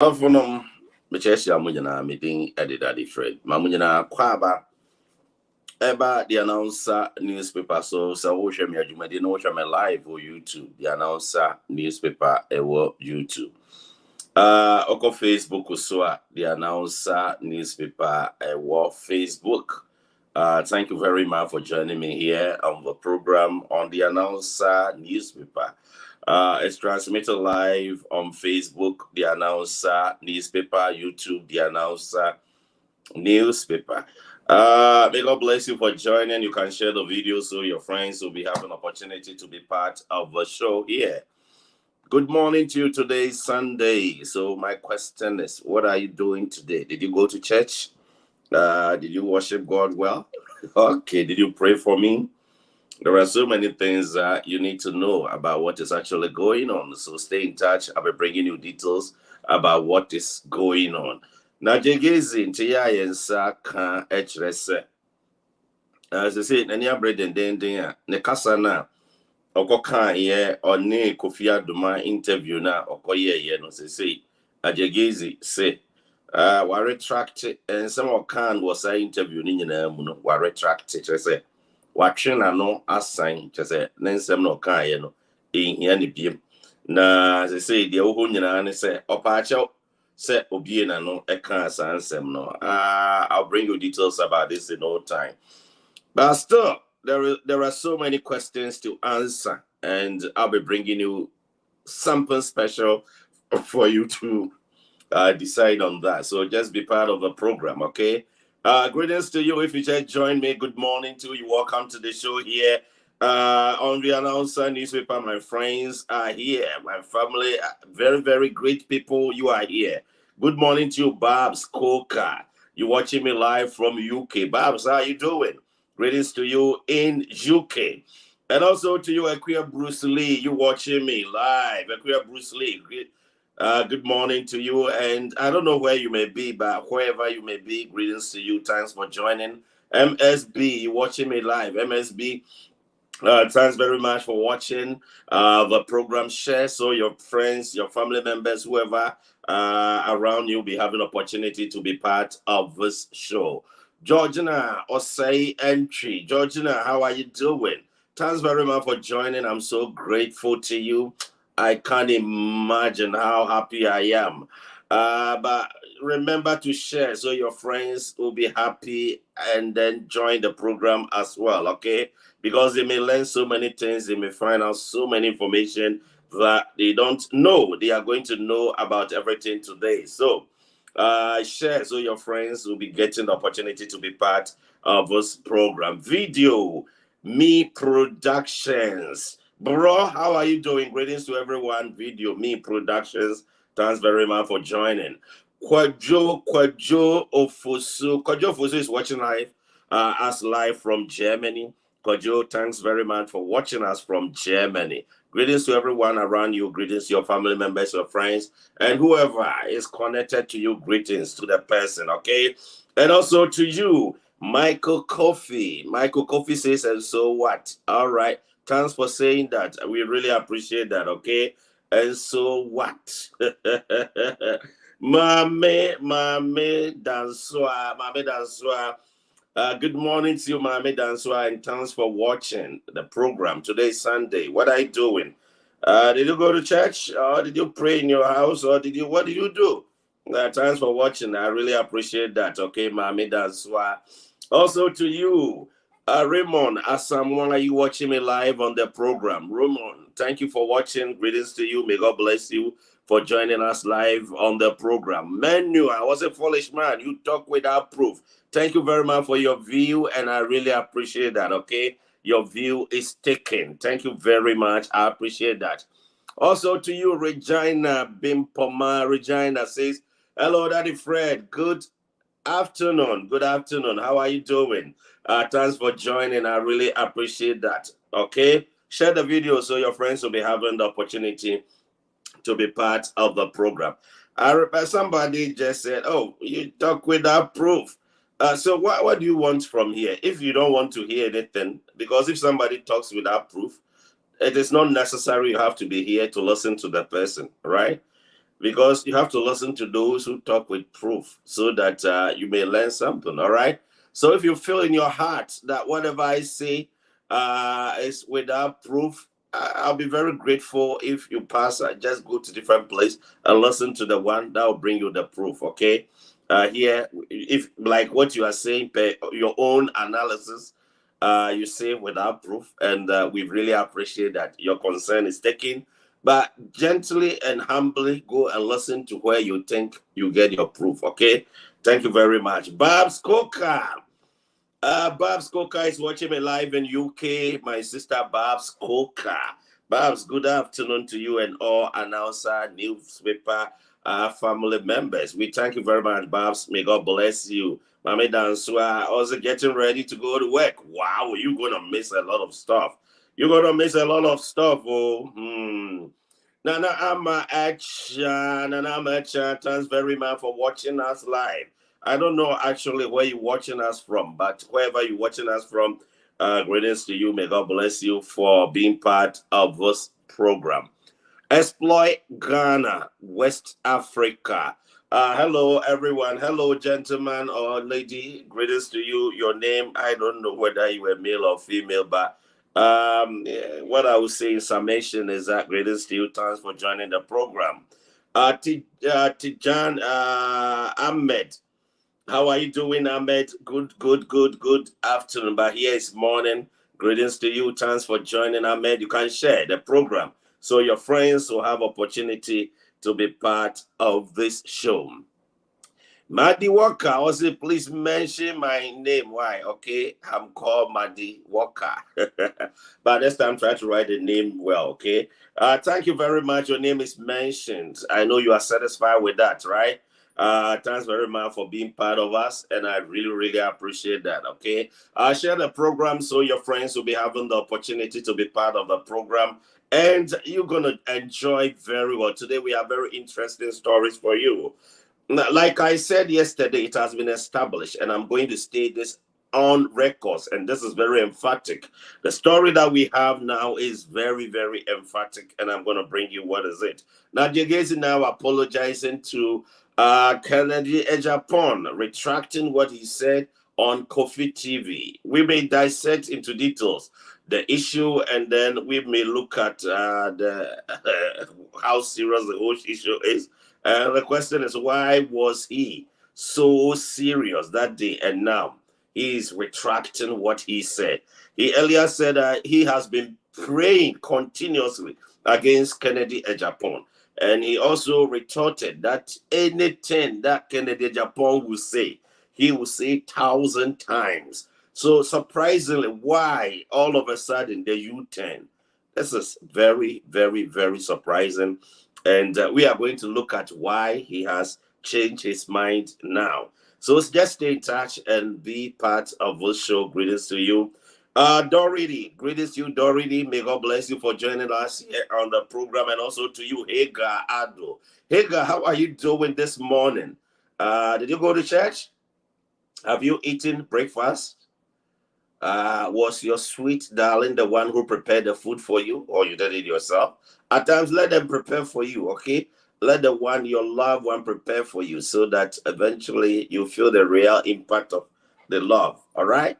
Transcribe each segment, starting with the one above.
Afonum mechesia munyana meeting editor Fred. Mamunyana kwaba eba the announcer newspaper so wo hwe me adwumade no hwe me live on YouTube. The announcer newspaper ewo YouTube. Oko Facebook so the announcer newspaper ewo Facebook. Thank you very much for joining me here on the program on the announcer newspaper. It's transmitted live on Facebook, the announcer newspaper, YouTube, the announcer newspaper. May God bless you for joining. You can share the video so your friends will be having opportunity to be part of the show here. Good morning to you today, Sunday. So my question is, what are you doing today? Did you go to church? Did you worship God well? Okay, did you pray for me? There are so many things that you need to know about what is actually going on. So stay in touch. I'll be bringing you details about what is going on. Nigel Gaisie, Ntiya Yensa Kan Echrese. As I say, Nanya bread and then ne kasana oko kan ye oni Kofi Aduma interview na oko ye no say Nigel Gaisie say wa retract and some of kan was a interview ni nyina mu no wa retract say watching no assign just say nensem no kan ye no ehia ne biem na as I say the oho nyina ne say opaacho say obie na no eka asansem no. I'll bring you details about this in no time, but still there are so many questions to answer, and I'll be bringing you something special for you to decide on that. So just be part of the program, okay? Greetings to you. If you just joined me, good morning to you. Welcome to the show here. On the announcer newspaper, my friends are here. My family, very, very great people. You are here. Good morning to you, Babs Coca. You're watching me live from UK. Babs, how are you doing? Greetings to you in UK. And also to you, Aquia Bruce Lee. You watching me live. Aquia Bruce Lee. Good morning to you, and I don't know where you may be, but wherever you may be, greetings to you. Thanks for joining. MSB, you watching me live. MSB, thanks very much for watching the program. Share so your friends, your family members, whoever around you be having opportunity to be part of this show. Georgina Osei Entry. Georgina, how are you doing? Thanks very much for joining. I'm so grateful to you. I can't imagine how happy I am. But remember to share so your friends will be happy and then join the program as well, okay? Because they may learn so many things, they may find out so many information that they don't know. They are going to know about everything today. So share so your friends will be getting the opportunity to be part of this program. Video, Me Productions. Bro, how are you doing? Greetings to everyone. Video Me Productions. Thanks very much for joining. Kwajo Ofosu. Kwajo Ofosu is watching live, us live from Germany. Kwajo, thanks very much for watching us from Germany. Greetings to everyone around you. Greetings to your family members, your friends, and whoever is connected to you. Greetings to the person, okay? And also to you, Michael Coffey. Michael Coffey says, and so what? All right. Thanks for saying that. We really appreciate that, okay? And so what? Mame Danswa. Good morning to you, Mame Danswa, and thanks for watching the program. Today is Sunday. What are you doing? Did you go to church? Or did you pray in your house? Or what did you do? Thanks for watching. I really appreciate that, okay, Mame Danswa. Also to you, Raymond Asamoah, are you watching me live on the program? Raymond, thank you for watching. Greetings to you. May God bless you for joining us live on the program. Menu, I was a foolish man. You talk without proof. Thank you very much for your view, and I really appreciate that, okay? Your view is taken. Thank you very much. I appreciate that. Also to you, Regina Bimpoma. Regina says, hello, Daddy Fred. Good afternoon. Good afternoon. How are you doing? Thanks for joining. I really appreciate that. Okay. Share the video so your friends will be having the opportunity to be part of the program. Somebody just said, oh, you talk without proof. So what do you want from here? If you don't want to hear anything, because if somebody talks without proof, it is not necessary you have to be here to listen to the person, right? because you have to listen to those who talk with proof so that you may learn something. All right. So if you feel in your heart that whatever I say is without proof, I'll be very grateful if you pass. Just go to different place and listen to the one that will bring you the proof. Okay. Here, if like what you are saying, your own analysis, you say without proof, and we really appreciate that your concern is taken. But gently and humbly go and listen to where you think you get your proof. Okay. Thank you very much. Babs Coca. Babs Coca is watching me live in UK. My sister Babs Coca. Babs, good afternoon to you and all announcer, newspaper, family members. We thank you very much, Babs. May God bless you. Mami Dansua also getting ready to go to work. Wow, you're gonna miss a lot of stuff. You're gonna miss a lot of stuff. Nana Amacha, thanks very much for watching us live. I don't know actually where you're watching us from, but wherever you're watching us from, greetings to you. May God bless you for being part of this program. Exploit Ghana, West Africa. Hello, everyone. Hello, gentleman or lady. Greetings to you. Your name, I don't know whether you were male or female, but what I would say in summation is that greetings to you. Thanks for joining the program. Tijan Ahmed. How are you doing, Ahmed? Good afternoon. But here is morning. Greetings to you. Thanks for joining, Ahmed. You can share the program so your friends will have opportunity to be part of this show. Maddy Walker, also please mention my name. Why? Okay, I'm called Maddy Walker. But this time try to write the name well, okay? Thank you very much. Your name is mentioned. I know you are satisfied with that, right? Thanks very much for being part of us, and I really appreciate that. Okay, share the program so your friends will be having the opportunity to be part of the program, and you're gonna enjoy very well. Today we have very interesting stories for you. Like I said yesterday, it has been established, and I'm going to state this on records, and this is very emphatic. The story that we have now is very emphatic, and I'm going to bring you what is it. Nigel Gaisie now apologizing to Kennedy Agyapong, retracting what he said on Kofi TV. We may dissect into details the issue, and then we may look at how serious the whole issue is. The question is, why was he so serious that day and now he is retracting what he said? He earlier said he has been praying continuously against Kennedy Agyapong. And he also retorted that anything that Kennedy Agyapong will say, he will say 1,000 times. So surprisingly, why all of a sudden the U-turn? This is very surprising. And we are going to look at why he has changed his mind now. So just stay in touch and be part of this show. Greetings to you. Dority, greetings to you, Dority. May God bless you for joining us here on the program, and also to you, Hagar Ado. Hagar, how are you doing this morning? Did you go to church? Have you eaten breakfast? Was your sweet darling the one who prepared the food for you, or you did it yourself? At times, let them prepare for you, okay? Let the one, your loved one, prepare for you so that eventually you feel the real impact of the love, all right?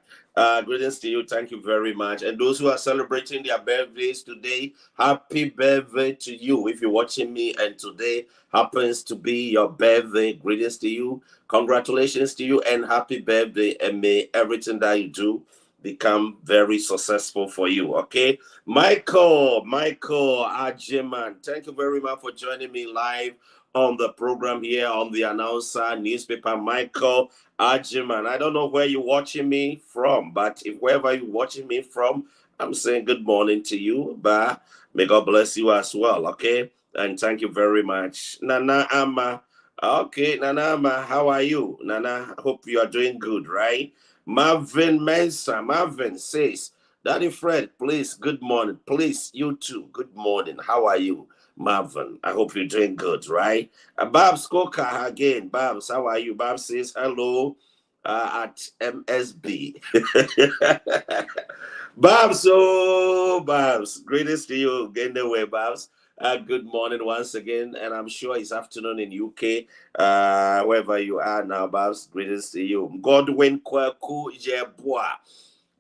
Greetings to you. Thank you very much. And those who are celebrating their birthdays today, happy birthday to you. If you're watching me and today happens to be your birthday, greetings to you. Congratulations to you and happy birthday. And may everything that you do become very successful for you. Okay, Michael Ajiman, thank you very much for joining me live on the program here on the announcer newspaper. Michael Ajiman, I don't know where you're watching me from, but if wherever you're watching me from, I'm saying good morning to you, but may God bless you as well. Okay, and thank you very much. Nana Ama, okay, Nana Ama, how are you? Nana, hope you are doing good, right? Marvin Mensah. Marvin says, Daddy Fred, please, good morning. Please, you too, good morning. How are you, Marvin? I hope you're doing good, right? Babs Coca again. Babs, how are you? Babs says, hello at MSB. Babs, oh, Babs, greatest to you. Get away, Babs. Good morning once again, and I'm sure it's afternoon in UK, wherever you are now. Babs, greetings to you. Godwin Kwaku Jebua.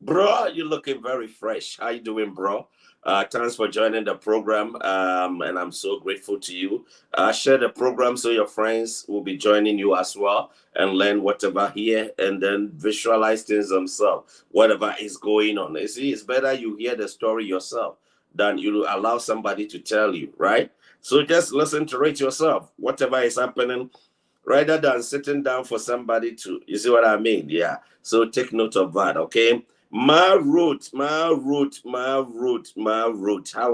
Bro, you're looking very fresh. How you doing, bro? Thanks for joining the program, and I'm so grateful to you. Share the program so your friends will be joining you as well and learn whatever here and then visualize things themselves, whatever is going on. You see, it's better you hear the story yourself than you allow somebody to tell you, right? So just listen to it yourself, whatever is happening, rather than sitting down for somebody to, you see what I mean? Yeah. So take note of that, okay? My root. How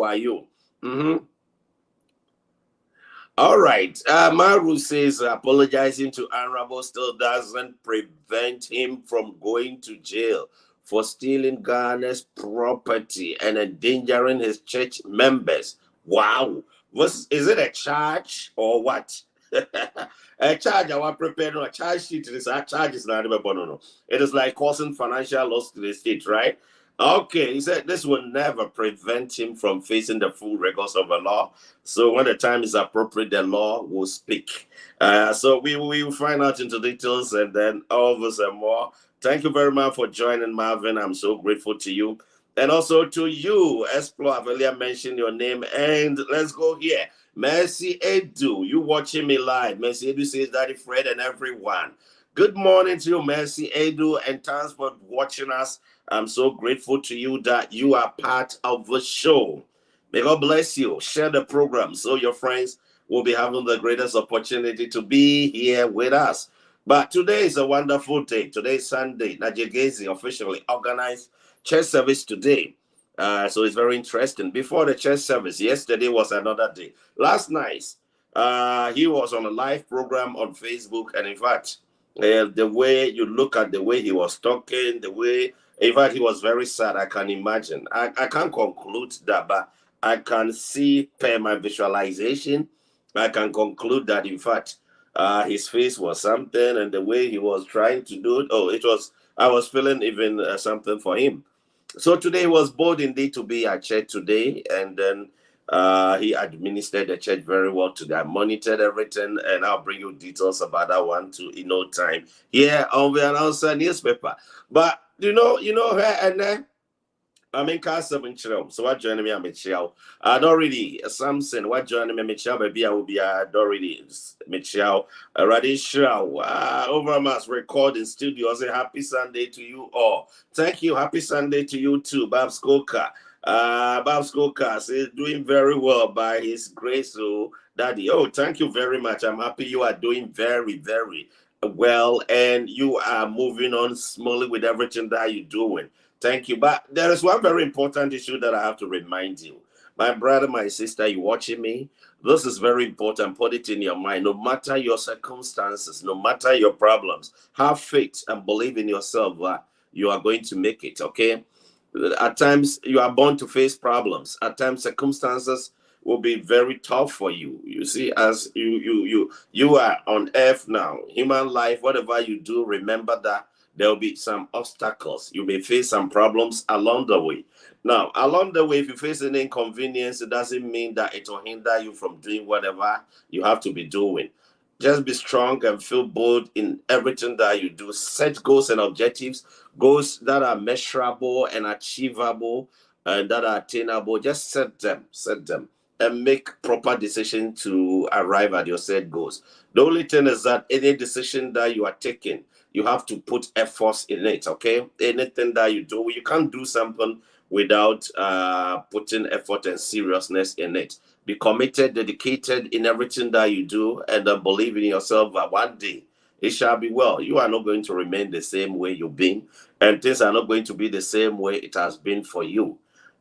are you? Mm-hmm. All right. Maru says apologizing to Honorable still doesn't prevent him from going to jail for stealing Ghana's property and endangering his church members. Wow. Is it a charge or what? A charge I was prepared on a charge sheet. A charge is not even no. It is like causing financial loss to the state, right? Okay, he said this will never prevent him from facing the full rigors of the law. So when the time is appropriate, the law will speak. So we will find out into details and then all this and more. Thank you very much for joining, Marvin. I'm so grateful to you. And also to you, Explore. I've earlier mentioned your name. And let's go here. Mercy Edu, you watching me live. Mercy Edu says, Daddy Fred and everyone. Good morning to you, Mercy Edu, and thanks for watching us. I'm so grateful to you that you are part of the show. May God bless you. Share the program so your friends will be having the greatest opportunity to be here with us. But today is a wonderful day. Today is Sunday. Nigel Gaisie officially organized church service today. So it's very interesting. Before the church service, yesterday was another day. Last night, he was on a live program on Facebook. And in fact, the way you look at the way he was talking, the way, in fact, he was very sad. I can imagine. I can't conclude that, but I can see per my visualization, I can conclude that in fact, his face was something, and the way he was trying to do it. Oh, it was. I was feeling even something for him. So today was bold indeed to be at church today, and then he administered the church very well today. I monitored everything, and I'll bring you details about that one too in no time here on the announcer newspaper. But you know her and then. I mean, Castle in Chill. So what joining me? I'm Michelle. I don't really Samson. What joining me, Michelle? Baby, I will be. I don't really Michelle. Already sure. Over mass recording studio. I say happy Sunday to you all. Thank you. Happy Sunday to you too, Babs Skoka. Babs Skoka is doing very well by His grace. So, Daddy. Oh, thank you very much. I'm happy you are doing very, very well, and you are moving on smoothly with everything that you're doing. Thank you. But there is one very important issue that I have to remind you. My brother, my sister, you watching me? This is very important. Put it in your mind. No matter your circumstances, no matter your problems, have faith and believe in yourself that you are going to make it, okay? At times, you are born to face problems. At times, circumstances will be very tough for you. You see, as you are on earth now, human life, whatever you do, remember that there will be some obstacles. You may face some problems along the way. Now, along the way, if you face an inconvenience, it doesn't mean that it will hinder you from doing whatever you have to be doing. Just be strong and feel bold in everything that you do. Set goals and objectives, goals that are measurable and achievable and that are attainable. Just set them, and make proper decisions to arrive at your set goals. The only thing is that any decision that you are taking, you have to put efforts in it, okay? Anything that you do, you can't do something without putting effort and seriousness in it. Be committed, dedicated in everything that you do, and believe in yourself that one day it shall be well. You are not going to remain the same way you've been, and things are not going to be the same way it has been for you.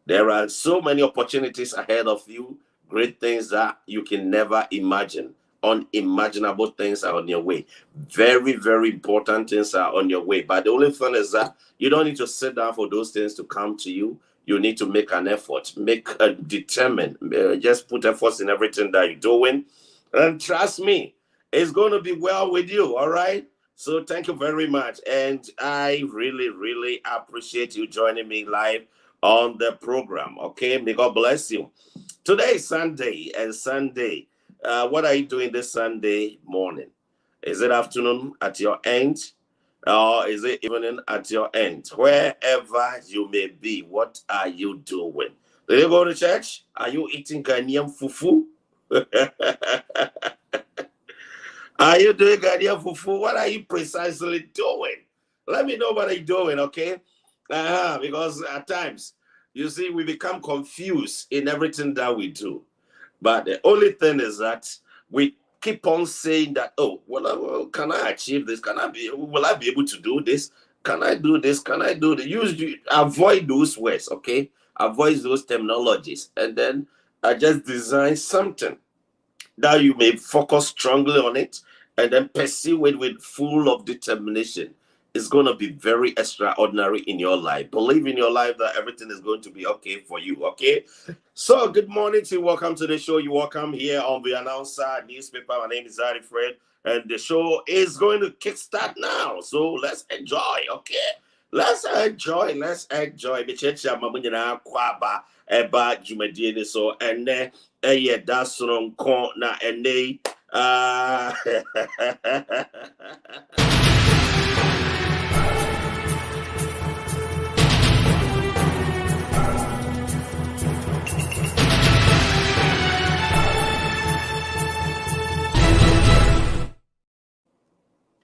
There are so many opportunities ahead of you, great things that you can never imagine. Unimaginable things are on your way. Very, very important things are on your way. But the only thing is that you don't need to sit down for those things to come to you. You need to make an effort, make a determined, just put efforts in everything that you're doing. And trust me, it's going to be well with you. All right. So thank you very much. And I really, really appreciate you joining me live on the program. Okay. May God bless you. Today is Sunday, and Sunday, what are you doing this Sunday morning? Is it afternoon at your end? Or is it evening at your end? Wherever you may be, what are you doing? Do you go to church? Are you eating Ghanaian fufu? Are you doing Ghanaian fufu? What are you precisely doing? Let me know what are you doing, okay? Because at times, you see, we become confused in everything that we do. But the only thing is that we keep on saying that, oh, well, can I achieve this? Will I be able to do this? Can I do this? Can I do this? Avoid those words, okay? Avoid those terminologies. And then I just design something that you may focus strongly on it and then pursue it with full of determination. It's going to be very extraordinary in your life. Believe in your life that everything is going to be okay for you, okay? So, good morning to you. Welcome to the show. You welcome here on the Announcer newspaper. My name is Ari Fred, and the show is going to kickstart now. So, let's enjoy, okay? Let's enjoy. Bichecha mamunyana kwaba eba jumedie so ene eye dasron kon na ene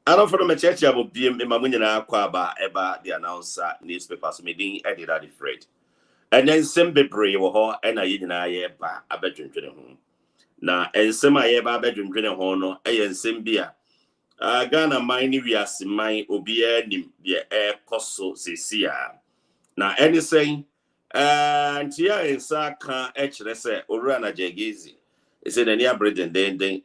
I don't follow my church. I will be in Mamunyana Kwaba Eba, the Announcer newspapers, meeting Eddie Fred. And then Sembe Bray or and I in a ba a bedroom to the home. Now, and some I ever bedroom to the home, and Sembia. Ghana mine we are my obia nim the air coso sesia. Now, anything, and here in Saka, actually say, Orana Jagesi. It's in any abridging then,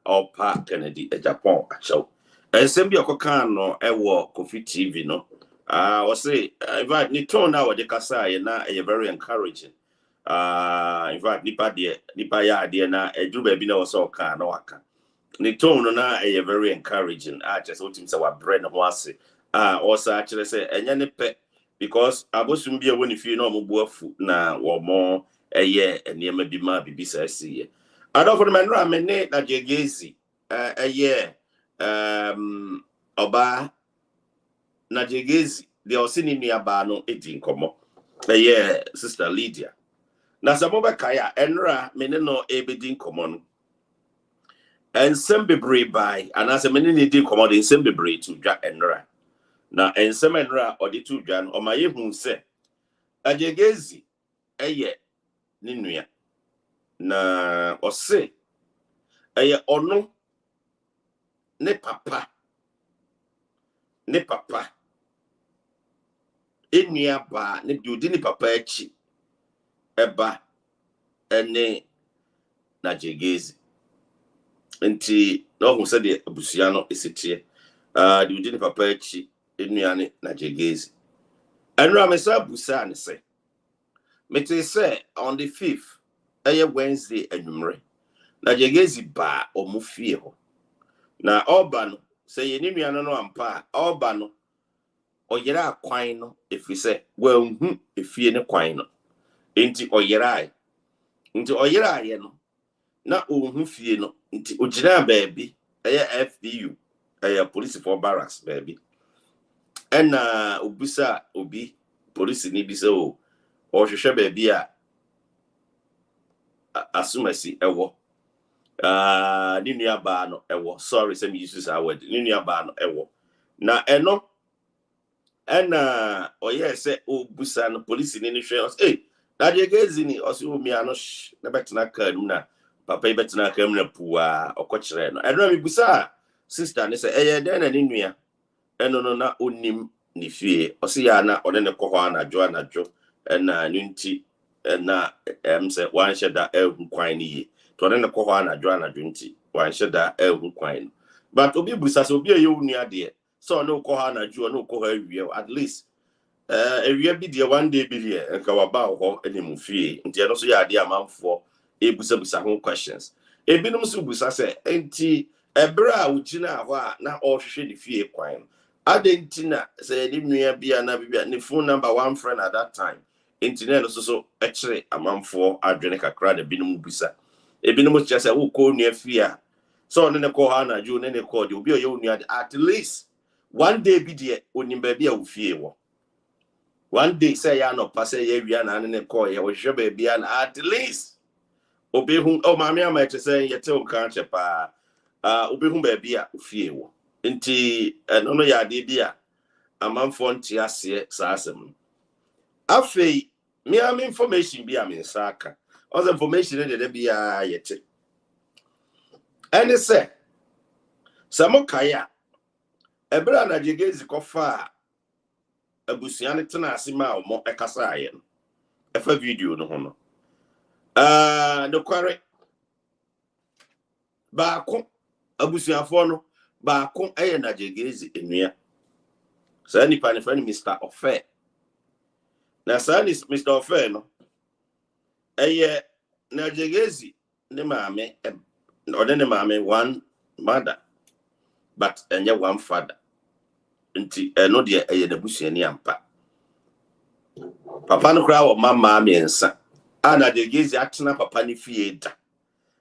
all part Kennedy Agyapong show. And send your cocano a walk coffee TV, no. I was say, in fact, ni turn now the Kasai and now a very encouraging. In fact, Nipa ya dear na a do baby no so can no aka. Ni turn na a very encouraging. I just want him to our brain was also actually say, and yan pet because I was soon be a when if you know more food now or more a year and near maybe my baby says, I don't for the man ramen that you gazy a year. Oba Nigel Gaisie, the Osini Niabano, 18 como. Sister Lydia. Na samoba kaya enra meneno ebedin common. And sembebre by, and as a menini din common in sembebre to Jack enra. Na and semenra or the two Jan or my yehun se. Nigel Gaisie, ninuya. Na or say, ono. Ne papa. Enya ba ne biudi ni papa echi. Eba ene Nigel Gaisie. Nti no hu se de abusia no esetie. Biudi ni papa echi enua ne Nigel Gaisie. Enra me sa busa ne se. Mete se on the 5th, Wednesday anumre. Nigel Gaisie ba omufie ho. Na ọba no sɛ yɛ ne nua no ampa ọba no ɔyera kwan no efi sɛ wanhu efie ne kwan no enti ɔyera ayɛ no na ɔnhu fie no enti ɔgyina baabi FBU police for barracks baabi ɛna obisa obi police ni bi sɛ o ɔhwehwɛ baabi a asumasi ɛwɔ Nini ba no ewo. Sorry, some uses our word. Nini ba no ewo. Na eno say busa no police ni hwe us. Nigel Gaisie ni osu mi ano na betena ka na papa betena ka na puwa okokire no. Eno mi busa sister ni say den na ni nua. Eno no na onim ni fie. Osi ya na one ne kɔ hɔ anadwo na nunti na say wan sheda ehun kwan ni ye. Tone ne kɔ hɔ anadwo nti wan hyeda ehun kwan no but obi busa so obi ayewu nua de so no kɔ hɔ anadwo no kɔ hɔ awie at least awie bi de one day bi de nka waba hɔ animu fie nti no so yɛ ade amanfo busa ho questions ebinom so busa sɛ enti ebra a ugina hɔ a na ɔhwehwɛ ne fie kwan adenti na sɛ ne nua bia na bibia ne phone number one friend at that time internet so actually amanfo adwene kakra de binum bisa e binum kyerɛ sɛ wo kɔ nua fia so ne kɔ ha na ju ne kɔ de obi oyɛ nua at least one day bi de onim ba bi a wo fie wo one day say ya no pass ya wia na ne kɔ ye wo hwɛ ba bia na at least obi hu o ma me ama kyerɛ sɛ yɛte wo kan kyɛ pa obi hu ba bia wo fie wo nti no no ya de bia amanfo nti ase saa asɛm afei me am information bi am insaka all information de bia yɛte ɛne sɛ samokaya ebra na jegezi kofa abusia ne tena ase ma omo ekasa aye no efa video no ho no no kware baako abusiafo no baako eye na jegezi enua sa nipa ne fa ni Mr. Ofe na sa ni Mr. Ofe no eye na jegezi ne maame ode ne maame one mother but enye one father nti no de eye na busuani ampa papa no kra wo mama miensa ana de gezi atena papa ne fie da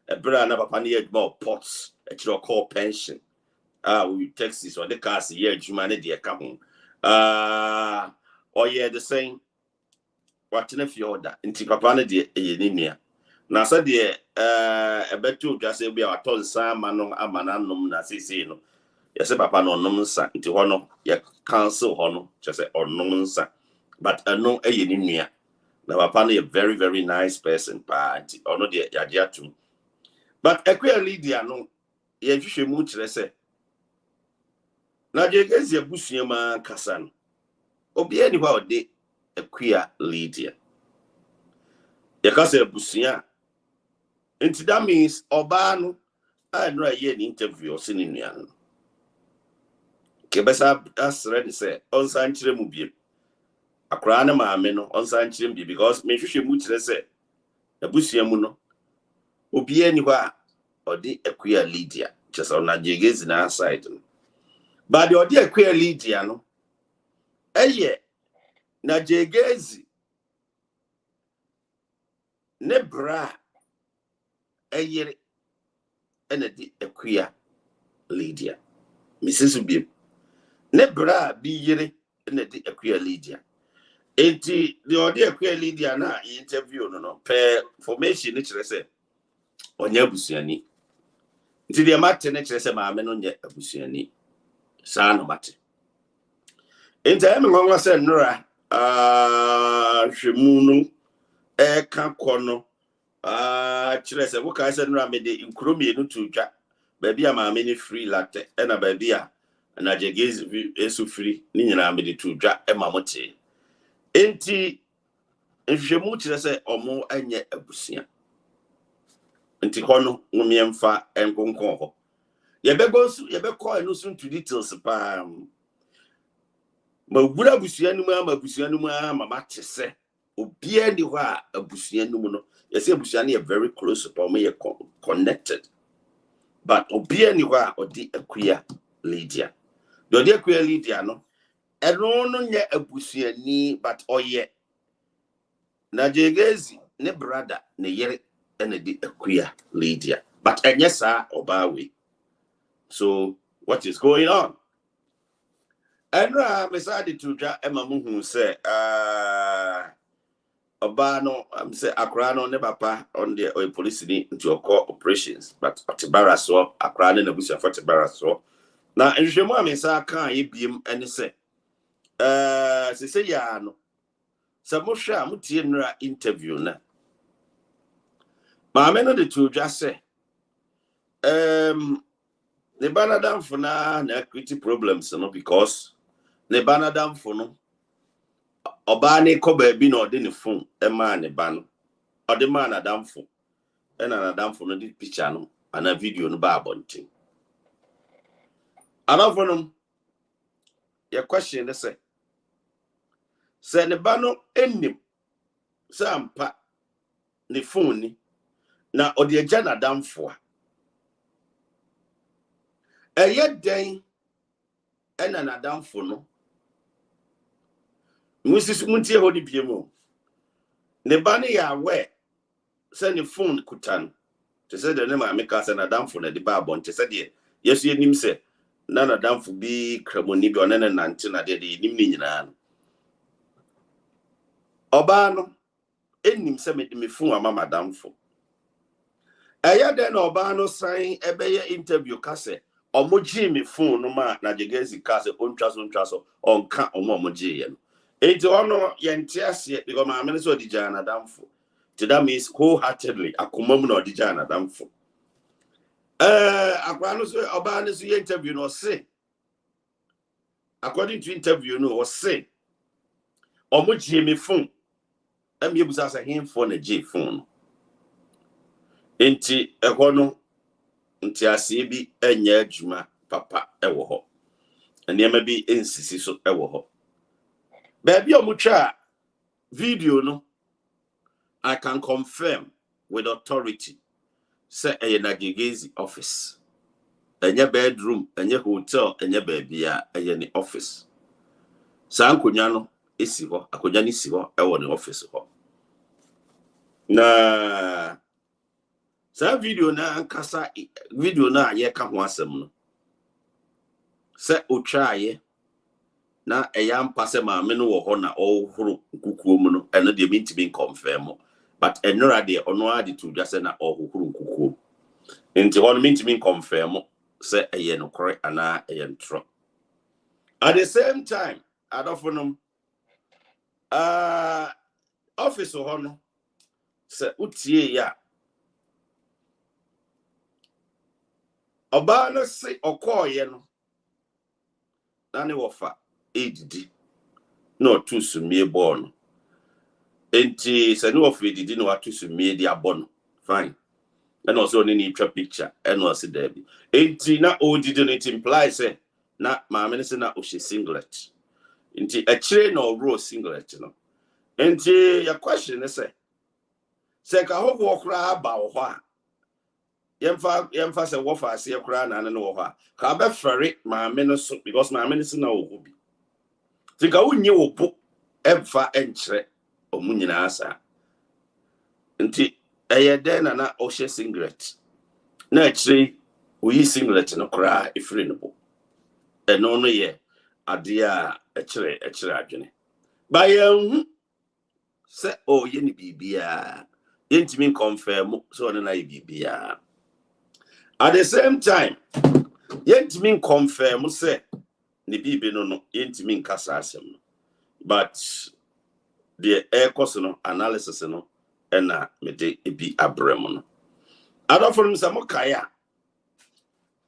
ebra na papa ne yedma pots e kiro call pension we taxes or the cars ye adwuma ne de ka ho oye the same watena fie order nti papa ne de eye ne nua na so de ebetu dwase bia waton sa ama no amananom na sisi no yese papa no nom nsa nti ho no ye cancel ho no chese onom nsa but no eye ni nua na papa no a very very nice person pa nti ono de yaje atum but ekwe Lydia no ye hwehwe mu kire se na jegezi abusua ma kasa no obi ani hwa ode ekwe Lydia ye kasa abusua nti that means oba no no ye ni interview o ni nua no kebesa asre de se onsan kire mu biem akra na maame no onsan kire mu because me hwehwe mu kire se abusua mu no obi ani hwa odi ekua Lydia chesa na jegezi na side no but the odi ekua Lydia no eye na jegezi ne bra eye ena di ekua Lydia Mrs. Bim ne bra bi yire ena di ekua Lydia enti the odi ekua Lydia na interview no per formation ni kire se onya busuani nti de mate ne kire se maame no nya abusuani saa no mate enti am ngwa se nura hwemu no ka kono kire se wo ka se nura me de nkromi no tudwa ba bia maame ni free latte na ba bia na jegezi esu free ni nyina me de tudwa e mamote enti hwemu kire se omo anya abusua nti hono ngumiemfa enkonkon ho yebekọ enu sun to details pa ma wura abusua nu ma abusua nu ma mama tese obia ni ho a abusua nu no yesi abusua na very close pa me connected but obia ni ho a odi akua Lydia the odi akua Lydia no eno no nya abusua ni but oye na jegezi ne brother ne yere ena di akua Lydia but enyesa obawe. So what is going on? And decided to ja Emma Muhu say Obano say Akrano never pa on the oil police into a core operations, but Atibara so Akran and Abusia for Tibara so now and you mammy say can't ye beam and say say ya no Samosha Mutienra interview na Mamma no the two just say the banadam for na equity problems no because the banadam for no obani ko ba bi no de ne phone e ma ne ba no ode ma na dam for e na dam for no di picture no ana video no ba abontin ana for no your question dey say ne ba no enim sampa ne phone ni na ode agya na dam for eye den ena na dam for no Musi muntie ho di biemo ne bani ya we send the phone kutan to say the name America send Adam for the babon to say the yes ye nim say nana Adam for be kremoni bi onene nante na de nim ni nyina oba no enim say me phone ama madam for eya den oba no sign ebeye interview ka say omoji me phone no ma na Gaisie ka say ontwa so onka omoji ye no enti ono ye ntiase because ma me so odija na damfo. That means wholeheartedly akomam na odija na damfo. Akwa no so oba no so interview no say according to interview no was say omoji me phone am yebusa say him for na G phone enti ehɔ no ntiase bi enya adwuma papa ɛwɔ hɔ nneɛma bi ensisi so ɛwɔ hɔ baabi omutwa video no I can confirm with authority say a Nigel Gaisie office enye bedroom enye hotel enye baby a enye office sa nkonya no esi hɔ akonya ni si hɔ ɛwɔ ne office hɔ na sa video na ankasa video na aye ka ho asɛm no sɛ otwaaye na eyampa sɛ maame no wɔ hɔ na ɔhoro nkukuo mu no ɛno de mintimi confirm but enora de ono ade to dwa sɛ na ɔhoro nkukuo enti hɔ no mintimi confirm sɛ ɛyɛ no korɛ ana ɛyɛ ntro at the same time adofonom office hɔ no sɛ utie ya ɔbaa no se ɔkɔɔyɛ no na ne wɔfa edidi no to sumie born enti se no of edidi no to sumie di abon fine and also only need a picture and was there enti na odidi no it implies say na maame se na o she singlet enti a chain or row singlet no enti your question is say ka ho wo kra ba wo ho a yemfa se wo fa ase kra na no wo ho a ka be ferry maame no so because maame no se na wo bi tika wunye wo po emfa enkyere omunyina asa nti eyede na o she singlet na akire oyi singlet no kra efiri no bo eno no ye ade a akire adwene ba ye se o ye ni bibia yentimi confirm so on na bibia at the same time yentimi confirm say ni bibi no yentimi nkasa asem but the air cost no analysis no na me de ebi abrem no adofo nsamo kaya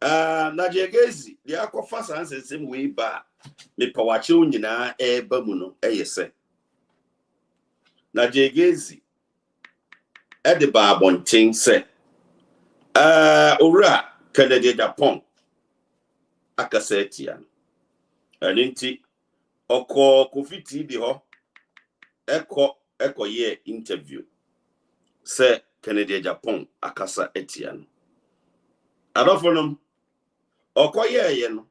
Nigel Gaisie the akofa sansesem we ba me pawache onyina ba mu no yese Nigel Gaisie de ba bonten se owura Kennedy Agyapong akasetia aninti oko Kofi TV ho eko ye interview se Kennedy Agyapong akasa etian adofonom oko ye no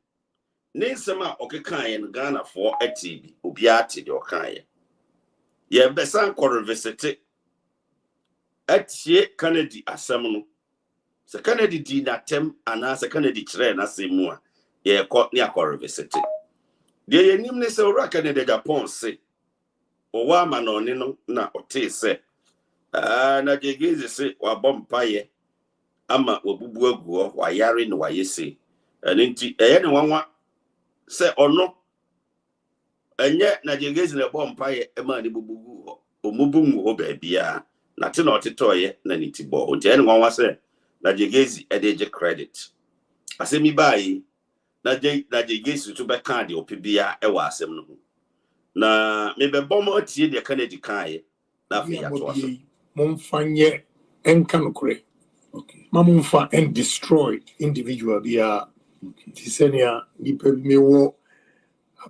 ne nsema okekan ye no Ghana for etibi obi ati de okan ye besan ko revisit etie Kennedy asem no se Kennedy di natem ana se Kennedy kire na semu a ye ko ne akọ revisit de ye nim ne se ora Kennedy Agyapong se owa ma no ne no na ote se na Gaisie se wa bompaye ama wabubu aguo wa yare no wa yese enti eye ne wanwa se ono enye na Gaisie ne bompaye ema ne bubugu ho omubungu ho ba bia na te na otetoye na nitibo enti eye ne wanwa se na Gaisie edeje credit asemi bai na Gaisie to be kan de opibia e wa asem no na me be bomo tie de Kennedy kan na fe ya to aso momfanye enkanokre okay mamumfa and destroyed individual bia tisenia nipa me wo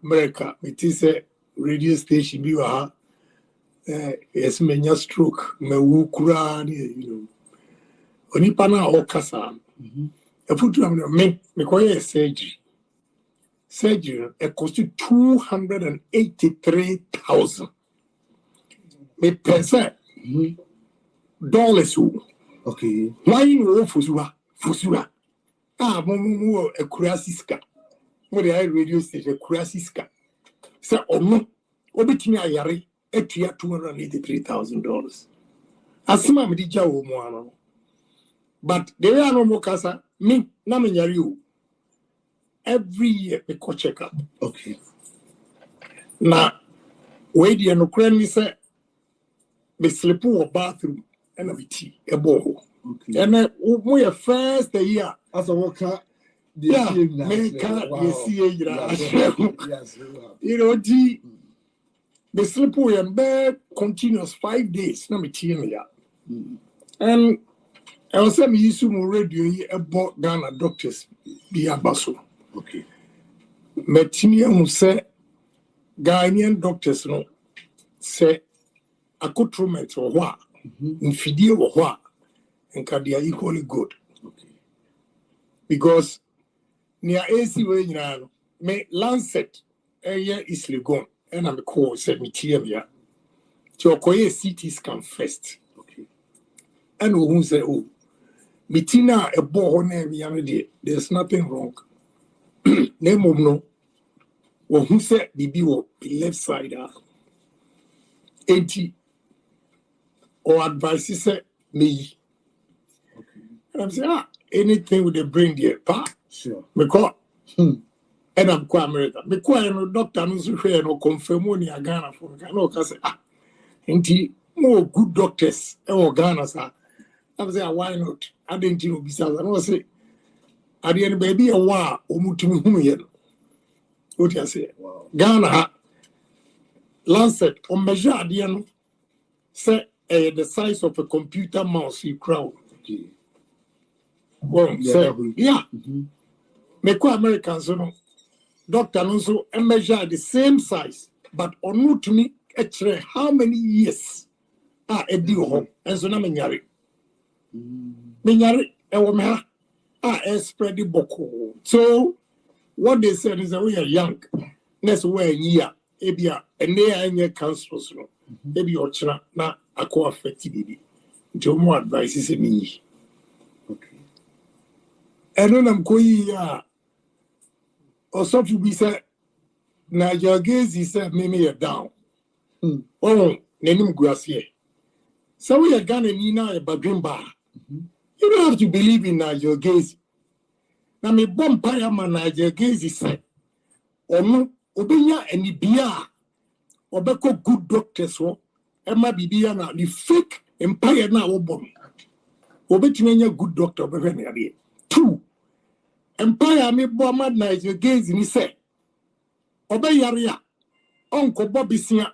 America it is a radio station bi wa yes menya stroke na wu kura onipa na okasa efutu am me koye surgery it cost 283,000 me pesa dollars. Okay. Why no Fusua? Momo a Kurasiska. What the radio station, Kurasiska. So, no, Obitina Yari, Etia $283,000. Asma Medija Moano. But there are no more casa, me, Naminyari. Every year, we go check up. Okay. Now, where the Ukraine say, we sleep in a bathroom and a tea, a bowl. Okay. And then we are first the year. As a worker, Yeah, make yes, you know, the sleep we and bed continuous 5 days. Now me tea me ya. And I was saying, you soon radio about Ghana doctors be a basso. Okay. Metinia who say Ghanaian doctors no say accoutrement or what in Fidel or what and they are equally good. Okay. Because near AC way now me Lancet a year is gone and I'm call said me TM to acquire CT scan first. Okay. And who say oh Mitina a ball name there's nothing wrong. Name of no. Well, who said the left side 80 or advice said me. Okay. And I'm saying, anything with the brain there, pa. Sure. Because and I'm quite America. Because no doctor no so no confirm money a Ghana for no say inti more good doctors or Ghana sir. I'm saying why not? I didn't know besides I say at the end baby a wa omutumi hunu ye. What you say? Wow. Ghana Lancet on measure adiano say the size of a computer mouse you crowd. Okay. Well, yeah. Make Americans no doctor no so measure the same size, but on to me actually how many years a deal home and so na menyare. Menyare e wo me ha spread the boko. So what they said is that we are young. Next way year, ebia ene councils no. Ebi ochina na akọ affect bibi. Nti mo advice is me. Okay. And when I'm going or something we say Nigel Gaisie said me down. Oh, nenim guasie. So we are gonna need now a badrim bar. You don't have to believe in Nigel Gaisie. Now me vampire man Nigel Gaisie said, no, obenya any bia, obeko good doctors wo, Emma bibia na the fake empire na obon. Obetimenya good doctor obefene. 2. Empire me bomb Nigel Gaisie ni say, obeyaria, onko bobisia.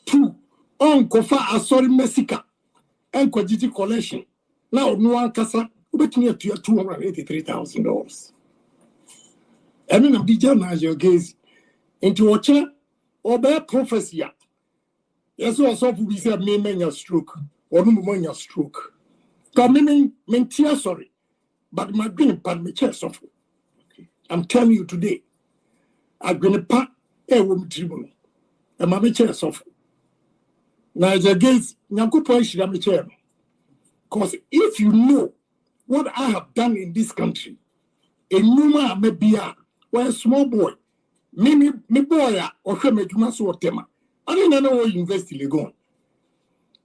2. Onko fa asori mesika, enko jiji collection. Now no one kasa. Between $283,000. And then I'm DJ Nigel Gaisie into a chair or bear prophecy. Yes, also we say me stroke or no stroke. Coming mentia sorry, but my green pan me chair suffer. I'm telling you today, I've been a part a woman tribunal and my chair suffer. Nigel Gaisie, Nyanko should have a chair. Because if you know what I have done in this country, a numa may be a small boy, me boy, or me so tema. I didn't know what invest in Legon.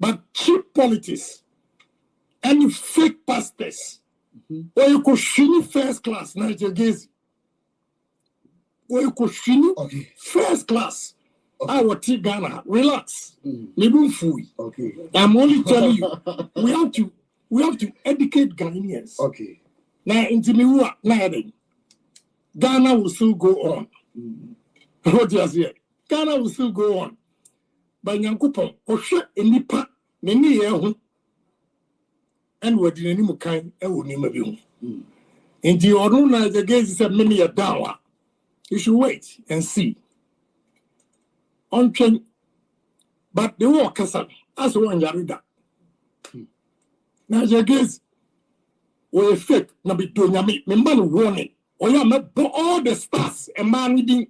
But cheap politics and fake pastors, or you could shini first class, Nigel Gaisie. Or you could shini first class. Our T Ghana, relax. Okay. I'm only telling you, we have to educate Ghanaians. Okay. Now, Ghana will still go on. What do you say? Ghana will still go on. But Nyankopon, Osha enipa, neni yehu, and what did any kind, ni mabi. In the ordinary, the Gaisie said, many a dawa. You should wait and see. On train, but the war Kassan, as one Yarida. Nigel Gaisie, we fake, na be doing me man warning. Or you me all the stars, a man reading.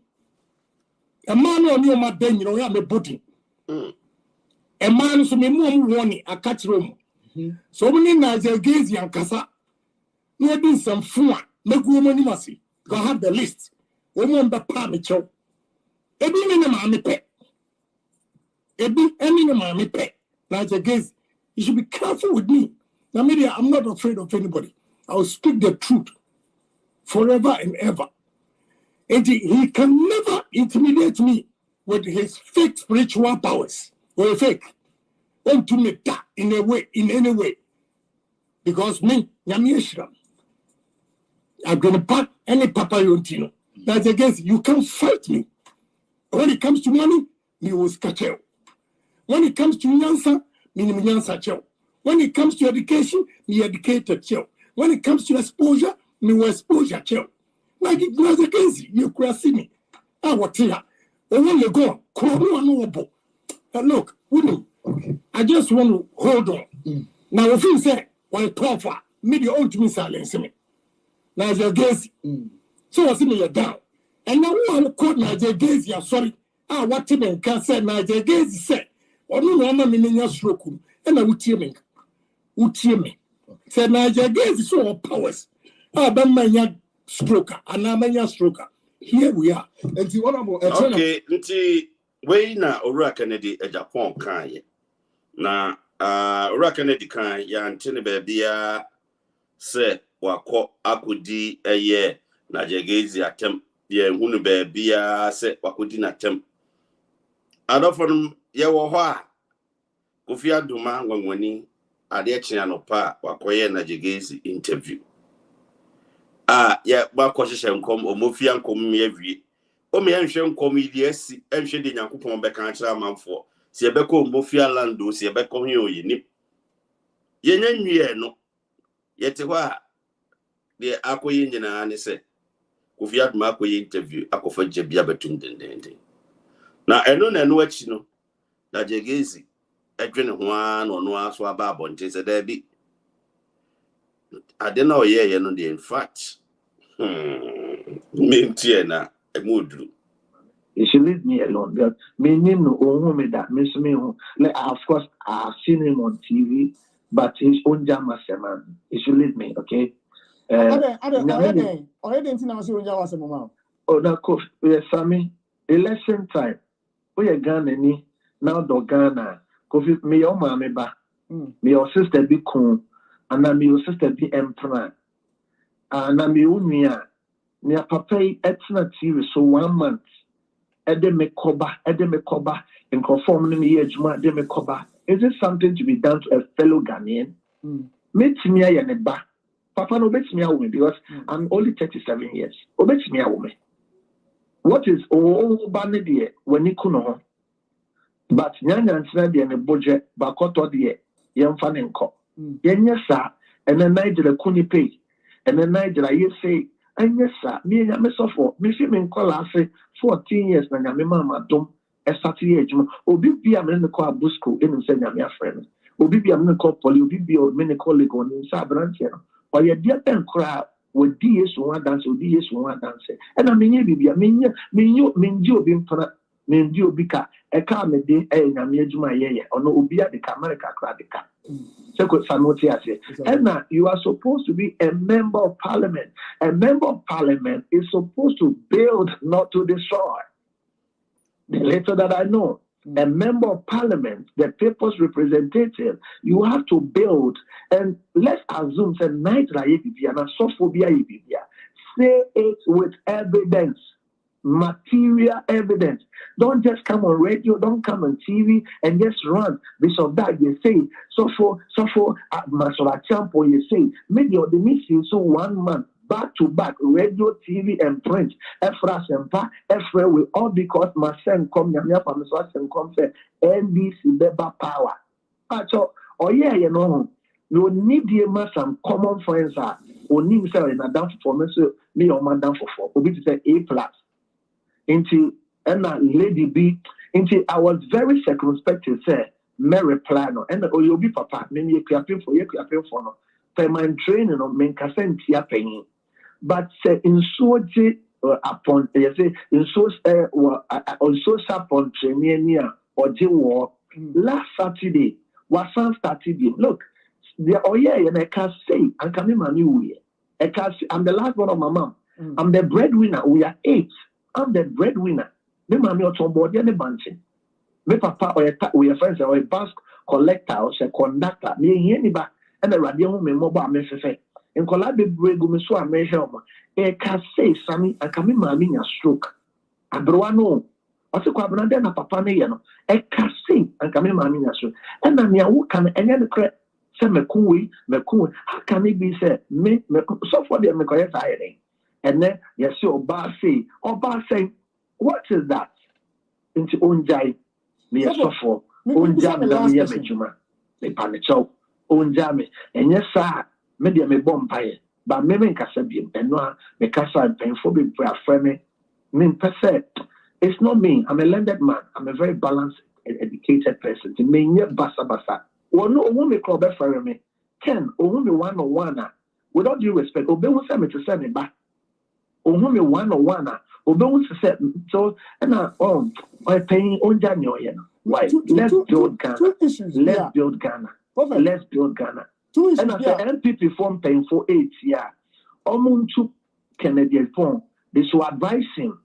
A man on your my den, you know, me booting. a man so me mum warning a catch room. So many Nigel Gaisie and Casa. No do some fun, no woman mercy. Go have the list. Woman the pamicho. Ebi any mammy pet. Ebi any mammy pet. Nigel Gaisie. You should be careful with me. Now, media, I'm not afraid of anybody. I will speak the truth forever and ever. And he can never intimidate me with his fake spiritual powers. Or fake. Want to make that in any way. Because me, Yamieshram, I'm going to pack any Papa Yontino. That's against you can't fight me. When it comes to money, me will catch you. When it comes to Nyansa, me Nyansa chow. When it comes to education, me educated chow. When it comes to exposure, me will exposure chow. Like it was against you, see me. I was here. I want to go. Look, I just want to hold on. Now, if you say, well, tougher, maybe old to me silence me. Nigel Gaisie. So I see me down. And now one called Nigel Gaisie, I'm sorry. What Tim can say, Nigel Gaisie said, or no woman in your stroke, and I would tear me. Said Nigel Gaisie, so powers. But my young stroker, and I'm a young stroker. Here we are. And the honorable, okay, we na Ora Kennedy Agyapong kan na Ora Kennedy kan ya ntene bebia se wako akodi eye Nigel Gaisie atem ye hunu bebia se wakodi na tem adofon ye wo ho a Kofi Aduma ngwangwani ade chia no pa wakoye Nigel Gaisie interview ye gbakọ hyehyɛ nkom omofia nkom meawie o me nhwe nkom idiasi nhwe de Nyankopɔn bɛka kyerɛ amanfo se yɛbɛkɔ omofia lando se yɛbɛkɔ hwe oyini yenya nwie no yɛte hɔ a de akoye nyina ne se Kofi Aduma akoye interview akɔfa gyabia betum dendenden na ɛno na ɛno akyi no Nigel Gaisie adwene ho a no no aso aba abɔnten se da bi ade na oyeye no de in fact Mintiena a mood. You should leave me alone. Me name no me that miss me. Of course, I've seen him on TV, but his own Jama man. You should leave me, okay? Already didn't know was a mama. Oh, now, yes, Sammy. Election time. We are Ghana now do Ghana. Kofi me your mommy ba. Me your sister be cool, and now me your sister be emperor. Na me unia me papa etna TV so 1 month ede me koba in conform me ejuma de me koba. Is it something to be done to a fellow Ghanaian? Metimi aye ne ba papa no betimi awo because I'm only 37 years. Obetimi awo me. What is all bane de when ikuno ho? But nyanya ntina de ne boje bakoto de yemfa ne nko. Yenye sa ene Nigel kuni pay. And then Nigel, you say, and yes, sir, me and me suffer. Me see me call I say 14 years na me mama dom a Saturday age. Obi be a me call Busco in say na me a friend. Obi be a me call Polly. Obi be a me call Lego in Sabrantia. Or your dear pen cry with DS one dance or DS one dance. And I mean be a mean you being for me you bika a car me day a na me juma ye or no obi a the America cradika. And now you are supposed to be a member of parliament. A member of parliament is supposed to build, not to destroy. The letter that I know, a member of parliament, the people's representative, you have to build. And let's assume that Nigel Gaisie and Sophobia say it with evidence. Material evidence. Don't just come on radio, don't come on TV and just run. This or that you say. So for example, you say, maybe the mission so 1 month back to back, radio, TV, and print. Efra Sempa, Efra will all because my son come Yamia from the come say NBC Beba Power. So yeah, you need the some common friends are only say in a dance for me, so me or my dance for Obi to say A+. Into and Lady B into I was very circumspect to say me reply no and you'll be papa me you clapping for no for my training on men kasent ya penny but say in so upon you say in so on so upon training or war Last Saturday, was Saturday. Look, the and I can say, and come in my new year. I'm the last one of my mom. I'm the breadwinner. We are 8. I'm the breadwinner. Me mommy or somebody and the bunching. Me papa or we are friends or a bus collector or a conductor. Me anybody and the radio me mobile message. And collaborate with me so I measure. I can say Sammy and come in my a stroke. I no. Also, Quabana then a papa no. I can say and come in my stroke. And then you can any credit. Say me cool. How can it be said? Me so for them me correct hiring. And then yes, your boss say, what is that? Into onjai me suffer. Onjai me na me mejuma. Me panicho. Onjai me. And yes, sir. Me dia me bomb pie. But me nkasa biem. And no me kasa painful be friend me. Me pese. It's not me. I'm a learned man. I'm a very balanced, educated person. To me nye basa. No woman club for me. Ken, me 101. Without due respect, obey who send me to send me back. Me 101. Obey who said so. And I paying on January. Why? Let's build Ghana. Let's build Ghana. Let's build Ghana. And I said NPP form paying for 8 years. Omuntu Kennedy Agyapong. They should advise him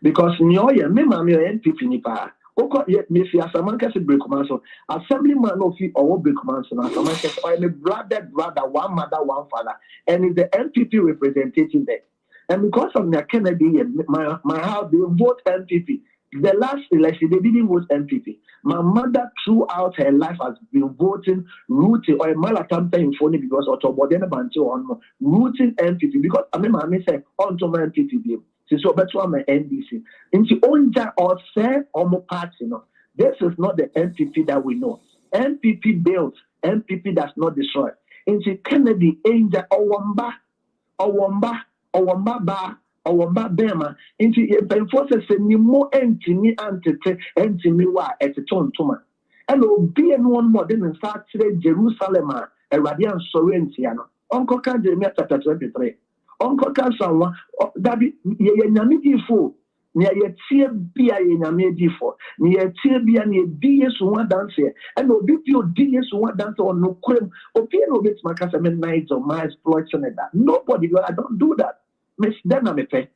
because Nyoye, me mami NPP nipa. Oko yet me fi asamanka se break man so assemblyman no fi or break man so asamanka or me brother one mother one father and is the NPP representative there and because of the Kennedy my house they vote NPP. The last election they didn't vote NPP. My mother throughout her life has been voting rooting or a malacampaign for me because Otobodena Bantu on rooting NPP because I mean say on to my NPP. So better on my NDC. Into onja or say or party, no. This is not the NPP that we know. NPP built, NPP does not destroy. Into Kennedy, Angel, Owamba, Owamba Bema, into a forces ni more entity wa at the ton tuma. And will be one more than start today Jerusalem, a radiant Sorrentiano. Uncle Jeremiah chapter 23. Uncle Kansan, that be Yamidi for near your tear be a Yamidi for near tear be a near DS one dance here, and no big your DS one dance or no cream or piano bits my Casaman nights or my exploits and that. Nobody, I don't do that. Miss Danamepe,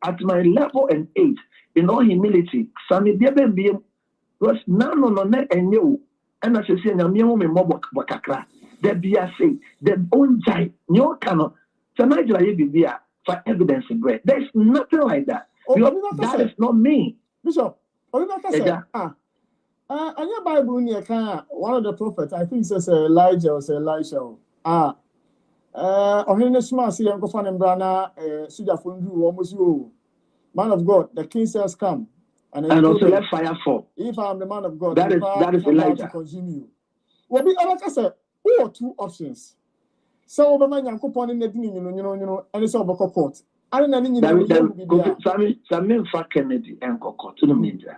at my level and age, in all humility, Sammy Deben being was none on net and you, and as you say, Namium Mobok Bakakra, there be a say, the own giant, no cannot. So Nigel Gaisie for evidence in bread. There's nothing like that. That is not me. Bishop, and your Bible near one of the prophets, I think it says Elijah or Elisha. Or in the smart see Uncle Fan and Brana, Suja Fundu, almost you. Man of God, the king says come. And also let fire fall. If I'm the man of God, that is Elijah. To consume you. Well, like I said, who are 2 options? So, Obama Yankopon in the dinner, and it's over court. I don't know. Sammy for Kennedy and Coco to the Ninja.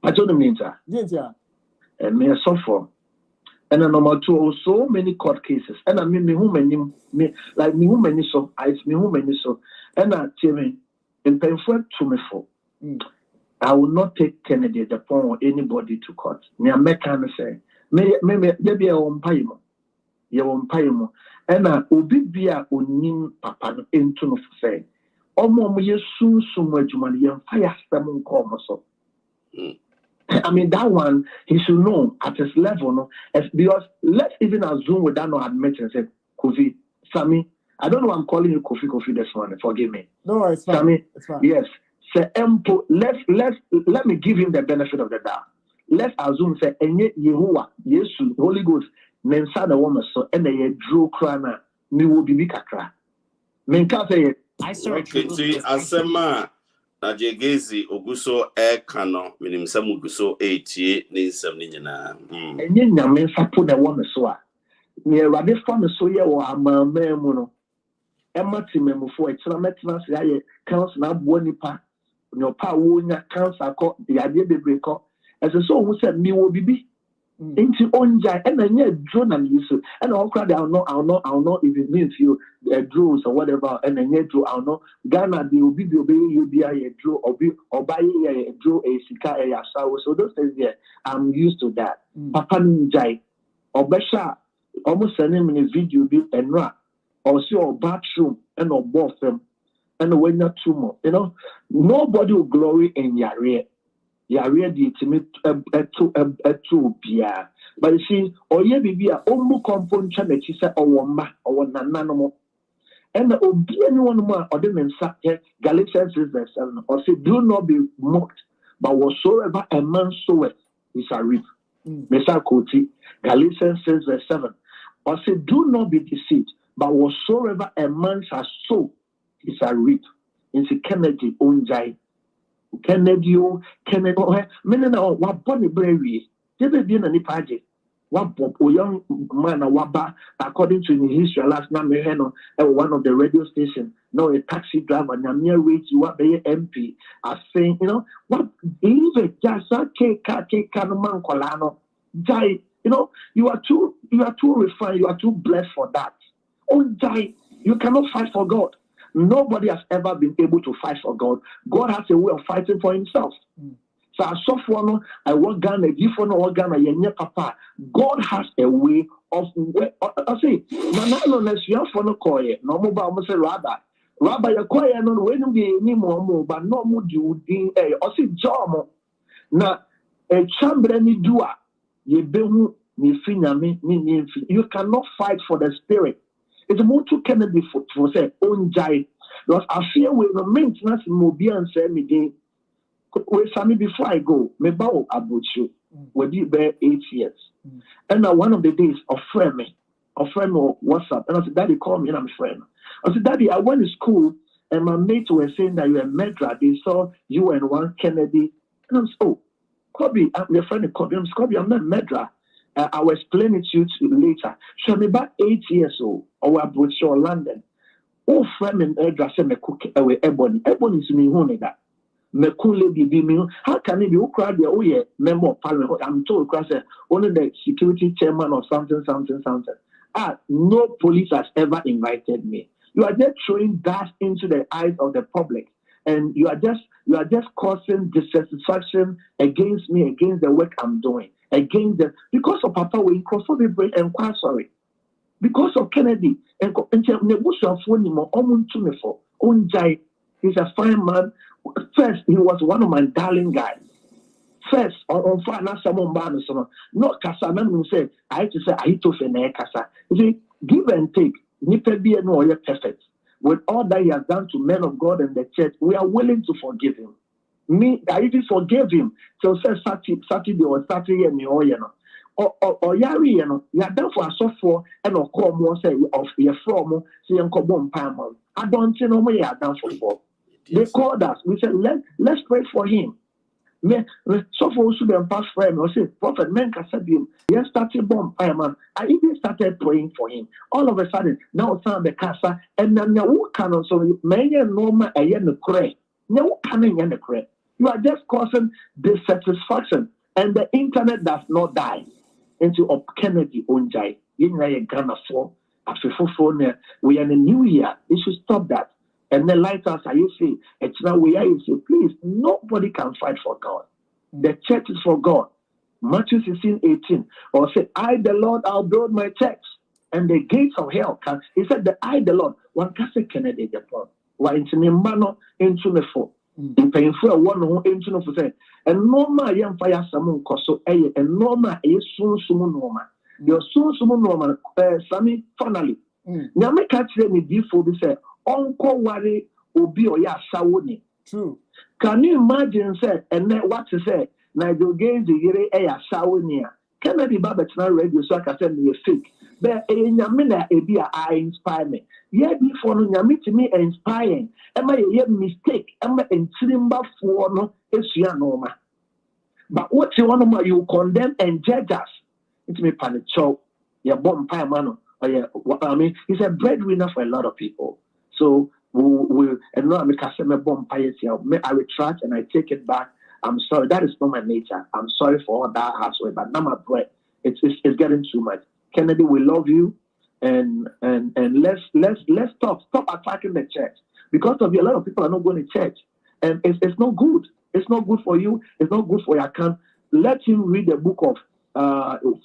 I told the Ninja. Yes, yeah. And me a suffer. And a number 2, so many court cases. And I mean, me who many, like me who many so, I me who many so. And I tell me, in painful to me for. I will not take Kennedy Agyapong or anybody to court. Me a mechanic say, maybe a umpire. Yewon and obi bia onim papa no ento no fe omo yesun adwumane yem fire stem nko so. I mean that one he should know at his level no because let's even assume we don't admit and say Kofi Sammy I don't know why I'm calling you Kofi this one forgive me. No it's fine. Sammy it's fine. Yes say let me give him the benefit of the doubt. Let's assume say enye Yehovah Yesu Holy Ghost Mensa the woman so and they drew crana me will be kakra. Menka say I saw it. See, Asema Nigel Gaisie Oguso Kano, meaning some Oguso 88 needs some Nina. And then Mensa put the woman so near Rabbit from the Soya or Amamuno. Emma Timemo for it's a metnas, counts now Bonipa, no power, counts are caught the idea they break up. As a soul who said me will be. Into onjai and then yeah drone and use and all crowd I'll know if it means you drones or whatever and then yeah draw I'll know Ghana they will be you be a draw or buy a draw a sika a so those things yeah I'm used to that. Papa ninjai or besha almost sending me a video be and ra or see your bathroom and or both them and when you're too much, you know, nobody will glory in Yare. Yare the ultimate to Pia. But you see, or ye be a omu compound channechi say or wama or nanano. And the obi anyone more or them in Galatians 6:7 or say, do not be mocked, but whatsoever a man soweth, he shall reap. Mesa Koti, Galatians 6:7 or say, do not be deceived, but whatsoever a man shall sow, he shall reap. In the Kennedy Onjai. Kennedy, many now what bonny bravery. They be in any party. What young man a waba according to the history last night at one of the radio stations. No, a taxi driver near wait you what be MP are saying, you know, what even just man colano. Jai, you know, you are too refined, you are too blessed for that. Oh Jai, you cannot fight for God. Nobody has ever been able to fight for God. God has a way of fighting for himself. So I saw for I want Ghana, different Ghana, yenye papa. God has a way of I say, no unless you have for no koye, no more about say Rabbi ya koye no when you ni more, but no more do or see jomo. Na a chambre ni dua, ye behu ni finyame ni you cannot fight for the spirit. It's more to Kennedy for say own jai. Because I fear with the maintenance mobile and say me day. Wait, Sammy, before I go, me bow about you. We did bear 8 years. And now one of the days, a friend or WhatsApp, and I said, Daddy, call me and I'm a friend. I said, Daddy, I went to school and my mates were saying that you're a Medra. They saw you and one Kennedy. And I said, oh, Kobe, I'm your friend Kobe. I'm Kobe, I'm not Medra. I will explain it to you later. Show me back 8 years old, or about you or London. Oh, friend and Edra said, me cook away Ebony. Ebony is me who that. Me cool lady be me. How can it be? Who cried there? Oh, yeah, member of parliament. I'm told, only the security chairman or something. No police has ever invited me. You are just throwing dust into the eyes of the public. And you are just causing dissatisfaction against me, against the work I'm doing. Against them because of Papa we cross the break and quite sorry. Because of Kennedy and he's a fine man. First, he was one of my darling guys. First, on finance someone ban someone. Not Kasa, men say, I have to say, I to say, Kasa. You see, give and take, Nipe be no perfect. With all that he has done to men of God and the church, we are willing to forgive him. Me, I even forgave him. So say Saturday or Saturday and or Yari, you know, you are done for a software and or call more say of your from say Uncle Bon Palm. I don't know where you are done for. They called us. We said, let's pray for him. Me, so for also the past friend, I said, Prophet Menka said him, yes, started bomb man. I even started praying for him. All of a sudden, now it's on the casa, and now who can so many normal a yen the cray. No coming in the cray. You are just causing dissatisfaction, and the internet does not die. Into a Kennedy Onjai, in Ghana for after we are in a new year. You should stop that. And then like us, you say, it's now we are you say, please, nobody can fight for God. The church is for God. Matthew 16:18. Or say, I the Lord, I'll build my church. And the gates of hell can. He said, the I the Lord. One can say Kennedy Agyapong. Why into the mano into the four. In painful one who into the say. And normal young fire someone coso a and normal a soon normal. Your soon normal Sammy finally. Now make catch me before we say Uncle worry obi or ya sawoni. True. Can you imagine say and then what to say? Nigel Gaisie yere a sawonia. Kennedy Babbitt now radio so I can send me a fake. But a nyamina ebia I inspire me. Yeah, before no nyami to me inspiring. Am I a mistake? Am I in trimba for no esua norma? But what you want to you condemn and judge us? It's me panic chow. Yeah, bomb pie man. I mean, he's a breadwinner for a lot of people. So we and no, I'm bomb pie. I retract and I take it back. I'm sorry. That is not my nature. I'm sorry for all that hassle, but now my bread. It's getting too much. Kennedy, we love you, and let's stop attacking the church. Because of you, a lot of people are not going to church, and it's not good. It's not good for you. It's not good for your account. Let him read the book of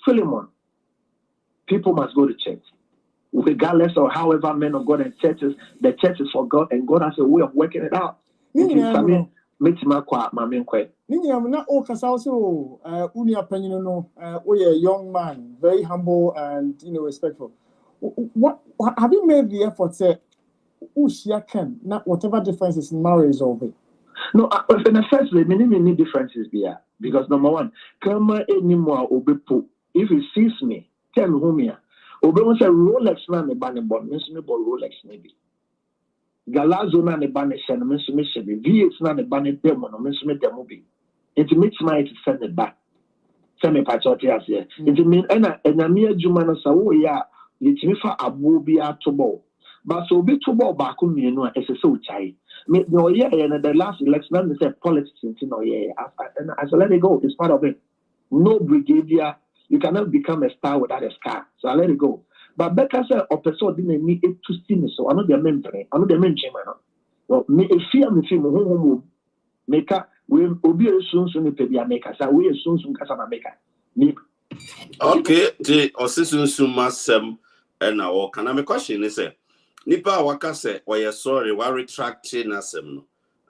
Philemon. People must go to church, regardless of however men of God and churches. The church is for God, and God has a way of working it out. Na okasa also unia penino no a young man, very humble and respectful. What have you made the effort say ushia can not whatever differences in marriage over? No, in the first place, many differences there. Because number one, come anymore obepo. If he sees me, tell me who me are. Obe wants a Rolex na me bane bon, me Rolex maybe. Galazzo na ne bane shen, me shebe. V8 na ne bane demo, no me demo be. It makes my to send it back. Send me patriotic as here. It mean ena me adwuma no sa wo ya yetimi fa abo bi atobo. But so be tobo back me no ese so chai. Me no yeah and the last election they said politics no yeah. I said let it go. It's part of it. No brigadier. You cannot become a star without a scar. So I let it go. But Becca said, "O person didn't need it to see me. So I know the memory. I know the memory, man. Well, me if fear me film home make we obi soon pe make us. We soon kasa na make me." Okay, the osisun masem and now can I make question is nipa waka say we sorry we retracting asem no.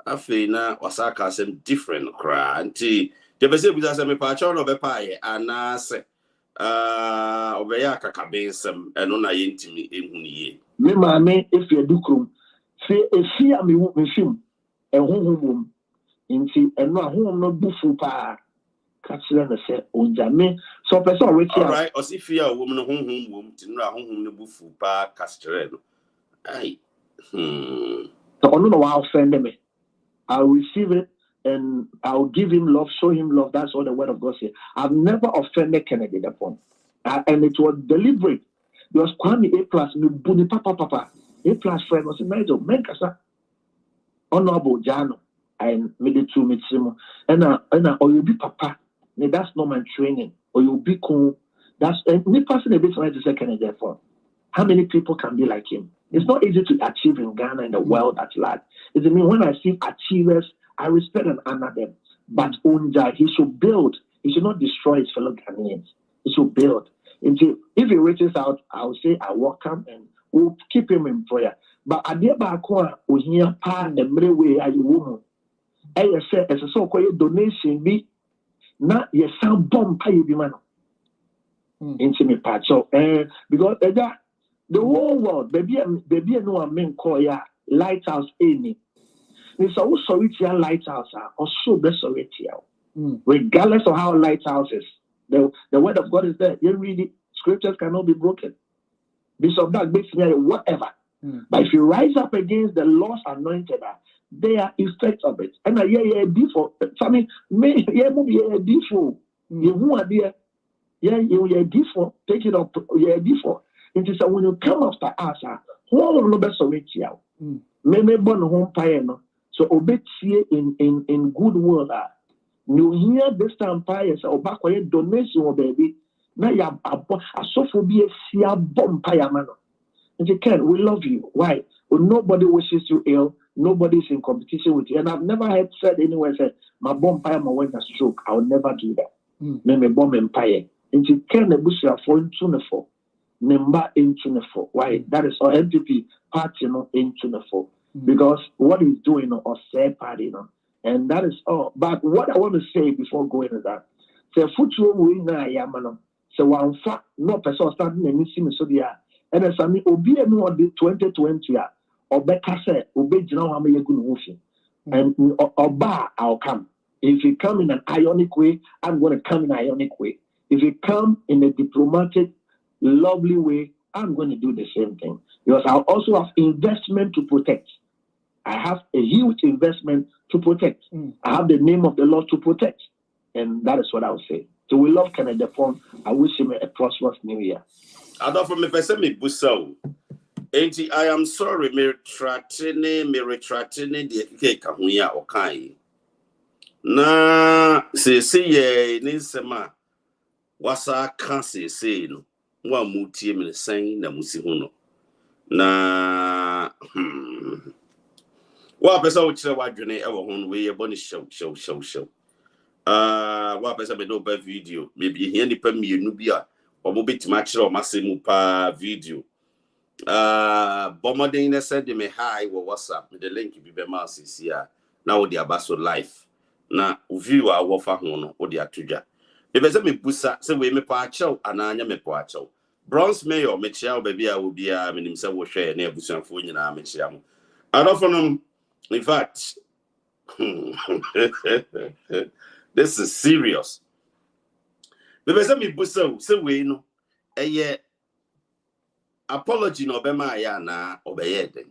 Afi na wasaka asem different cry anti the bese bi say me pa cha no be pa ye anase obeya kakabensem eno na yentimi ehuniye me maame if you do krum say efia me film ehunhumum nti eno ahun no bufu pa ka kire na say onjame so person already all right osifia wo no hunhum ti no ahunhum no bufu pa ka kire no ai so ono no wa offend me. I'll receive it and I'll give him love, show him love. That's all the word of God says. I've never offended Kennedy Agyapong. And it was deliberate. There was Kwame A+, me buni papa. A+ friend was Nigel, Menkasa. Honorable Jano. And me the two me simo. And or you be papa. That's not my training. Or you be cool. That's me person a bit trying to say Kennedy Agyapong. How many people can be like him? It's not easy to achieve in Ghana and the world at large. It's mean when I see achievers, I respect and honor them. But Unja, he should build. He should not destroy his fellow Ghanaians. He should build. Until if he reaches out, I'll say I welcome and we'll keep him in prayer. But Adiaba Akwa Uhiya Pa the way I woman. I say as a so-called donation be not your sound bomb pay be man. Into me patch. So because the whole world, baby, no one men call ya lighthouse any. It's also sorry to your lighthouse or so best sorry to you. Regardless of how lighthouse is, the word of God is there. You read it, scriptures cannot be broken. Bishop Doug makes me whatever. But if you rise up against the Lord's anointed, there are effects of it. And default. I mean, default. You default. Take it up. Default. It is when you come after us, who no best sorry to you. Maybe born home pie no. So obey in good word. You hear this time pie so back when donation baby. Now you have a sophobia sia bomb pie man. And you can we love you. Why? Well, nobody wishes you ill. Nobody is in competition with you. And I've never heard said anywhere said my bomb pie my went a stroke. I will never do that. Maybe bomb empire. And you can bush your phone for. Member into the four. Why? That is our MPP party into the four. Because what he's doing or say party, and that is all. But what I want to say before going to that, say football we na yamano. So one fact no person starting a missing so dia. And as I mean obi no the 2020 or better say obi jina wa me good wolfing. And oba I'll come. If you come in an ionic way, I'm going to come in an ionic way. If you come in a diplomatic lovely way, I'm going to do the same thing. Because I also have investment to protect. I have a huge investment to protect. I have the name of the Lord to protect. And that is what I would say. So we love Kennedy Agyapong. I wish him a prosperous new year. I don't me busao. I am sorry, me retracting the cake okay. Na se ye ni sema. wasa ka say no wa mutie me sen na musi hu no na wa pesa wo kire wadwene e wo ho no we ye boni show wa pesa me do ba video maybe here nipa mienu bi a omo betima kire o masemu pa video Bomoden na said me hi wo WhatsApp the link bi be ma sisia na wo di abaso live na view a wo fa ho no wo di atodwa e be se me busa se we me pa achew ananya me pa achew bronze mayor me chia wo baby a wo bia menim se wo hwe na abusuafo nyina me chia mo adofonom in fact this is serious be be se me busa se we no eye apology no obema ya na obeye den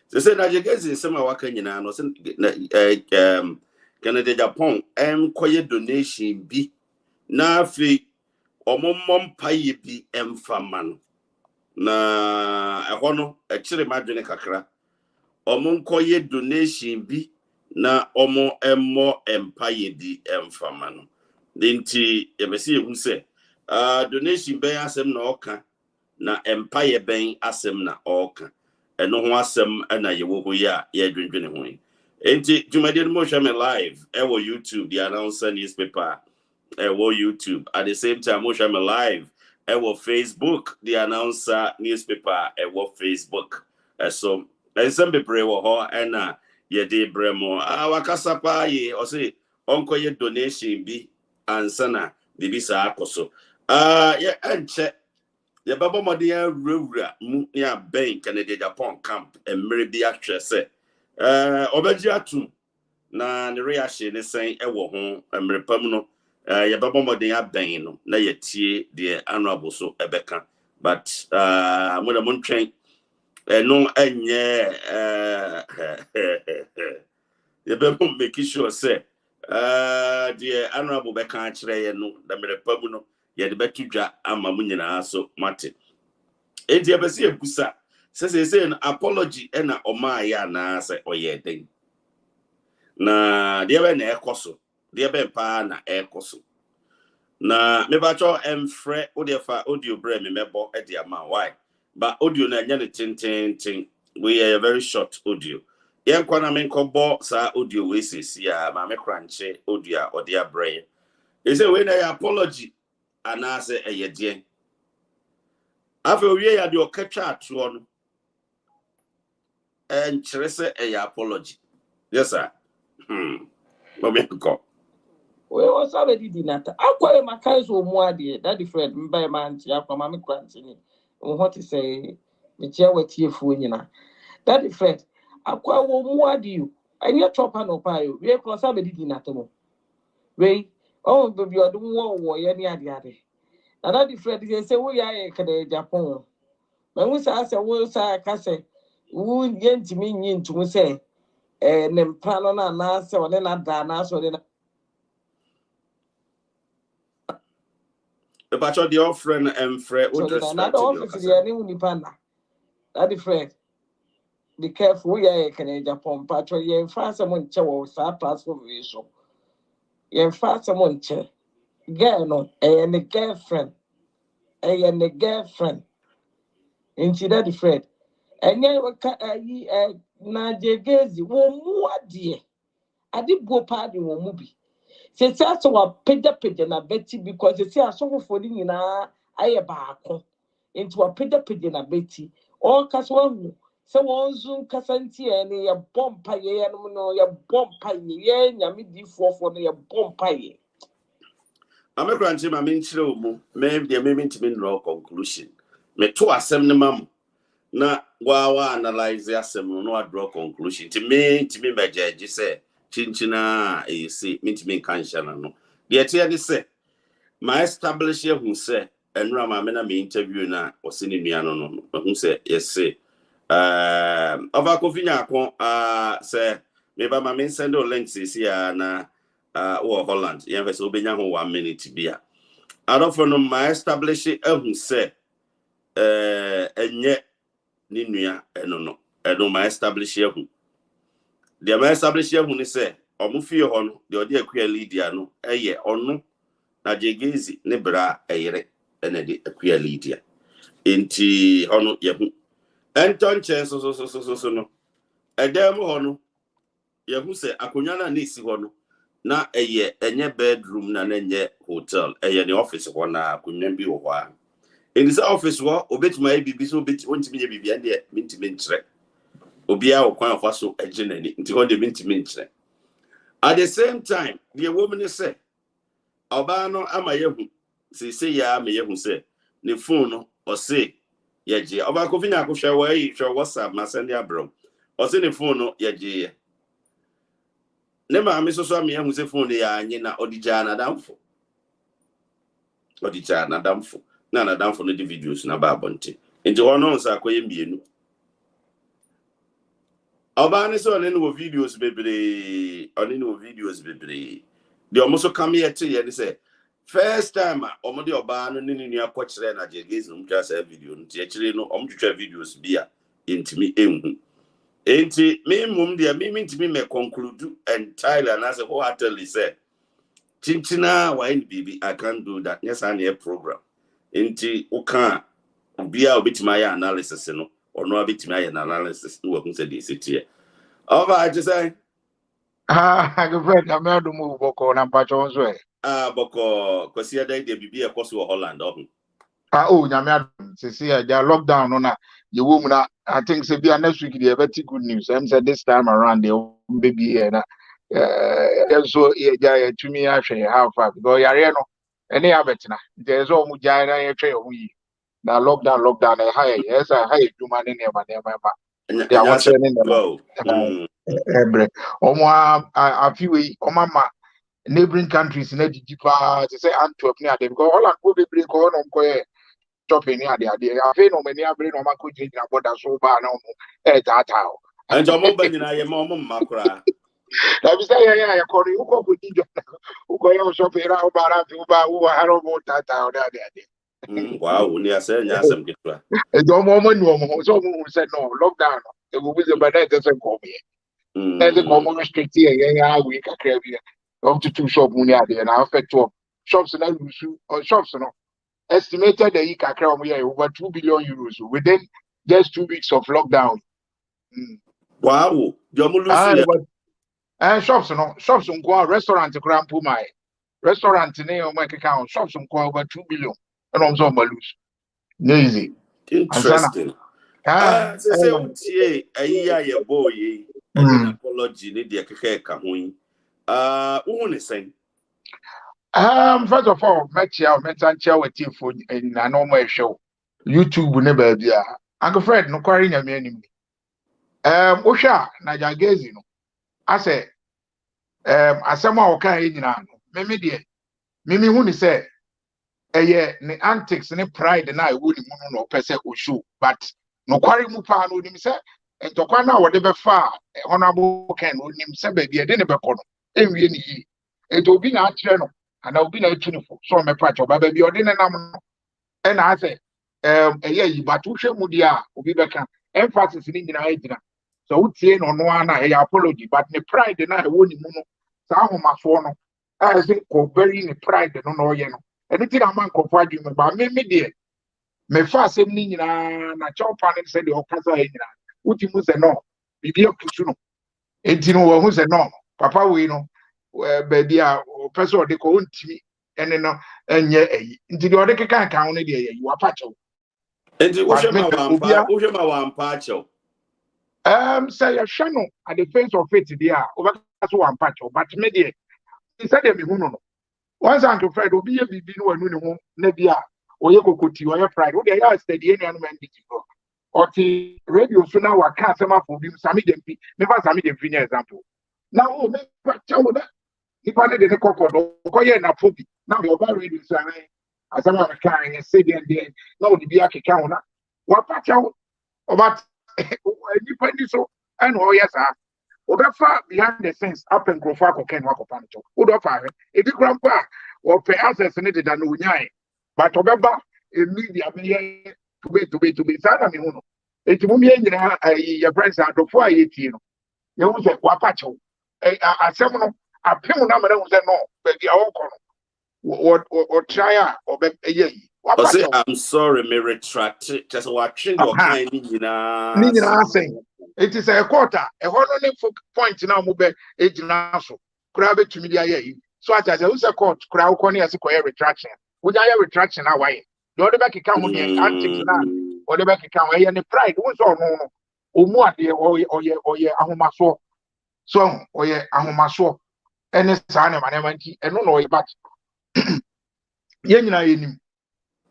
se say Nigel Gaisie sema waka nyina no se Kennedy Agyapong koye donation bi na afi omomom paye bi emfama no na eho no ekire madwene kakra koye donation bi na emmo empaye bi emfama no denti yebesi ehu se donation ben asem na oka na empire ben asem na oka eno ho asem na yewo ho ya ye dwendwene ho enti jumade no mo hwe me live ewo YouTube the announcer newspaper ewo YouTube at the same time mo hwe me live ewo Facebook the announcer newspaper ewo Facebook so ensem bebre wo ho na ye de bremo wakasa pa ye o say onkoye donation bi ansana bibi sa akoso ye enche ye baba modia rewura mu ya ben Kennedy Agyapong camp emre bi atwe se obeji atum na ne reaction ne sen ewo ho emre pam no ye baba modia ben no na ye tie de honorable so ebeka but mo da mon twen no enye ye baba make sure say the honorable beka kire ye no da mere pam no ye de betudwa ama mu nyina so mate enti ebesi ebusa say an apology na oma ya na say oye den na de be na ekoso de be pa na ekoso na me ba cho emfre o de fa audio bre me mebo e de ama why but audio na nya ne tin we are very short audio yen kwa na me nkobo sa audio we sisi ya ma me kranche audio a ode abre e say we na apology ana say eyedien afa owie ya de okatwa atoɔ no enkyere se apology yes sir Momeko we was already dinata akwa makanzo mu ade that Fred mba man ti akwa ma me kwanti ni what to say me tia watiefu nyina that Fred akwa wo mu ade you anya chopa no pa yo we cross already dinata mo we oh baby odum wo ye ni ade na that Fred say we ya Kennedy Agyapong man we say we say ka say wo yentimi nyintum say ne mpano na say one na da na so de na the batch of the offering and Fred would respect to the that Fred be careful we are Kennedy Agyapong patro ye fa someone che wo sa platform we so ye fa someone che girl no and the girlfriend and the girlfriend into that Fred and ye Nigel Gaisie wo mu ade ade bo pa de wo mu bi se so wa peda na beti because se asofo ni nyina aye baako into wa peda na beti all kasa wu se won zu kasa nti ne ye bompa ye no ye bompa ye nyame difofo no ye bompa ye amekranche ma menchire omu me de me ntimi no conclusion me to asem ne mam na wa analyze asem no draw conclusion ti me ntimi mejeje se chinchina see ntimi kanshana no de tie de se my establish who say enra ma me na me interview na osini nua no who say yes say ova kofinya akon say me ba ma me send o links see na or Holland yen vese obenya ho 1 minute bia adofo no my establish who say enye ni nua no my establish who the my establish who ni say omufie ho no de odi akua leader no eye ono Nigel Gaisie ne bra eyere ene de akua Lydia enti hono yehu enton chen so no edem hono yehu se akonya na nesi hono na eye enye bedroom na enye hotel eye ne office ho na akonya bi ho a eni se office ho obetima e bibi so obeti ontimi ye bibi ande mintimi nkyere obia okwan afa so egenani nti ho de mintimi nkyere at the same time the woman say oba no ama yehu se ya me yehu se ne phone no o se yeje oba ko finya ko hwe wa yi hwe WhatsApp na send ya bro o se ne phone no yeje ne ma me so am yehu se phone ya anyi na odija na damfo na damfo no di videos na ba bonte nti wono nsa akoye mienu oba ne so ne no videos bebre the almost come here to you say first time omode oba no ne nua kwakire na Nigel Gaisie no twa sa video nti akire no omtwetwa videos bia intimi enhu enti me mum dia me intimi me conclude entirely and as wholeheartedly say chinchina why bibi I can't do that yes I need a program enti uka bia obitima ya analysis no or no obitima ya analysis no we say this here over I just say Good friend, I'm not to move Boko and Patron Sway. Boko, because here they be a course to Holland. Oh, Yamia, see, they are locked down on the woman. I think Sabia next week, they have very good news. I'm said this time around, the baby and so to me, actually, how far go Yariano, any abetina. There's all Mujana, we. Now lockdown, a high, yes, a high human in your man. They are watching in the a few neighboring countries in the deeper to say Antwerp near them go all and go be break on shopping near the idea. I feel no many are bring on my coach about that so bad no at that how. And your mom in a mom macra. Let me say, yeah, according to who go shopping around who are about that out there. Wow, near saying some get flat. A moment, so who said no, lockdown. It will be the bad doesn't come here. There's a common restricted week up to 2 shop money there and affect 12 shops or shops no estimated the over 2 billion euros within just 2 weeks of lockdown. Wow, shops on restaurant to my restaurant name my account shops on over 2 billion and I'm so lose. Easy. Interesting. Say a boy apology need the keka hui. Who is saying? First of all, mental with you for in a normal show. YouTube will never be a Uncle Fred, no quarrying a man. Osha, Nigel Gaisie, no. I say, as someone okay, you know, maybe dear, Mimi Hooney say, yeah, the antics and the pride and I wouldn't know per se or show, but no quarry mupan with him say, and to Kwana whatever far, honorable can with him say, baby, I didn't ever call him. It will be not channel, and I'll be not tuniform, so I'm a patch of baby or dinner. And I say, yeah, but Usha Mudia will be back. Emphasis in Indian idea. So, would say no one apology, but the pride and I wouldn't know. So, my phone, I think, very in pride, no, no, you know. Anything I'm on confide you, but maybe dear. Me fast evening na chop and said the Okasa in which you must no. Be up to no. And you know who said no. Papa, we know, baby, person they call me, and then, and yeah, into the other can't count it, you are patcho. And it was my one patcho. Say a channel at the face of it, dear, over one patcho, but maybe he said, once Uncle Fred will be a baby, no one, Nebia. Or you could you your pride. Oh, they are steady any man or the radio so now I can't some for him, Sammy them, never Sammy them for example. Now, tell that if I did a cocoa, na poppy. Now you're very radio, as I'm carrying a city and then no, the Biaki counter. What patch out about any so and oh, yes, sir. Or that far behind the scenes up and go far can walk upon it. Would offer if you grandpa or pay access needed than Unyai. But remember, immediately to be sad. It's your friends are before 18. You was a wapacho. A seminal, a pill number was no, but the all corner. or try or be I say I'm sorry, me retract. Just watching your kind it is a quarter, a honorable point now move age crab to media. So I tell you, a court, crowd corner as a retraction. Would I have retraction away? The other back account with the antics or the back account, and the pride was all no. Or more, or ye, Ahomaso. So, or ye, Ahomaso. And it's an emanity, and no, no, but Yenina.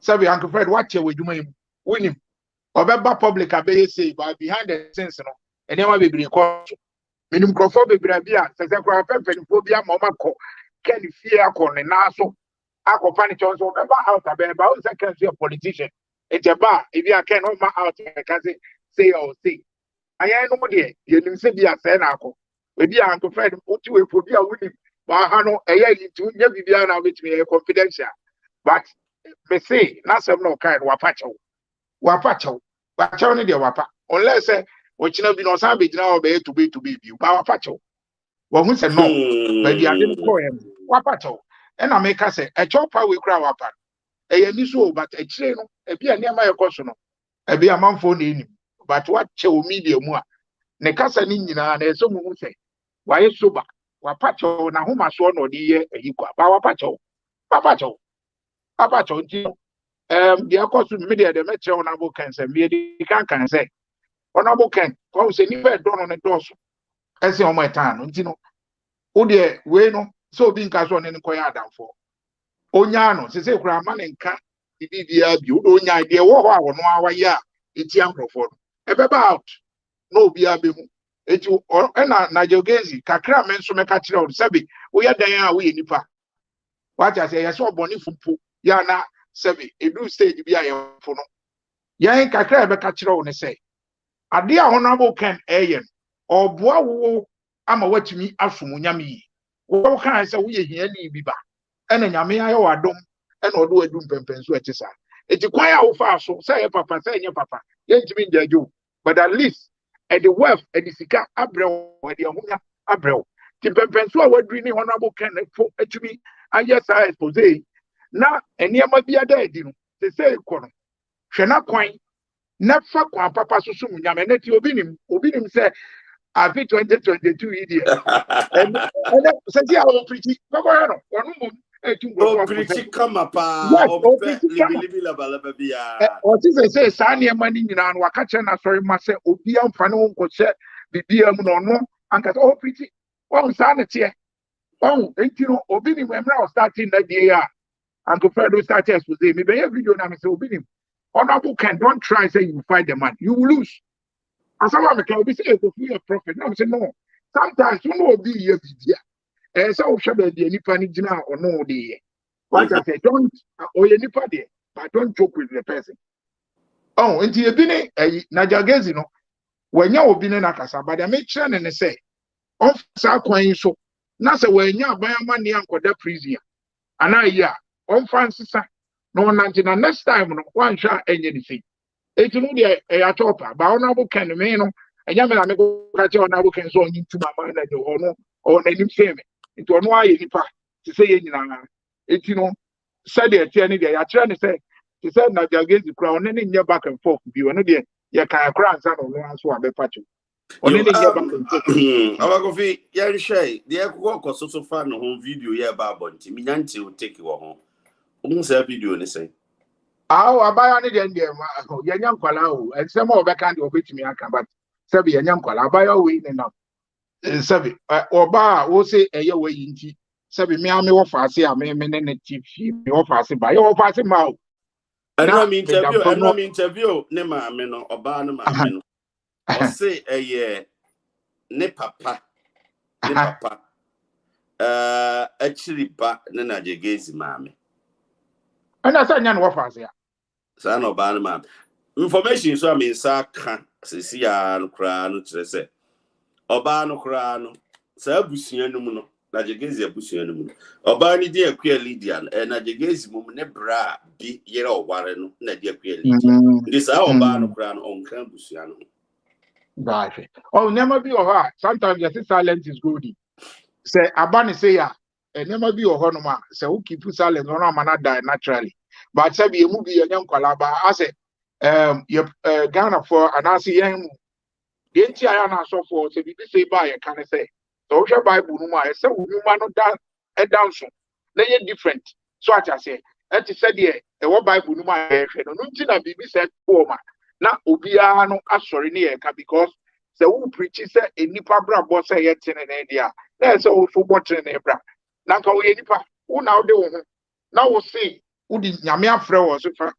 Sabi Uncle Fred, watch you with you win him. Or public abey say, but behind the scenes, no, and then we be recorded. Minimum crofo be brabia, says a crop and phobia, Mama co, can you fear corn and naso? Ako furniture, so out a bear, but I can see a politician. It's a bar, if you can hold my out, I can say or see. I ain't no dear, you didn't say be a senako. Maybe Uncle Fred, put you a phobia with him. But I know a year to never be out with me a confidential. But me say, Nasam no kind wapacho. Wapacho ni dia wapa. Unless what you know be no sabi now be to be you. But wapacho. Well, who said no? Maybe I didn't call him. Wapacho. And I make us say a chopper we cry wapa. A yeniso, but a chino, a be near my cosono. A be a man for him. But what show media more? Nekasa ninja and some who say, why is soba? Wapacho na huma so no die a equal. Wapacho. Papa Chonti, the course of media, the metro honorable can say, me can say, honorable can, come say, never done on a dorsal. As on my time, you know. Oh, dear, we know, so being casual and inquire down for. Onyano, say, Graman and cat, the DDR, you don't idea what I want no hour, yeah, it's young for. About no be a bill. It you or Nigel Gaisie, Kakra men so make a child, Sabi, we are there, we nipa. What I say, I saw Bonnie from Yana, Sabi, a blue stage be a for no. Yan Kakra be catch on say. A dear honorable can ayen, or boa, I'm a watch me up from Yami. What can I say we here be back? And then Yami, I dom, and or do a doom pen sweaters. It's a quiet how far so say papa, say your papa, yet to mean you. But at least at the wealth and the Sika Abrel, or the Amuya Abrel. The Pempensua were dreaming honorable can to me, and yes, I expose. Now, and near my be a dead, they say, Corner. Shana Quine, not fuck one papa so soon, Yamanet, Obinim said, I think 2022 idiot. And said, yeah, I will pretty, oh, pretty come up, or this say, Sanya money in an Wakacha, sorry, Massa, Obiam Fano, Coset, Bibiam no, and got all pretty. Oh, sanity. Oh, you know, Obinim, when I was starting that year, Uncle Fredo started to say, maybe every video now, Mr. Obinim. Honorable can don't try say you fight the man, you will lose. And someone can be say, go for a profit. Now, I say, no. Sometimes you know, be here, and so shall be any panic now or no day. Like I say, don't, or any party, but don't joke with the person. Oh, into your bine, Nigel Gaisie, no, when you're been in a casa, but I make sure and say, off South so. Nasa when you buy a money and the prison. And I, yeah, on Francis, no, next time, one shot anything. It's only a topper, but honorable can remain. And Yammer, I go catch honorable can so into my mind that you honor or any family. It was why any part to say, it's you know, said the attorney, they are trying to say, to say, now they're against the crown, and in your back and forth, you know, you can't crown son or no answer a patch. Abakofi, yari shay, the echo so far no home video ya babonti. Minyanti will take you home. Say video ni say. I buy any then young Kwalao, and some more backhand of which me I can, but Sabi and young Kwala buy away enough. Sabi or bar will say a your way in tea. Sabi me, I may offer, say, I may men a cheap sheep, you offer, say, by your passing mouth. I know me interview, Nema Meno, or Barnum, I say a year, ne papa, actually, but Nigel Gaisie, mammy. And I said, Yan offers here. Son of Barnum. Information so I mean, Saka, Cecilia, Crano, say, Obano Crano, Sabusiano, Nigel Gaisie, Busiano, Obani dear queer Lydian, and Nigel Gaisie, Nebra, be year or Warren, Nadia queer Lydian. This our Obano Crano on Cambusiano. Oh, never be all right. Sometimes your silence is good. Say, Abani say, never be or honoma, so who keep silent on a man die naturally. But say be a movie a young colaba, I say, Ghana for an ASEAN. The entire so for say, say by a can say, so Bible, I say, you man a dance. They different. So I say, that is said, yeah, a what Bible, no matter, no, nothing be said, poor man. Now, Obiano, sorry, near because the who preaches a nipa bra boss a yet in an idea. There's all for watching a bra. Now, go any nipa, who now do now we'll see who did Yamia Fro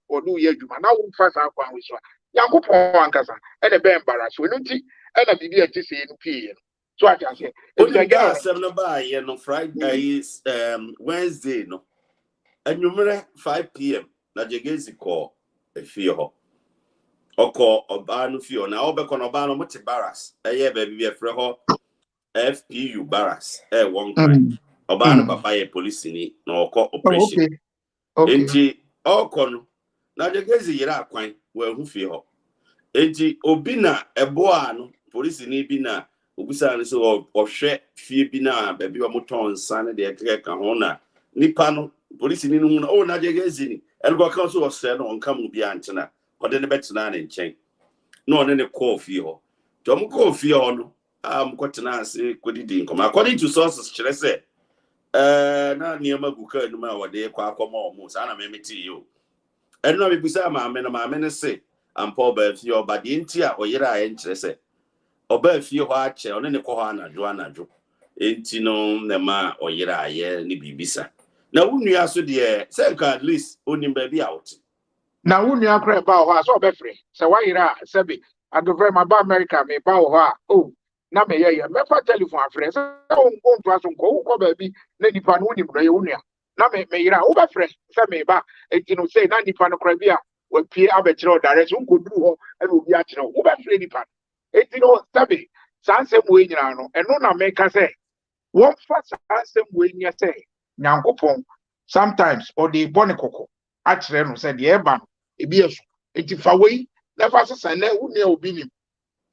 or do ye, now we'll fast our one with one. Yanko Pancasa and a band barrage, we don't see, and a BB at this in P. So I can say, only gas 7 by no Friday is Wednesday, no. And you remember 5 p.m. Nigel Gaisie call a fear. Oko Obano Fio now Obekon Obano much barras. A year baby a freho FPU barras. One crime. Obano papa police in no operation. Enti Okon Nigel Gaisie yera kwan where who feel. Enti Obina Eboano police in Ibina Ubisa so or share fee bina baby moton son de Kahona Nipano police in Nigel Gaisie. And what council was said on come be antenna. Or then the better than in chain. No, then a call feel. Tom call feel on quite an answer, could it income. According to sources, shall I say, not near my book, no matter what they quack almost, and I may meet you. And no, beside my men say, I'm poor Belfio, but the intia or yet I interest. Or Belfio, watch on any Kohana, Joanna Joe. Intino, the ma or yet I hear ni bisa. Now, when you ask the same at least only baby out. Now, when you are crap about so be free. So why you are Sabi? I go very my America, me bow. Oh, now me yeah, me for telephone friends. I won't go to us on go baby. Lady Pan Winnie Brayunia. Now me ira over fresh. Say ba. You know say na Pan Crabia will pay abetro direct. Who could do and will be at you over free Pan. You know Sabi. Sansem way no. And no na make us say. One first Sansem way you say. Nyankopon sometimes or the bonekoko. Actually, no said the airban. Ebiyesu eti fawei na fa sesa na wuni obi nim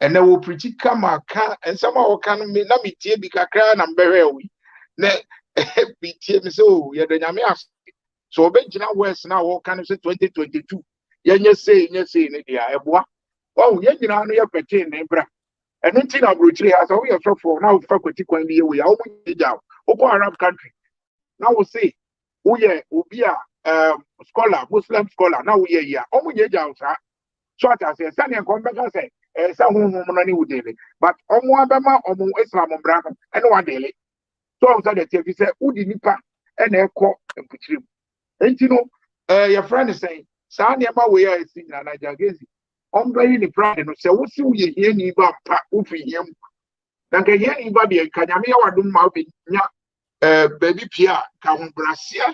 ene wo preach kama ka ensama wo kan me na metie bi kakra na mbehwe wi na bi tie me so ye de nyame as so obegina west na wo kan se 2022 yenye sei ne dia eboa wo ye nyina no ye pete ne bra eno ti na brochiri ha so wo ye frofo na wo fa kwati kwan bi ye we ya wo nyija wo Arab country na wo say wo ye obi a scholar, Muslim scholar, now we are only Jausa. So I say, Sunny and Combeka say, some money would daily, but on Bama or Islam on Brahman, and one daily. So I said, if you say, Udi Nipa and a court and put you. And you know, your friend is saying, Sunny, my way I see Nigel Gaisie. On playing the pride and say, what's you hear me about Ufi him? Then can hear anybody and Kanyamia or do my baby Pia, Kamun Brasia.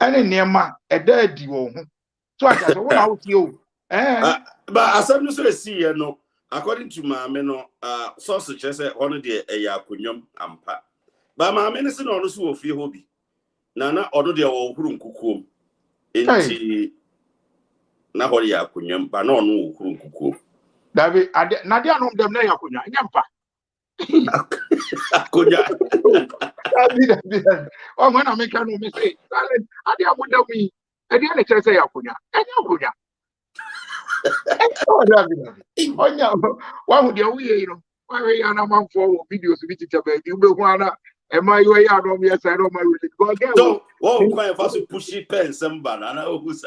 Any near a dead you. So I said, what out you? But as I'm just see, no, according to my men, sausage, I said, one of the Yakunyum and Pat. But my medicine also will feel hobby. Nana, or the old room cuckoo. Inti Nahori Yakunyum, but no room cuckoo. David, Nadia know them Yakunya, Yampa. Oh, when I make a mistake, I didn't want me. I didn't say Yakunya. And Yakunya. Oh, no. Why would you, why are you not for videos with each other? You will want to, am I way out on your side of my religion? Go again. So, what quite fast to push it pen some banana who's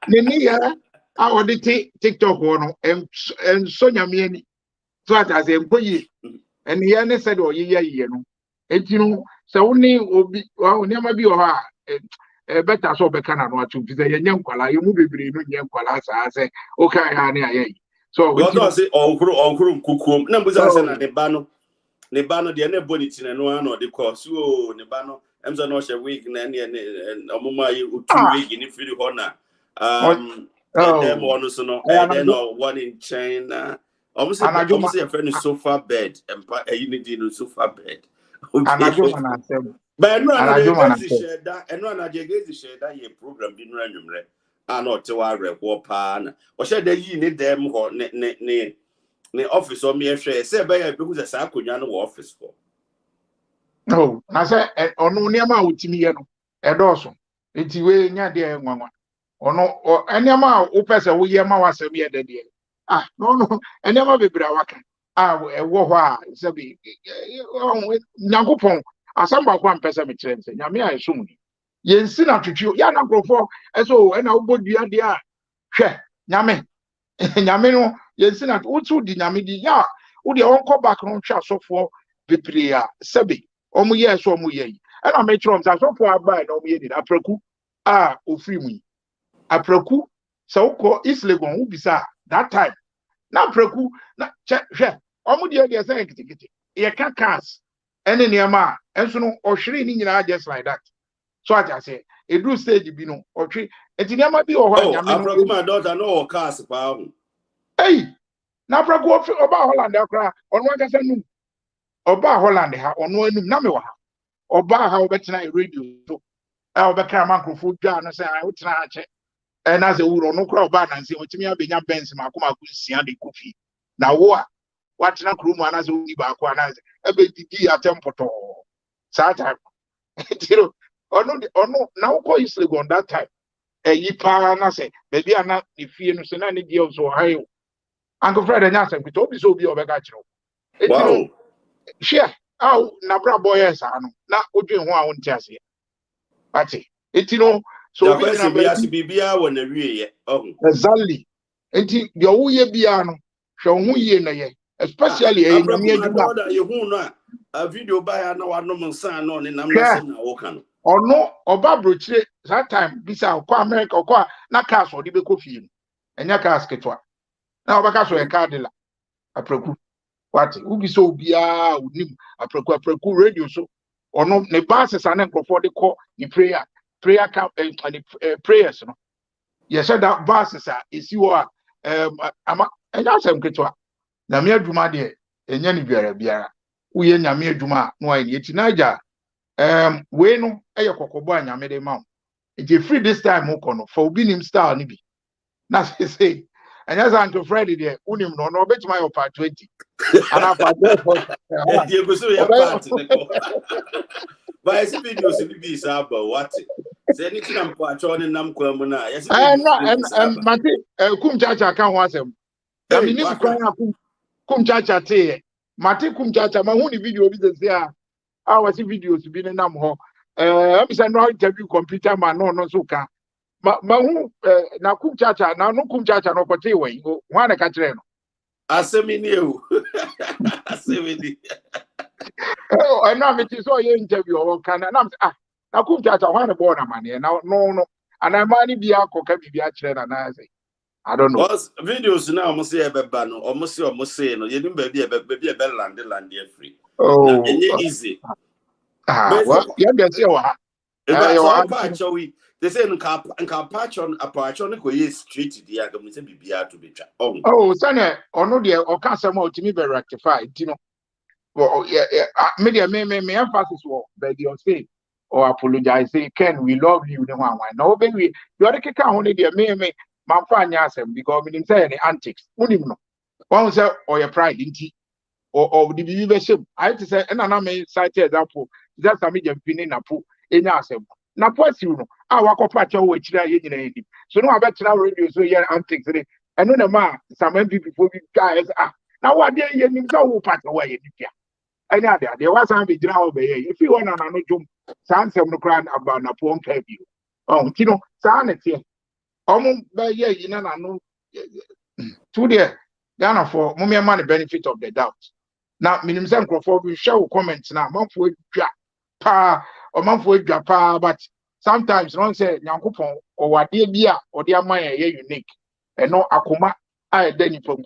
Nenia, I want to TikTok one and Sonia Mieni. So as a employee. And he only said, oh, yeah, and you know, so only will be, well, never be or her. Better so be can not to be a young quala, you move be no young quala, I say, okay, honey, so we don't say all room cuckoo. Numbers are at the banner, the other bonnet and one or the course, oh, Nebano, Emsa no shall week and Omuma, you 2 weeks in if you honor. Them one so no, then one in China. Almost a friend is sofa bed and you need to sofa bed. But no, I share that, and no, I share that your program didn't run him. I know to our war pan. Or shall they need them or ne office or me share? Say by because a Sakunyano office for. No, na say ono niama utimi ye no edoso enti we nya de enwanwa ono eniama wo pese wo ye ma wasem ye de de no eniama bebra waka ewo ho a se bi nyankopon asamba kwa mpese me kire nse nyame a esum ni ye nsi na twetwe ya na grofo eso ena wo bodua de a hwe nyame nyame no ye nsi na wotu di nyame di ya wo de onko back no hwe asofo bebre a sebi omu ye so omu ye ena me kire omsa asofo aba na omu ye di apraku ofiri mu apraku se wokọ Islegon ubisa that time na apraku na hwe omu de say kitikiti ye ka cars ene niama enso no ohwere ni nyina just like that so I say edu stage bi no otwe enti niama bi o ho anyame no apraku my daughter no cars pa ho na apraku oba Holland akra onu akasa num oba Holland ha onu anum na me wa ha oba ha obetena radio so obekra microphone dwa no say I wotena ache na ze wuro no kra oba na nse otimi abenya Benz makoma ku nsia de kofi na wo a watena krumu anaze uni ba ko anaze ebe didi atempoto sa time tiro ono na wo ko Islegon that time yi pa na say baby ana ifie no so na ne die so hayo Uncle Fred anya asem kwito obi so obi obeka kiro wow share na bra boy esa no na odwen ho a won ti ase ati etino so obi na be asi bibia wo na wieye exactly enti de wo ye bia no hwe ho ye na ye especially nyame aduma ye hu no a video ba ya na wanom nsan no ne nam na se na wo kan ono oba brochire that time bisa ko America ko na cars odi be ko fie no enya cars ketwa na obaka so e card la apraku wati ubi so bia onim apraku radio so ono ne bases ane nkrofo de ko ni prayer camp prayers no yes that bases isi wo ama enya asem ketwa na me adwuma de enya ni biara uye nyame adwuma no ayi eti naija we no eye kokobo anyame de ma e free this time ukono for obi nim style ni bi na say enya za Uncle Fred de unim no no betima your part 20 ana part 4 e go so ya part ne ko ba esi videos ni bi sa ba what say ni tinam ko acho ne nam kwa mu na yes and mate kum chacha kan ho asem na mi ni kwan kum chacha te mate kum chacha ma hu ni video bi se a wasi videos bi ne nam ho am say no interview computer man no so ka ma hu na kum chacha na no kum chacha no kote we ho na ka kire no asemi ni ewu asemi ni na me ti so ye interview o kan na na kum chacha ho na bo na mane na no ana mani bi akoka bi a kire na say I don't know. Was videos now almost say ebe no almost say no you ba be land free. Oh, easy. Well, yeah, that's your they say nka patch on ko ye street dia ga me say bibia to be twa. Oh, sane ono de o ka say mo timi be rectify, you know. Well, yeah, media me emphasis wo be dey say or apologize say Ken we love you the one. No be we you are the keka ho ne de me mamfa anya asem because me say the antics. Unim no. One say or your pride nti or the bibi be shame. I to say na me cite example. Just a media pin na po enya asem. Na po asiu no. Wakopa cha wo akira ye nyina edi. So no abetira radio so ye antics dey. Eno na ma some people be guys na what dey ye nim so wo part wa ye dipia. Anya dey was am be gira wo be ye. If you want na no jom sansem no kran about na po nka bi. Kino sa na tie. Omo be ye yina na no to there Ghana for mummy man the benefit of the doubt. Now minimum some we share comments now manfo dwa pa or manfo dwa pa but sometimes non say nyankopon or wade bia or dia man ye unique and no akoma I deni pom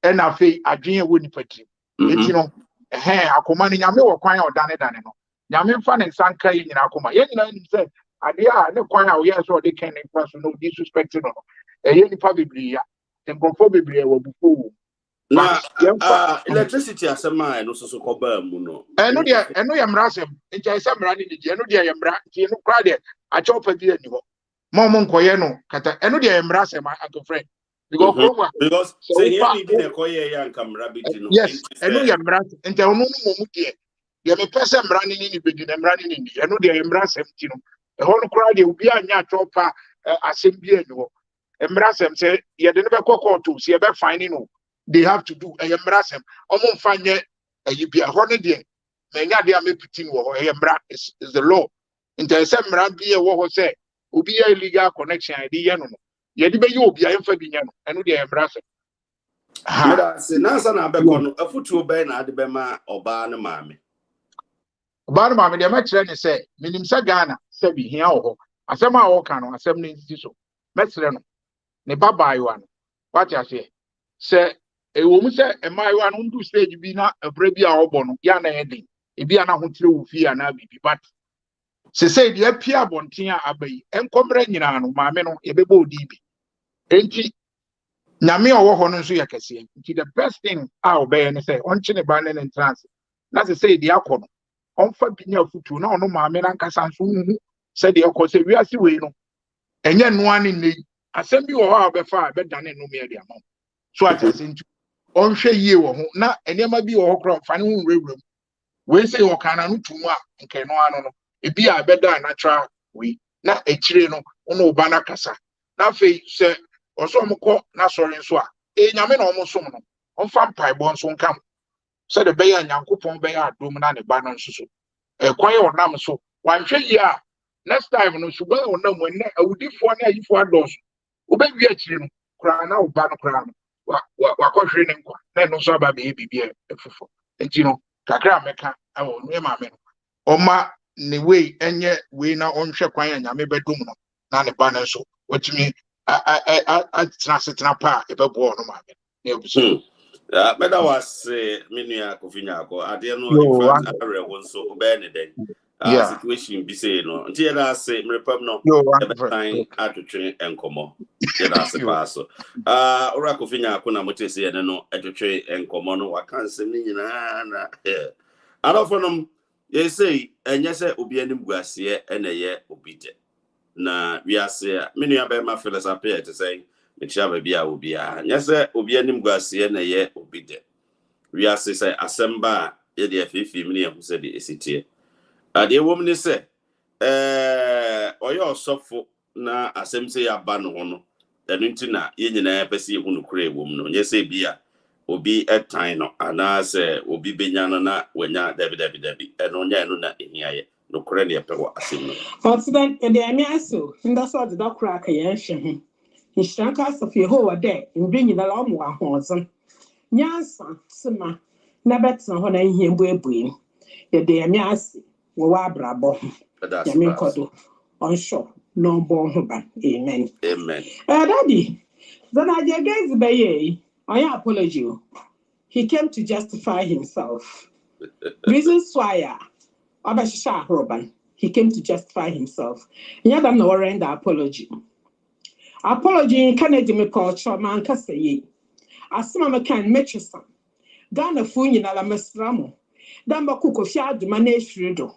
and afei adwen wo nipati enti no akoma ni nyame wo kwan o dane no nyame fa ne nsanka ye nyina akoma ye nyina ni say ade ne kwan a wo ye so de ken ne so no disrespect no ye nipa biblia nkonfo biblia wo bufo na electricity asema no so ko ba mu no eno ye mrasem nche se mra ni je eno de ye mra ti no kra de a chopa bi ani ho mo nkoye no kata eno de ye mrasem Uncle Fred because say here ni bi na koye ya nka mra bi ti no yes eno ye mra nche onu no mo mu de Ye me pese mra ni bedi na mra ni ni eno de mra sem ti no e ho no kra de obi anya chopa asem bi enu mra sem se ye de ne be kokoto se ye be fine no they have to do mra sem omo mfa nye ayi bia ho ne de menya de amepitin wo ho mra is the law inte se mra bi e wo ho se obi ya illegal connection ide ye no ye de be ye obi amfa bi nya no eno de mra sem Meda se nansa na abekọ no afutuo bɛn na ade bɛma ɔbaa no maame. Ɔbaa no maame de mɛkyerɛ ne sɛ minim sɛ Ghana sɛ bi hia wɔ hɔ asɛm a wɔka no asɛm ne nsi so mɛkyerɛ no ne babaayewa no wate aseɛ sɛ ɛwɔ mu sɛ mmaayewa no ndu stage bi na abura bi a ɔbɔ no ya na yɛ den ebi a na ho tire wo fie ana bibi but sɛ deɛ apia abɔnten a aba yi nkɔmmerɛ nyinaa no maame no yɛbɛbɔ odi bi enti nyame a ɔwɔ hɔ no nso yɛ kɛseɛ nti the best thing a ɔbɛyɛ ne sɛ ɔnkye ne ba ne ne ntrance na sɛ deɛ akɔ no ɔmfa binya futu na ɔno maame na nkasa nso hu sɛ deɛ ɔkɔ sɛ wiase wei no ɛnyɛ noa ne nne asɛm bi wɔ hɔ a ɔbɛfa a bɛdane no me de ama so atase nti ɔnhwɛ yie wɔ ho na nneɛma bi wɔ hɔ kora ɔfa ne ho nwurawura mu wei sɛ ɔka na no tumu a nkɛ no ano no ebi a bɛda natural wei na akyire no ɔno ɔba na kasa na afei sɛ ɔsɔ ɔmo kɔ na sɔre nso a nyame na ɔmo som no ɔmfa mpaebɔ nso nka mo sɛ de bɛyɛ nyankopɔn bɛyɛ adom na ne ba no nso so kwan yɛ ɔnam so wanhwɛ yie a next time no suban ɔnam ɛnɛ awudifoɔ ne ayifoɔ adɔɔso wobɛwie akyire no koraa na ɔba no koraa no wakɔhwere ne nkwa na ɛno nso aba bɛyɛ biribi afufo nti no kakra a mɛka ɛwɔ no maame no ɔma ne wei ɛnyɛ wei na ɔnhwɛ kwan a nyame bɛdom no na ne ba no nso watumi atena setena pa a ɛbɛboa ɔno maame na ɛbusu Meda was minua kofinya ko ade no in fact are won so obey ne den situation bi say no nti ya da say mrepam no time atwetwe enkomo ya da say pass ora kofinya ko na motese ye no atwetwe enkomo no waka nsem ni nyina na arofonom ye say enye say obi anim guase ene ye obi de na we ase minua be ma philosophy to say Michaba bia obia nyase obi anim guase na ye obi de we ase say asemba ye de afifi mini ehu se de esitie ade wom ni se oye osofo na asem se ya ba no ho no enu nti na ye nyina pese ehu no kure wom no nyese bia obi etan no ana se obi benya no na wanya dabi eno nya eno na ehia ye no kure ne epewo asem no Otsidan e de ami aso nda so de dokura ka ye hwe Nishranka Sophia Hoa Day in bringing the long one. Nyansa, Sima, Nabets and Hona in him buin. The day Miasi, Wabra Bon, Yaminkodo, on shore, no born huban. Amen. Amen. Daddy, then I gave the I apologize. He came to justify himself. Reasons why Abasha Roban, he came to justify himself. Yadam no render apology. Apology in Kennedy Agyapong man kasa ye. Asema mekan metresa. Ghana funyi na la mesramo. Damba kuko fia aduma na ehredo.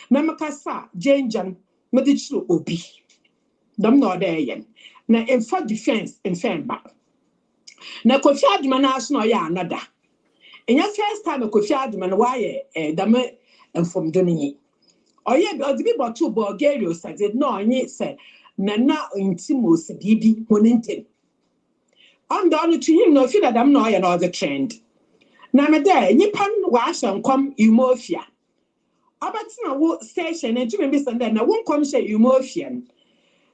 Na mekasa jenjan medichiro obi. Dam na oda yen. Na emfa defense emfemba. Na kofi aduma na aso na ya anada. Enya first time kofi aduma na waye dam emfomdo ni. Oye odibi botu Bulgaria said no onye say Nana intimos bibi honintin. I'm down to him no feel that I'm not another trend. Na me there, nipan wash and come umofia. Abatina wo station and to me send na won't come share umofian.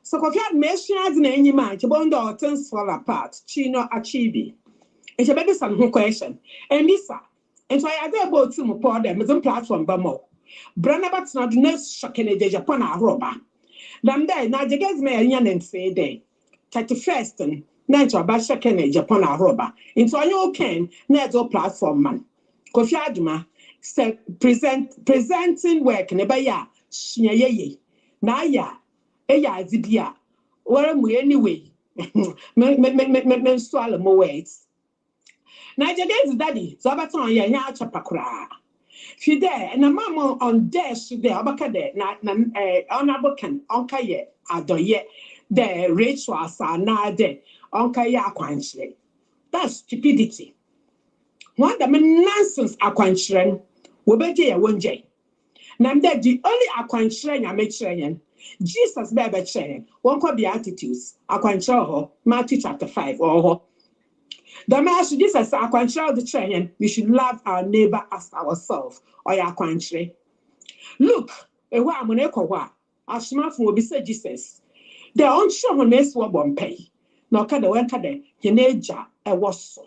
So if you had mentioned in any man to bond or things fall apart, chino achieve. It's a better some question. And Misa, and so I had about to report them as a platform bamo. Branabat's not nurse shocking a Japan a robber. Damday, Nigel Gaisie and say day. 31st and Nigel Kennedy Agyapong a robber. Into a new ken, Nigel platform man. Kofi Aduma said presenting work never ya, ye. Na ya, zibia. Where am we anyway? Men swallow more words. Nigel Gaisie daddy, Zabaton ya chapakura. She there and a mama on dash there, Abaka there, honorable can Onkaye, Adoye, the rituals are now there, Onkaya quanchly. That's stupidity. What the nonsense are quanchling, Wobeje ya wonje. Namda the only akwankyerɛ nyame kyerɛ yɛn. Jesus bɛɛ bɛkyerɛ yɛn. Wɔnkɔ Beatitudes. Akwankyerɛ hɔ. Matthew chapter 5 or hɔ. The master Jesus akwankyerɛ the kyerɛ yɛn. We should love our neighbor as ourselves. Ɔyɛ akwankyerɛ. Look, ewa amune kɔ hɔ a asomafo obi sɛ Jesus. The ɔnkyerɛ hɔ na esi wɔ bɔ mpɛ. Na ɔka de wɔnka de yɛn agya ɛwɔ so.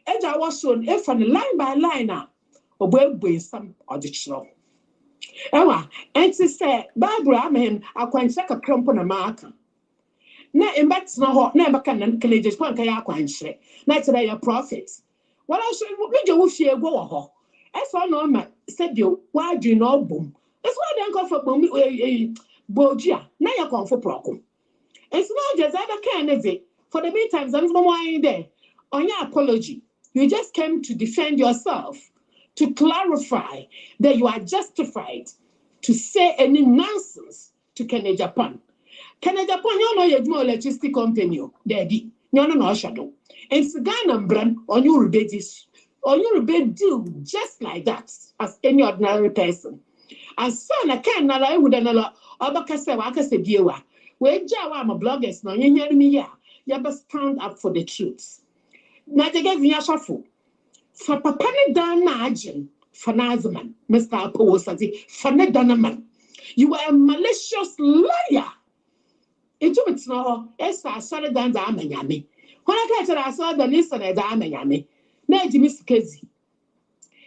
Agya ɛwɔ so efa ne line by line a ɔbɔ ebu nsam ɔde kyerɛ. Ewa, enti sɛ Bible amen akwankyerɛ kakra mpo na maaka. Na embɛtena hɔ na embɛka na Kennedy Agyapong ka yɛ akwankyerɛ. Na kyerɛ yɛ prophet. Wɔn nso megye wo fie go wɔ hɔ. Ɛsɛ ɔna ɔma sɛdeɛ wadwi na ɔbom. Ɛsɛ ɔde nkɔfo bom bojia na yɛ kɔnfo prɔko. It's not just other kind of it. For the meantime, there's no more in there. On your apology, you just came to defend yourself, to clarify that you are justified to say any nonsense to Kennedy Agyapong. Kennedy Agyapong, you know your electricity company, daddy. You know shadow. And Ghana brand on your basis, or your do just like that as any ordinary person. And son, I can't allow with another Obakase Wakase Biewa. Where Jawa bloggers no you hear me ya. You better stand up for the truth. Nigel Gaisie yashafu. For papa ne dan na agent for Nazman, Mr. Apowosati, for ne danaman. You were a malicious liar. It took me to know I saw the dan da amanyame. When I catch it, I saw the listener da amanyame. Na Jimmy Skezi.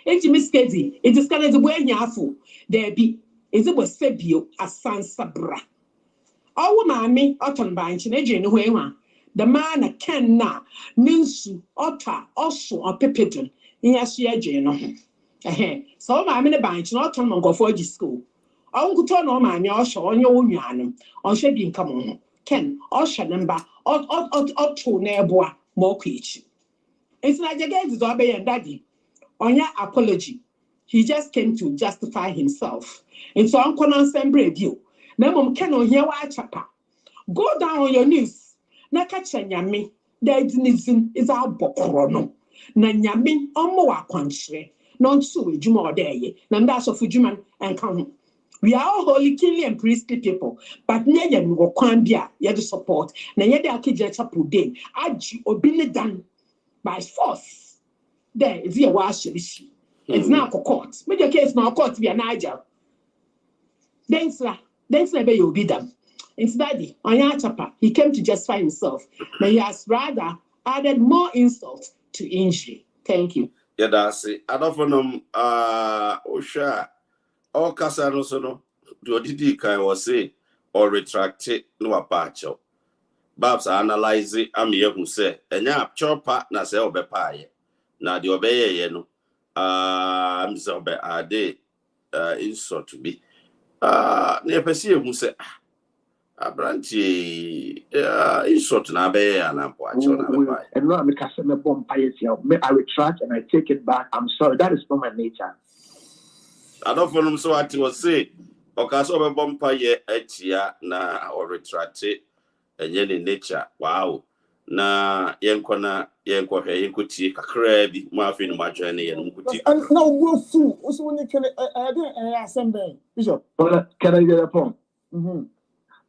Jimmy Skezi. It is kind of the way yafu. There be. Is it was Sebio as Sansabra. Oh, mammy, Otten Banch, and Adrian Huema. The man a can na, Ninsu, Otta, also or Pepidon, in Yashiajano. So, I'm in a banch, not on go for school. I won't turn on my Yosha on your own yanum, or shading come on. Ken, Osha number, or two neighbor, more creech. It's like against Zobe and Daddy. On your apology, he just came to justify himself. And so I'm going to send you. Memo cannot hear why chapa. Go down on your knees. Na catch nyame. The is our bokorono. Na nyame omo akwanhye. Non so ejuma odeye. Na nda so fujuman and come. We are all holy, kingly, and priestly people, but near you go kwambia ye the support. Na ye de akije chapel day. Aji obine done by force. There is your wash. It's now court. Make your case now court be a Nigel. Then never you'll be done. It's daddy, on your chapa, he came to justify himself. But he has rather added more insult to injury. Thank you. Yeah, that's it. I don't know, Osha, all Casano sono, do did kind was say, or retract it, no apacho. Babs analyze it, I'm here who say, and ya chopper, na se obe pie. Na the obey, you know, I'm so bad, I did, insult to be. Near Pessia who said, Abranti, insult na be and I'm watching. And no, I'm a customer bomb piety. I retract and I take it back. I'm sorry, that is not my nature. I don't follow so what you was say. Okaso bomb pie etia na or retract it and yen in nature. Wow. Na yenkona yenkwa yenkuti kakra bi mo afi no ma journey and mukuti. No go fu. Also when you can assembly. Bishop. Can I get a point?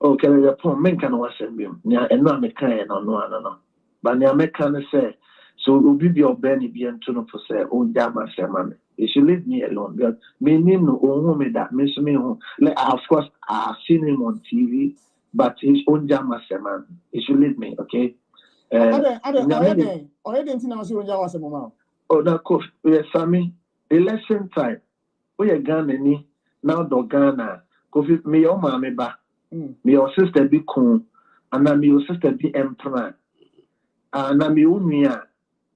Oh, can I get a point? Men can assembly. Yeah, and no me kan no. But nya me kan say so obi bi obani bi entu for say o jama sema me. You should leave me alone because me no own me that me so me like of course I've seen him on TV, but his own jama sema. You should leave me, okay? I didn't know you was a mama. Oh, now, yes, Sammy, election time. We are Ghana, now do Ghana. Kofi, me your mammy ba, me your sister be cool, and now me your sister be emperor. And now me unia,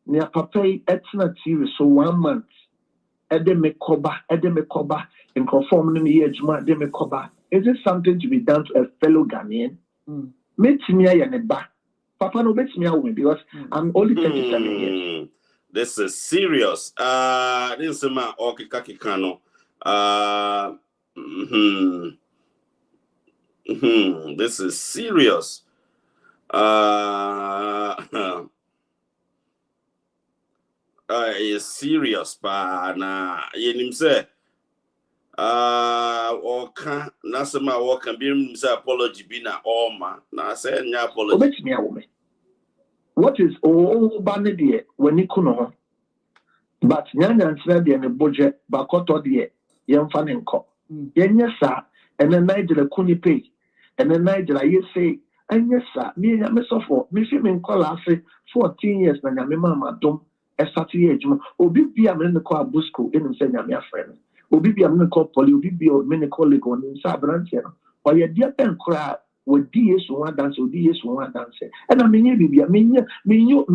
near papa, etna TV, so 1 month. Edeme koba, and conform in the age, edeme koba. Is it something to be done to a fellow Ghanaian? Meet me a ba. Papa no bet me away because I'm only 37 years. This is serious. This is my okikaki kano. This is serious. It's serious, pa na yenim say or can Nasama walk and be apology bina or ma. Na say nya apology. Obet me a woman. What is bandy when you kuno? But Nyanya and Snedy and a budget, Bakoto dear, young fan and cop. Yes, sir, and then Nigel Kuni pay, and then Nigel, I say, and yes, sir, me and Yamisofo, Miss him in call, 14 years, and Yamima, Dom, a 30 age, Obi be a man call Busco, in saying I'm your friend. Obi be a man call Polly, Obi be a man colleague on in Sabrantian, or your dear pen cry. With DS one dance or DS one dance, and I mean, you being mean you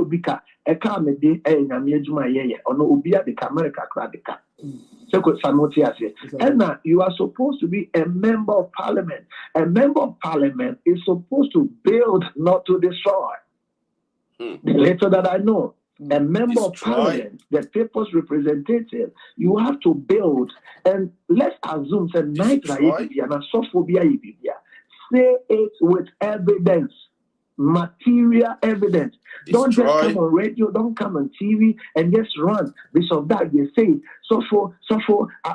bika a car me de a yamma ye or no ubia the America cradika. So could Sanotia say, and now you are supposed to be a member of parliament. A member of parliament is supposed to build, not to destroy. The later that I know. A member of parliament, the people's representative, you have to build. And let's assume that say it with evidence, material evidence. Don't just come on radio, don't come on TV and just run. Because of that, you say, so for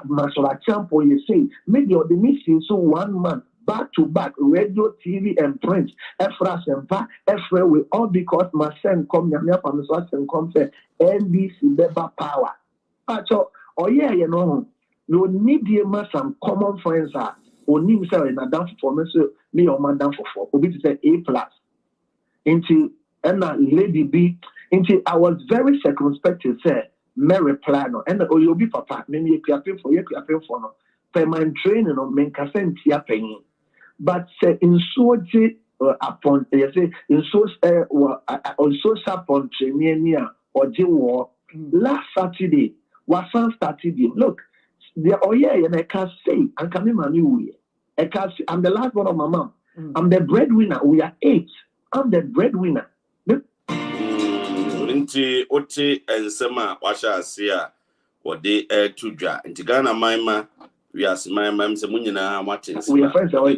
Masola Champo, you say, maybe the mission so 1 month. Back to back, radio, TV, and print. Efra Sempa, Efra will all because my son come Yamia from his and come say NBC Beba Power. So, yeah, you need the some common friends are only himself in a dance for me or my dance for Obi to say A+. Into and Lady B, into I was very circumspect to say Mary Plano and you'll be papa, maybe you pay for no. Payment training or men can paying. But say in so upon say in so also upon training or war last Saturday was started. Look, the and I can't say and come in I can't say I'm the last one of my mom. I'm the breadwinner. We are 8. I'm the breadwinner. Inti Oti and Sema Washa Sia or de to Dra and Tigana Mima. We are my ma'am Samunina Martins. We are friends or a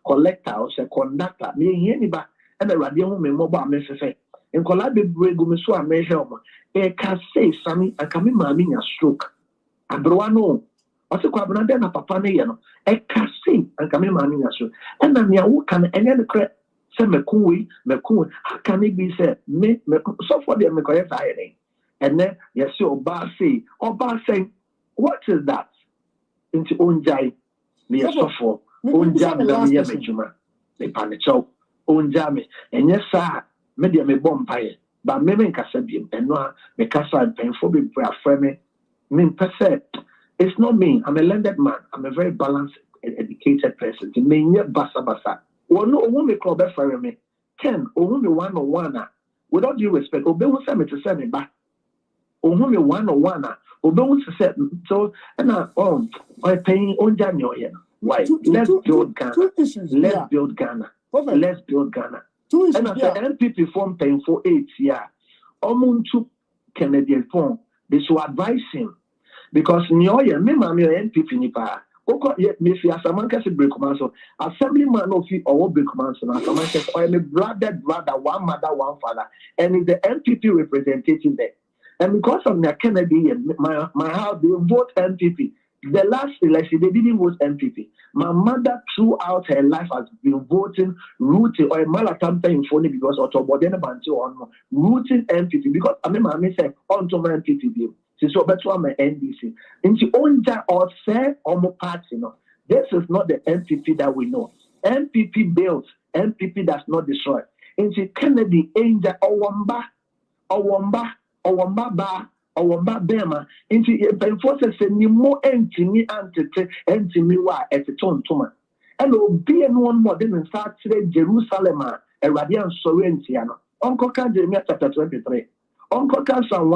collector or a conductor. Me anybody and the radio mobile message. And collaborate Gumiso and measure. A can say Sammy and come in my mini stroke. And Bruano. Also, Quabana Papa Neano. A can say and come in my mini stroke. And then you can any credit. Say Mekui, how can it be said? Me, so for the Mekoya firing. And then, yes, your bar say, what is that? Into Onjai, near Sofo, Onjami, Mejuma, the Panicho, Onjami, and yes, sir, media me bompire, but me Casabium, and no, me Casa and painful be friend. Mean per se, it's not me, I'm a landed man, I'm a very balanced and educated person. To me, near Basa. Well, no, woman club for me. 10, or woman 101. Without due respect, obey who send me to send me back. Or woman 101. Obey who said so, and I'm paying on January. Why? Let's build Ghana. Let's build Ghana. Let's build Ghana. And I said, MPP form paying for 8 years. Omuntu Kennedy Agyapong, they should advise him because Nyoya, me mammy MPP nipa. Oko yet me fi asamanka se break man so assemblyman no fi or break man so asamanka or me brother one mother one father and is the MPP representative there and because of the Kennedy my house they vote MPP. The last election they didn't vote MPP. My mother throughout her life has been voting rooting or a malatam paying for because of Bodena Bantu on rooting MPP because I mean I say on to my MPP. So better on my NDC. Into Onja or say Omo party, no. This is not the MPP that we know. MPP builds, MPP does not destroy. Into Kennedy, Angel, Owamba, Owamba Bema, into enforcers and you more empty me wa at the tone tuma. And will be one more than start today Jerusalem, a radiant Sorrentiano. Uncle Jeremiah chapter 23. Uncle Kansan,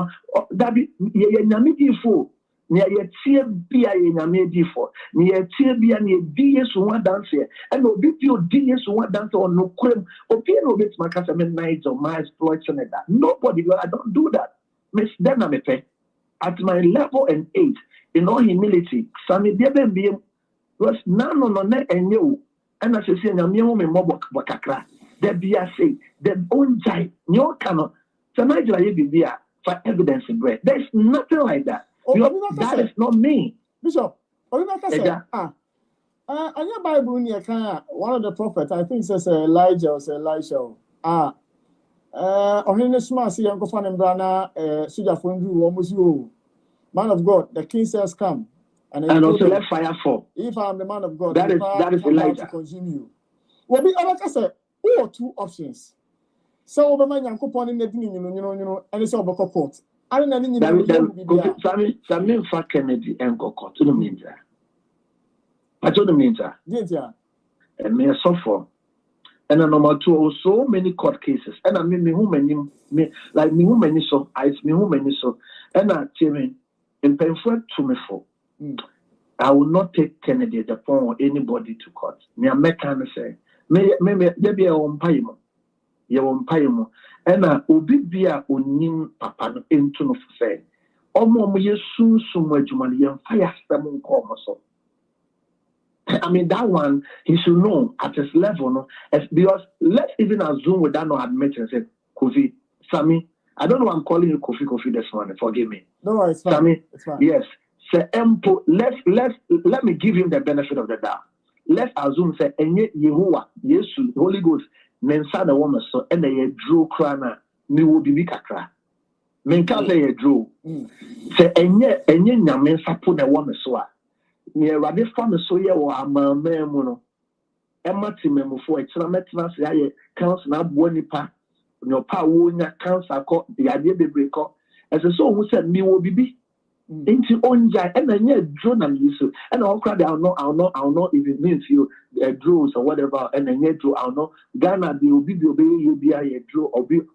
that be Yamidi for near your tear be a Yamidi for near tear be a near DS one dance here, and will be your DS one dance or no cream or piano bits my customer nights or my exploits and that. Nobody, I don't do that. Miss Denamepe, at my level and age, in all humility, Sammy Deben be was none on net and you, and as you say, Namium and Mobok Wakakra, there be a say, the own jai, no cannot. So Nigel Gaisie for evidence in bread. There's nothing like that. That is not me. Bishop, and your Bible near one of the prophets, I think says Elijah or Elisha. Or in the smart see Uncle Fan and Brana, Suja Fundu, almost you. Man of God, the king says come. And also let fire fall. If I'm the man of God, that is Elijah. To consume you. Well, be like I said, who are two options? So over my young couple in the and it's over court. I don't know. Sammy for Kennedy and go court to the means. I told the means. Yeah. And me a suffer. And a number two, so many court cases. And I mean, me who many so, I me who many so. And I tell me, in painful to me for. I will not take Kennedy Agyapong or anybody to court. Me a mechanic say, maybe a umpire. You umpire. And I obi bia onim papa no into no say. Omo mo yesu sumo adwumane yem fire stem nko so. I mean, that one, he should know at his level, no? Because let's even assume without no admit and say, Kofi, Sammy, I don't know why I'm calling you Kofi this morning, forgive me. No, it's fine. Sammy, it's fine. Yes. Say, let me give him the benefit of the doubt. Let's assume, say, Enye Yehovah, Yesu, Holy Ghost, Nensa the woman, so, and they drew crana, me will be kakra. Menka say, drew. Say, Enye Nyamen Sapu the woman, so. Near Radif Farm, so yeah, or I'm a man. Emma Timemo for a trametra, say, council now, Bonipa, no power, council, the idea they break up. As a soul who said, me will be into own jai, and then yeah, drone and use it. And I'll cry, I'll not if it means you draws or whatever, and then yet, I'll know Ghana, the Obi, you be a draw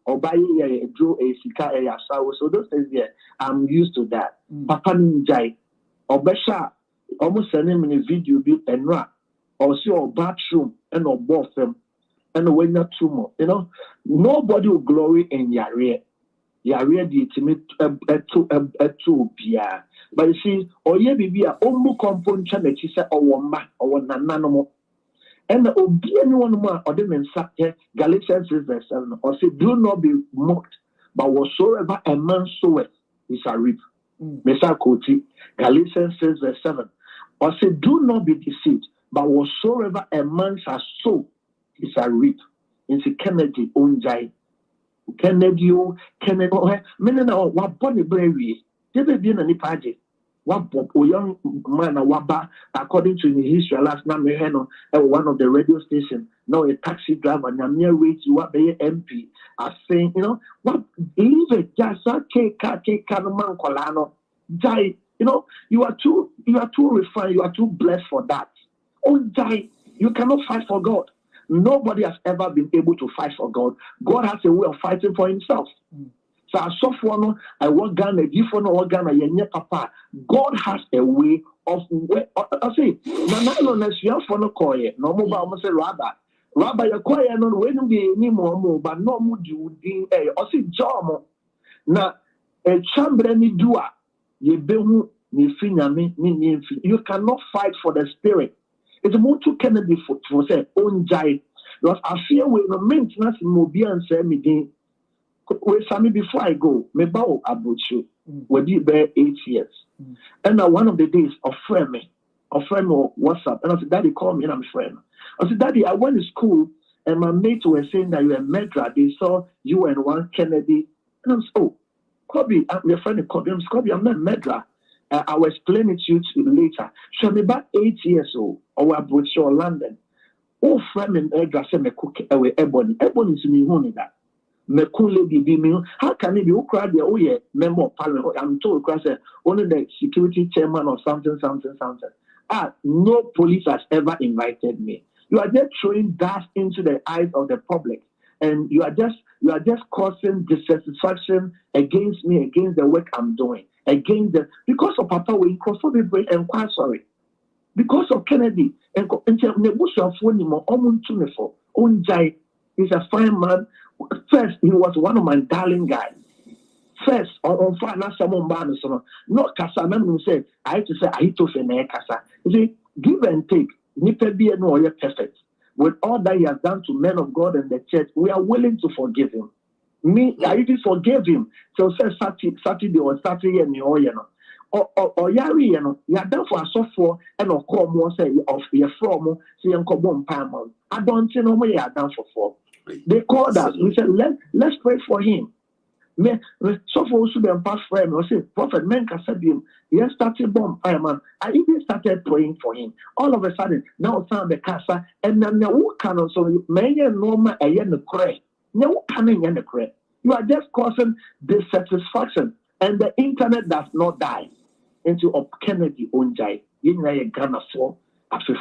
or buy a draw a sika a sour. So those things, yeah, I'm used to that. Papa Ninjai or Besha. Almost sending me a video built and rap or see our bathroom and our bathroom and when not too much. You know, nobody will glory in Yare. Yare the ultimate to Pia. But you see, or ye be a omu compound channel, she said, or one or one nanomo. And the Obi anyone more or them in Galatians 6:7 or say, do not be mocked, but whatsoever a man soweth, he shall reap. Mesa Koti, Galatians 6:7. Or say, do not be deceived, but whatsoever a man shall sow, he shall reap. Into Kennedy, Onjai. Kennedy, many now, what bonny bravery. They be in any party. What young man, Waba, according to the history, last night, one of the radio stations, now a taxi driver, Namia Rich, you are the MP, are saying, you know, what, leave it, just okay, man, Colano, die. You know, you are too refined, you are too blessed for that. Oh, die. You cannot fight for God. Nobody has ever been able to fight for God. God has a way of fighting for himself. So I saw one, I want Ghana, different Ghana, yenye papa. God has a way of I say, no, for no koye, no more about say Rabbi, you quiet no when be any more, but no more do or see Jomo. Now a chamber ni dua. You cannot fight for the spirit. It's more to Kennedy for say own jai. Because I fear with the maintenance in Mobia and say me with Sammy before I go, me bow about you. Will be there 8 years. And now one of the days a friend or WhatsApp, and I said, Daddy, call me and I'm a friend. I said, Daddy, I went to school and my mates were saying that you're a Medra. They saw you and one Kennedy. And I was, oh, Kobe, I'm your friend Kobe. I'm not Medra. I will explain it to you later. So I'm about 8 years old, or I'm with you in London. Oh, friend and Medra said me cook away Ebony. Ebony is me honey that. Me cool lady be me. How can it be? Who cried there? Oh yeah, member of parliament. I'm told because only the security chairman or something. No police has ever invited me. You are just throwing dust into the eyes of the public. And you are just causing dissatisfaction against me, against the work I'm doing, because of Papa we claustrophobic and quite sorry. Because of Kennedy and he's a fine man. First, he was one of my darling guys. First, on fire, not someone man, not Kasa. Remember, said I had to say I to say Kasa. You see, give and take. Nipe be no perfect. With all that he has done to men of God and the church, we are willing to forgive him. Me, I even forgave him. So say Saturday or Saturday and or yari, you know, you're done for a software and or call more say of your from see uncle bomb palm. I don't know where you're done for. They called us. We said, let's pray for him. Me so for also the past friend or say prophet men can said him yes started bomb man. I even started praying for him. All of a sudden now found the casa and then who can also many normal a yen the cray. No coming in the cray. You are just causing dissatisfaction and the internet does not die into of Kennedy Agyapong. You know Ghana for after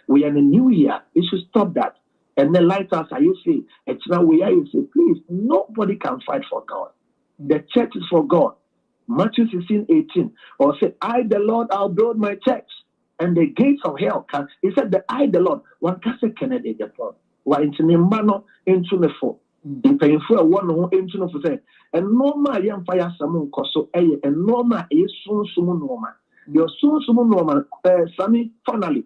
we are in a new year. You should stop that. And the lighthouse, you see, it's now we are, you say, please, nobody can fight for God. The church is for God. Matthew 16:18, or say, I, the Lord, I'll build my church, and the gates of hell can. He said, the I, the Lord, one can say, Kennedy Agyapong. Why into the mano, into the four. In painful one who into the four. And normal young fire someone coso, and normal is soon normal. Your soon normal, Sammy, finally.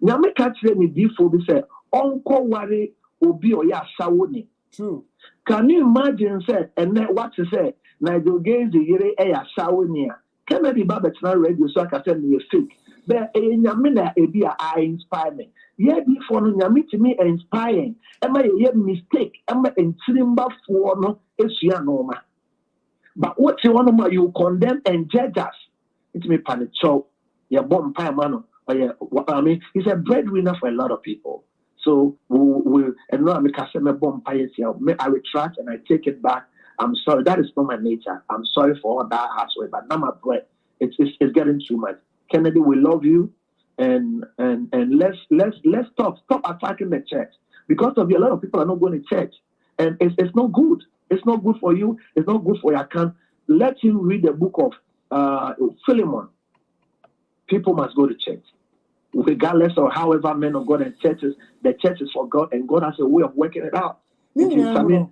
Now, make catch me before we say, Uncle worry obi or ya sawoni. True. Can you imagine say and then what to say? Nigel Gaisie yere ya sawoni. Kennedy Babet na radio so I can tell you fake. But nyamina ebi I inspire me. Ye before no nyami to me inspiring. Am I ye mistake? Am I entrimba for no esua norma. But what you want to you condemn and judge us. It's me panic show. Ya bomb pie man. I mean, he's a breadwinner for a lot of people. So and now I retract and I take it back. I'm sorry, that is not my nature. I'm sorry for all that hassle, but now my bread, it's getting too much. Kennedy, we love you, and let's stop attacking the church because of you. A lot of people are not going to church, and it's not good. It's not good for you. It's not good for your account. Let him read the book of Philemon. People must go to church. Regardless of however men of God and churches, the church is for God and God has a way of working it out. Ninyam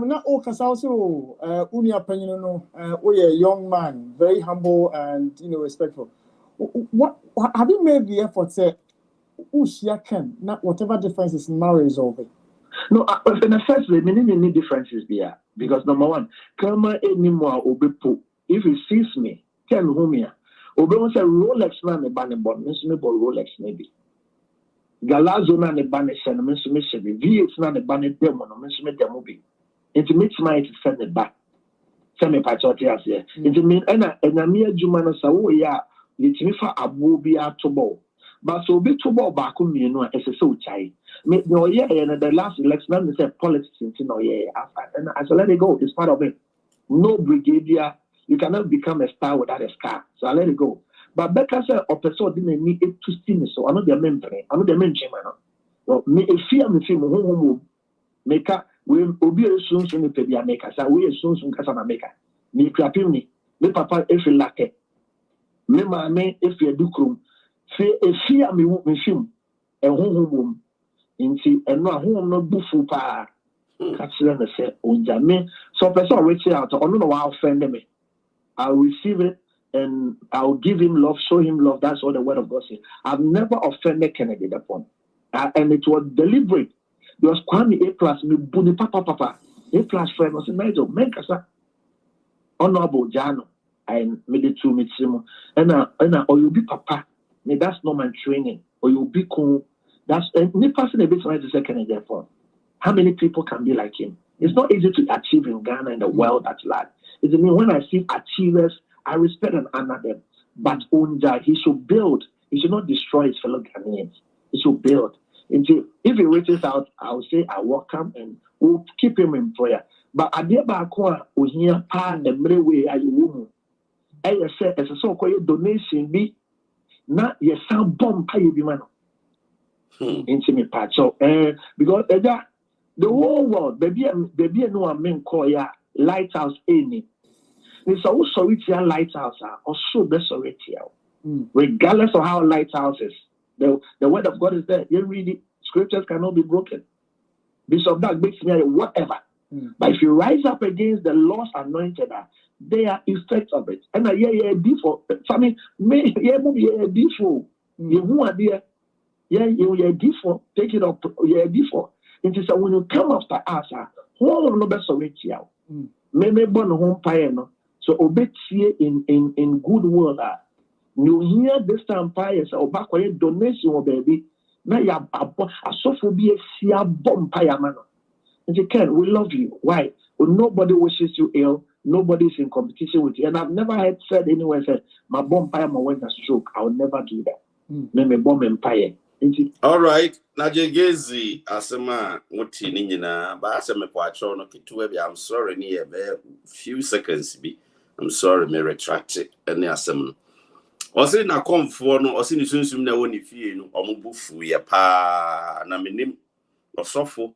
na o kasa so uni apanyin no a young man, very humble and respectful. What have you made the effort say ushia can not whatever differences in marriage over? No, in the first place, many differences there because number one, kama anymore obepo. If he sees me, can whom here. Obeon say Rolex na ne ba ne bon, me Rolex maybe. Galazzo na ne ba ne sen, me shebe. V8 na ne ba ne demo, me demo bi. Into me smile to send it back. Send me patriotic as here. Into me ena me adwuma no sa wo ya, yetimi fa abo bi atobo. But so be tobo ba ko mienu a ese so chai. Me no yeah, and the last election me say politics into no yeah. And I said let it go. It's part of it. No brigadier. You cannot become a star without a scar. So I let it go. But Becca said, or person didn't need it to see me. So I know the memory. I know the mention. Me a fear me film home maker will be a soon soon to be a maker. So we soon casa maker. Me clapping me. Me papa if you like it. Me mamma if you do crum. Fear me film. And home into and no home no buffo pa. Catching the say on Jamie. So person reaching out. I don't know how offend me. I'll receive it and I'll give him love, show him love. That's what the word of God says. I've never offended Kennedy Agyapong. And it was deliberate. There was Kwame A+, me buni papa. A+ friend was Nigel, Menkasa. Honorable Jano. And made it to me. And or you'll be papa. That's not my training. Or you'll be cool. That's me person a bit trying to say Kennedy Agyapong. How many people can be like him? It's not easy to achieve in Ghana and the world at large. It's mean when I see achievers, I respect and honor them. But Onja, he should build. He should not destroy his fellow Ghanaians. He should build. Until if he reaches out, I'll say I welcome and we'll keep him in prayer. But Adiaba Akwa Ohia Pa Emre way ayu. I say as a so-called donation be not your sound bomb pay be man. Into me patch. So because the whole world, baby no I mean call ya lighthouse any. It's also sorry to lighthouse or so best sorry to regardless of how lighthouse is. The word of God is there. You read it, scriptures cannot be broken. Bishop Doug makes me whatever. But if you rise up against the lost anointed, there are effects of it. And default. I mean, default. You default. Take it up. Default. It is when you come after us, who no best sorry to you. Maybe born home pie no. So obetie in good will you hear this time pious or back when donation or baby. Now you are a sophobia sia bomb payamano. And you can, we love you. Why? Well, nobody wishes you ill, nobody's in competition with you. And I've never heard said anywhere said my bomb payama went a stroke. I'll never do that. Me bomb empire. All right, Nigel Gaisie, asema muti nina, but asema kwa chono kituwe. I'm sorry, ni a few seconds be. I'm sorry, me retract it. And asema. Ose na komfo no, ose ni sunsum na woni fie no, omubufu ye pa na menim osofo.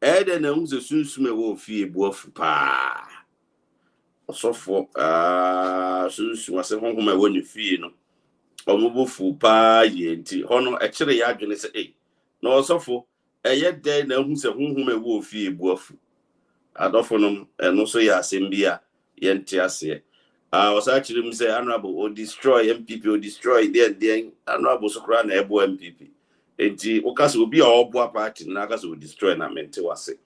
Ede na unze sunsum e wo fie buafu pa. Osofo sunsum ase honhom e woni fie no. Omubufu pa ye nti hono e kire ya adwene se na osofo eye de na hu se honhom e wo fie buafu adofo no eno so ya asembia ye nti ase was actually say honorable or destroy MPP or destroy then honorable sokra na ebo MPP enti okase obi a obo party na akase o destroy na mente wase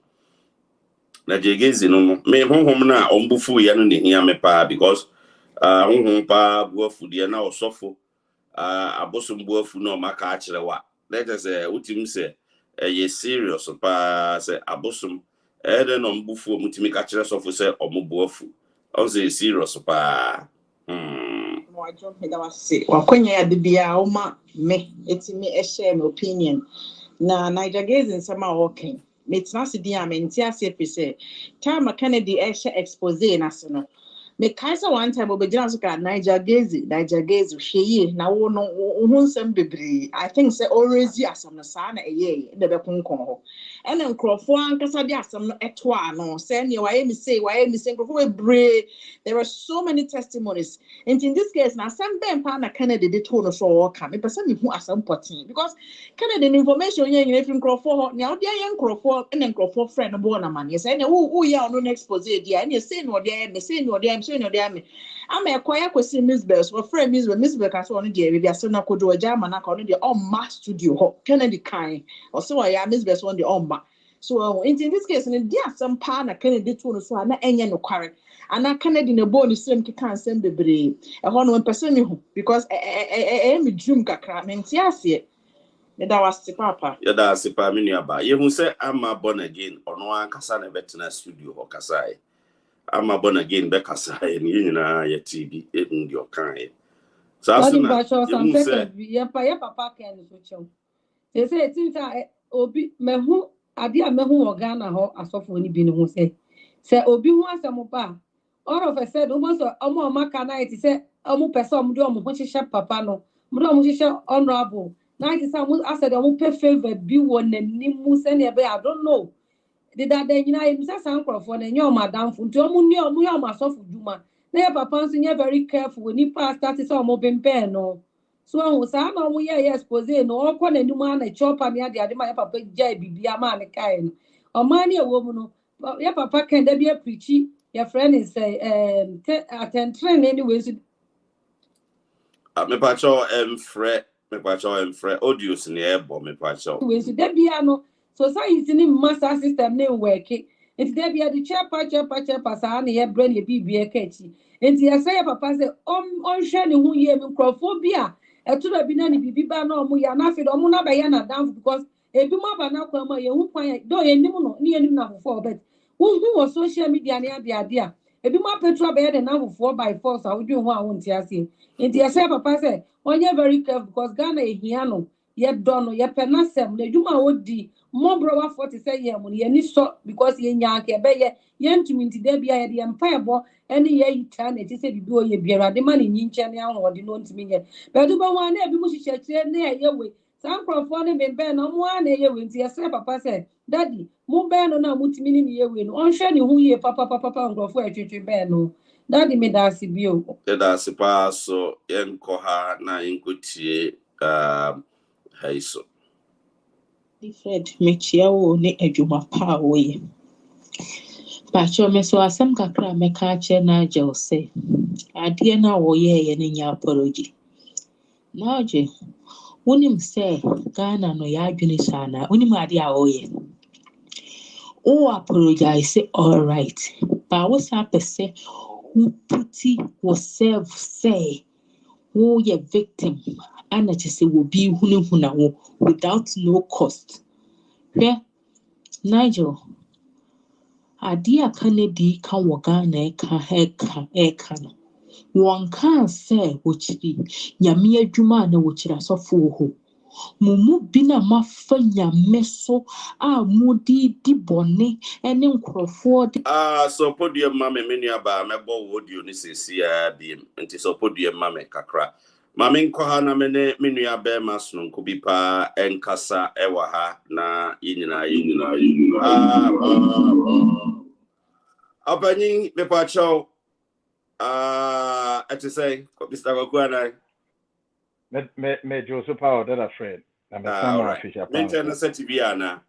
na jegezi no me honhom na ombufu ya no ne hia me pa because honhom pa buafu de na osofo abosom buafu no maka akire wa let us say utim say ye serious pa say abosom ede no mbufu mutimi ka akire sofo say omobuafu also serious pa Wajo me da wase wakonya ya bibia oma me etimi share my opinion na Nigel Gaisie nsema walking me tnase di amenti ase pese time Kennedy expose na so no me kaisa one time obegina so ka Nigel Gaisie hweye na wo no hu nsem bebre I think say always asam no sa na eye na be konkon ho ene nkrofo ankasa di asam no eto ano say ne waye mi say nkrofo we bre. There are so many testimonies and in this case na asam ben pa na Kennedy de to no so waka me person me hu asam potin because Kennedy information yen yin from nkrofo ho ne odi ayen nkrofo ene nkrofo friend no bo na man say ne wo ya no expose dia ene say no dia me say no dia so no dia me am ekwaya kwesi Misbel so friend Misbel ka so no dia bi aso na kodo oja ma na ka no dia on ma studio ho Kennedy kan o so wa ya Misbel so on the on ma so in this case ne dia some pa na Kennedy to no so na enye no kware ana Kennedy na bo no same ki kan sem bebre e ho no person me ho because me dream kakra me ntiase me da was papa ya da sepa me nuaba ye hu say ama born again ono ankasa na betina studio ho kasa ama born again be kasa ni nyina ya TV ehun di okan so asuna you say ya papa kan so chew they say tinta obi mehu ade a mehu Ghana ho asofo ni bi ne hu say obi hu asem pa all of a sudden almost omo maka na it say omo person omo do omo ho hihye papa no omo do omo hihye honorable na it say omo asede omo pay favor bi won nanimu se ne be I don't know did that then you know im say sankrofo na nyo madam fu nti omo ni omo ya masofo duma na ya papa nso nye very careful when he pass that is omo bempe no so omo sa na omo ye expose no okọ nanimu na chopa ne ade ma ya papa jai bibia ma ne kai no omo ni ewo mu no ya papa kan da bia preachi your friend is say attend train anyways me pacho emfre audios ni ebo me pacho we so da bia no society ni master system na work it da bia the chepa sa na ye brain ye bibia kachi enti ya say papa say on hwe ne hu ye me microphobia eto da bi na ni bibiba na omo ya na fe do omo na ba ya na down because ebi mo ba na kwa ma ye hu kwan do ye nim no ni ye nim na for bet who was social media ne ade a ebi mo petrol be the now 4x4 so we do ho a won ti ase enti ya say papa say onye very careful because Ghana ehia no ye do no ye penasem na djuma odi mo bro 40 say ye mo ye ni so because ye nya ke be ye ntumi nti da bia ye de empire ene ye yita na ti say bibi o ye biara de ma ni nyinche ne ahode no ntumi nye be do ba wa na ebi mo hihye kire na ye we sankrofo ne be na mo na ye we nti ye say papa say daddy mo be no na mutimi ni ye we no onhwe ne hu ye papa nkrofo atwetwe be no daddy me da si bio da se pa so enko ha na enkotie haiso different me chiawo ne adwuma pa wo ye pa cho me so asem kakra me ka che na je say ade na wo ye ne nya apology na oje wonim say Ghana no ya adwene sana wonim ade a wo ye o apologize say all right but what say who put yourself say who ye victim and I just say will be huna without no cost. Yeah, Nigel. Adia Kennedy can wagana eka no. One can say which be Yamia Jumana which is a fool. Mumu bina mafanya meso mudi di bone and then Crawford. So put your mammy many about my boy would you see beam and so put your mammy kakra. Mamin kohana mene minua be masno kubi pa enkasa ewaha na yinina Opening me pacho at to say Mr. Gokuana me Joseph Power that afraid. I'm a summer fisher. Maintain set Viana.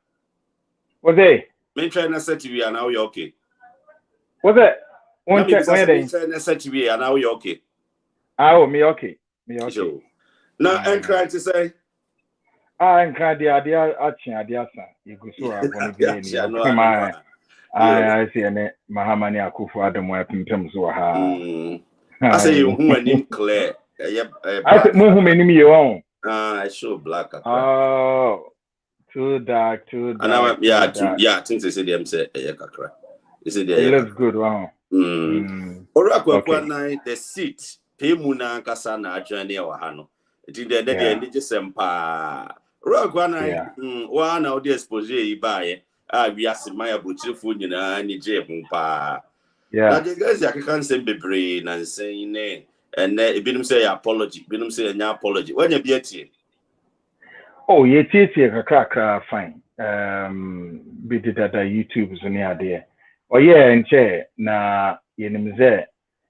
What they? Maintain set Viana, now you're okay. What that? One check where they set Viana, now you're okay. Oh, me okay. Me okay. So, now I'm trying to say. I'm crying the idea idea you go so I see an Mahamani Akufu Adam weapon terms or ha. I say you who name Claire. I said more whom enemy you own. I show black. Oh, too dark. And I think they say them say kakra. It looks good, wow. The seat. Pemuna Kasana journey or Hano. It is the day and just sempa. Rock one of the exposure by we ask my butcher food in a Nijay. Yeah, the guys I can't send be brain and saying and it been say apology, been say an apology. When you be at you. Oh, yeah, crack fine. We did that YouTube is near there. Oh, yeah, and chair na yenimze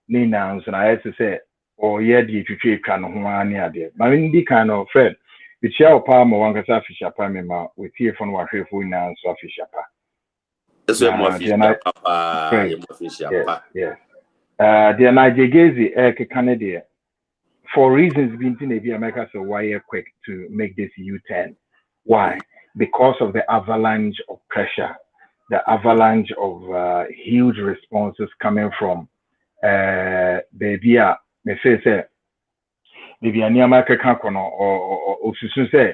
Nina and I had to say. Or yet you treat kind of one idea. But in the kind of friend, the chair palm or one gasa fisher palm with here from what we now so fisher pa. That's where more fisher. Yes. The Nigel Gaisie Kennedy for reasons being to Navy America so why quick to make this U-turn. Why? Because of the avalanche of pressure, the avalanche of huge responses coming from the me say maybe any America can or say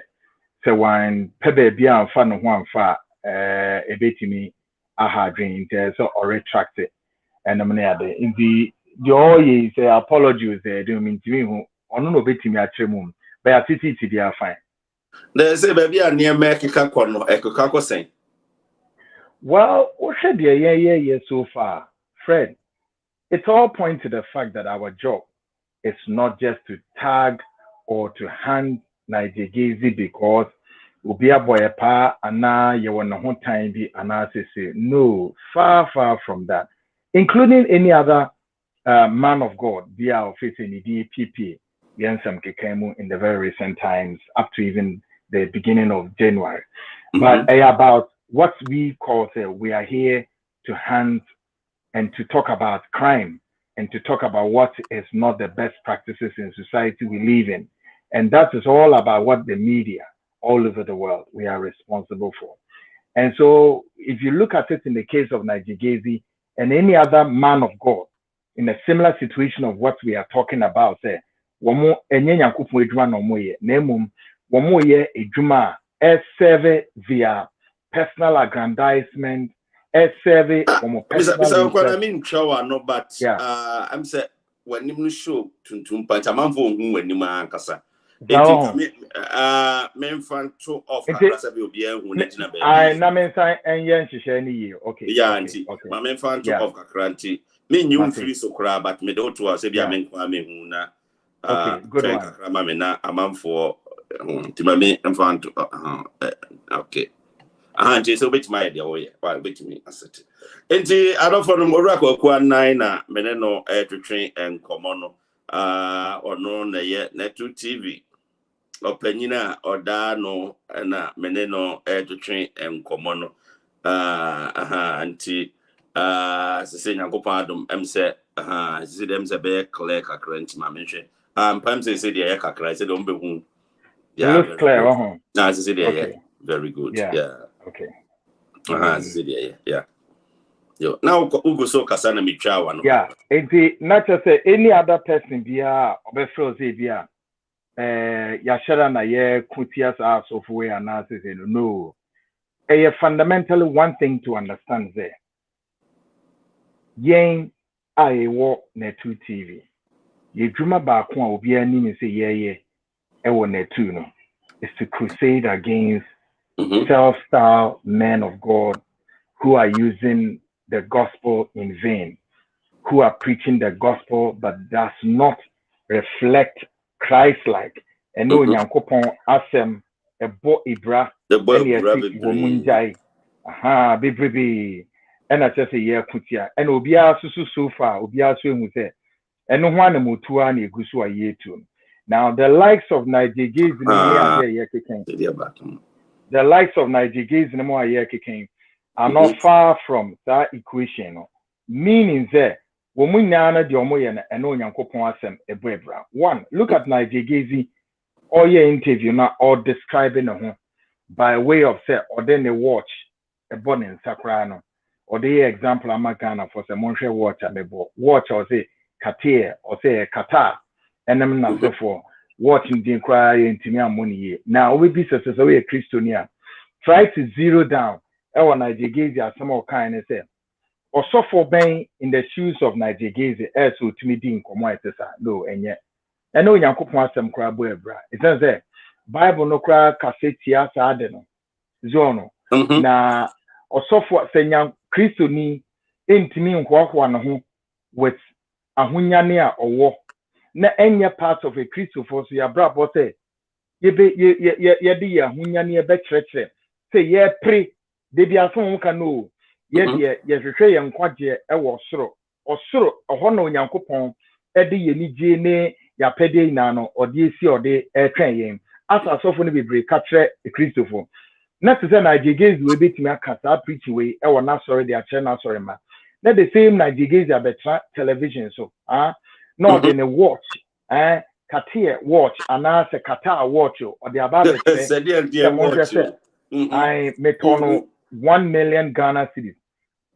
one pebe bia fa no ho amfa ebetimi aha dream so or retract it and I'm near there in the all ye say apologies there do mean to me who ono no betimi atremum but atiti ti dia fine there say baby an near America kono ekoko sen well what said yeah so far Fred it all points to the fact that our job is not just to tag or to hand Nigel Gaisie because we'll be a boy pa and now you want no time be analysis. No, far from that. Including any other man of God, be our faith in the DPP, Yansam Kekemu in the very recent times, up to even the beginning of January. But about what we call we are here to hand and to talk about crime. And to talk about what is not the best practices in society we live in. And that is all about what the media all over the world we are responsible for. And so if you look at it in the case of Nigel Gaisie and any other man of God in a similar situation of what we are talking about, say, womo enye nyankopon edwuma no mo ye na emum womo ye edwuma serve via personal aggrandizement serve womo personal I mean chowa no but I'm say when you show tuntum pancha manfo hu wani ma ankasa men fan to off akrasa be obi hu na gina be I na men san enye nhihye ni ye okay yeah anti ma men fan to off kakranti me nyum free so kra but me do to say bia men kwa me hu na good one kakra ma me na amanfo ti ma me fan to okay Auntie, so which my idea, why which me asset. Enti, I don't follow Morocco, Quanina, Meneno, air to train and Comono, or no, yet, Netu TV, or Penina, or Dano, and Meneno, air to train and Comono, Auntie, Sicilian Copadum, say, see them a bear, Claire, Cacrant, my mention. Pam say the air cacra, I said, don't be whom. Yeah, Claire, no, Cecilia, very good, yeah. Okay. Yeah. Yo, now Ugo so kasana michawa no. Yeah, not just say any other person via obefro say via yashara na ye kutias as of way analysis no. Fundamentally one thing to understand there. Yen I walk netu TV. Ye drama back one will be any say yeah ewo netu no. Is to crusade against self-styled men of God who are using the gospel in vain, who are preaching the gospel but does not reflect Christ-like. And no nyankopon asem ebo ibra ene esi womunjai aha bebrebe and I just say yeah kutia and obia susu so far obia so hu say eno ho na motua na egusu aye tu. Now the likes of Nigel Gaisie the likes of Nigel Gaisie are not far from that equation. Meaning that when one, look at Nigel Gaisie or your interview now or describing by way of say or then they watch a born in Sacrano or the example Amagana for some Montreal watch or say Katia or say Qatar and I'm not for watching the inquiry into me money. Now we be such as a Christian. Try to zero down our Nigel Gaisie as some kind of say or so for being in the shoes of Nigel Gaisie as to me din no and yet I know Yankopon some crab bra. It says there Bible no cry cassetia sadeno zono na or so for saying Christo ni intimi nkwa na ho with ahunyane or war na any part of a Christo for so ya bra bo say ye di ahunyane be chreche say ye pre de bia so nka no ye hwehwe ye nkwaje e wo soro osoro oho na onyankopon e de ye nigye ne ya pede na no ode esi ode e twen yen asa sofo no bebre ka kire Christopher na to say Nigel Gaisie we betimi akasa preach we e wo na sorry de a na sorry ma na the same Nigel Gaisie abetra television so no de ne watch Katia watch and as a Qatar watch or the about I metono 1 million Ghana cedis.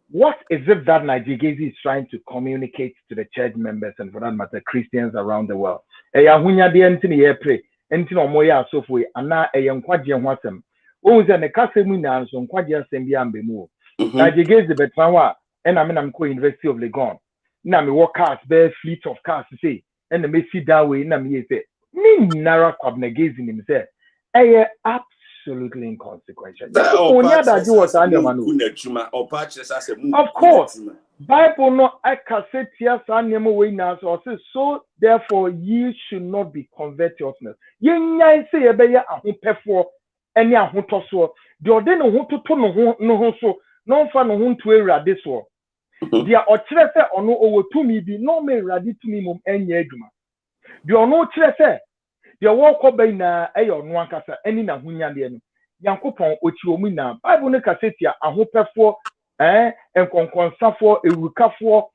What is it that Nigel Gaisie is trying to communicate to the church members and for that matter Christians around the world? Yahunya de entini ye pray entini omoya asofwe ana eyenkwaje ho asem. O ze ne kasemu na nso nkwaje asem bi ambemu. Nigel Gaisie betranwa ena me na mko University of Legon. Na me work cars be fleet of cars say and the Messi that way na me say me nara kwabna Gaisie nim say absolutely inconsequential. Of course, Bible no I can say so therefore ye should not be covetousness. Ye say ebeye ahopefo ene ahotoso de ode no ho toto no ho so no fa no ho nto awurade so. Dia o kire se ono owotumi bi no me awurade tumi mom enye adwuma. De ono kire se the walk up in a no ankasa any na hunyade no yankopon ochi omu na Bible no kasetia ahopefo enkonkonsafo ewukafo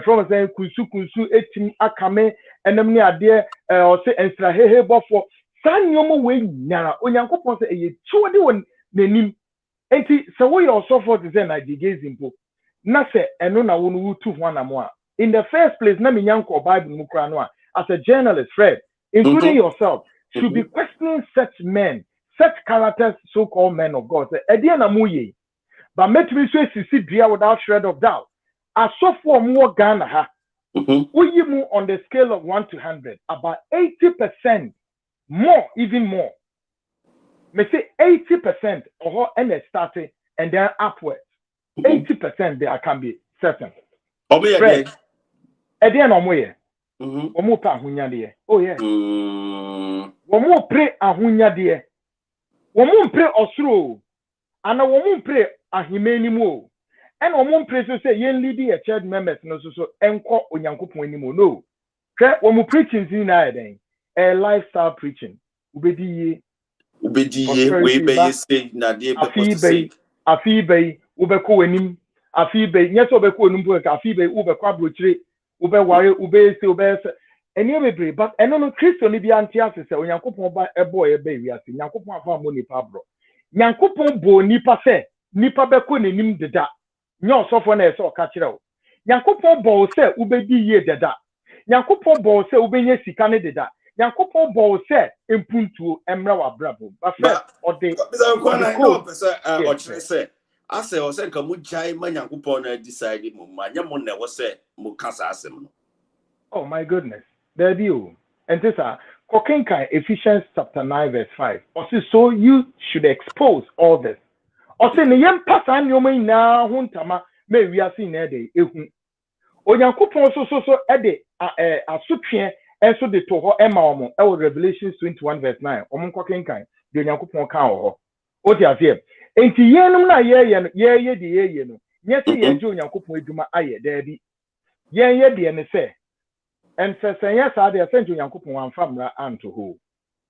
from say kunsu etim akame enam ne ade o say enstrahehe bofo sanyomo we nyara onyankopon say eye chiwode won nanim enti so we osofo to say Nigel Gaisie mpo na say eno na wonu wutu ho anamo a in the first place na menyanko Bible mu kra no a as a journalist Fred including yourself, should be questioning such men, such characters, so-called men of God. But make me say, see, without shred of doubt. I saw for more Ghana, we move on the scale of 1 to 100, about 80% more, even more. May say 80% or any starting and then upwards. 80% there can be certain. Fred, again, Omo pa ahunya de. Oh yeah. Omo pray ahunya de. Omo pray osuro. Ana omo pray ahimani mu. And omo pray so say yen lead the church members no so enko onyankopon animo no. Hwe omo preaching sin na den. A lifestyle preaching. Ubedi ye we be say na de be say. Afi be ubeko anim. Afi be nyeso ubeko onum po ka afi be ubeko abrochire. Ube ware ube se ube se eni bebre but eno no Kristo ni bi anti ase se onyankopon ba ebo e ba wiase nyankopon afa mo nipa bro nyankopon bo nipa se nipa be ko nanim deda Nyo so for na so ka kire o. Nyankopon bo se ubedi ye deda. Nyankopon bo se ubenye sika ne deda. Nyankopon bo se empuntuo emra wa brabo. But ode I say, I say, come jai manyankupon decide manya was say mukasa asem. Oh my goodness. There you. And this Kokenkai Ephesians chapter 9 verse 5. Also, so you should expose all this. Also, the young person you may now huntama may we are seeing a day. Onyankopon so ede asutwe enso de to ho ema omo e Revelation 21 verse 9 omo Kokenkai de Onyankopon ka ho. O ti afie. Enti yenum na ye de no. Nyese ye je Onyankopon adwuma aye da bi. Ye de ne se. And say yes, I sent you Yankupon one famra and to who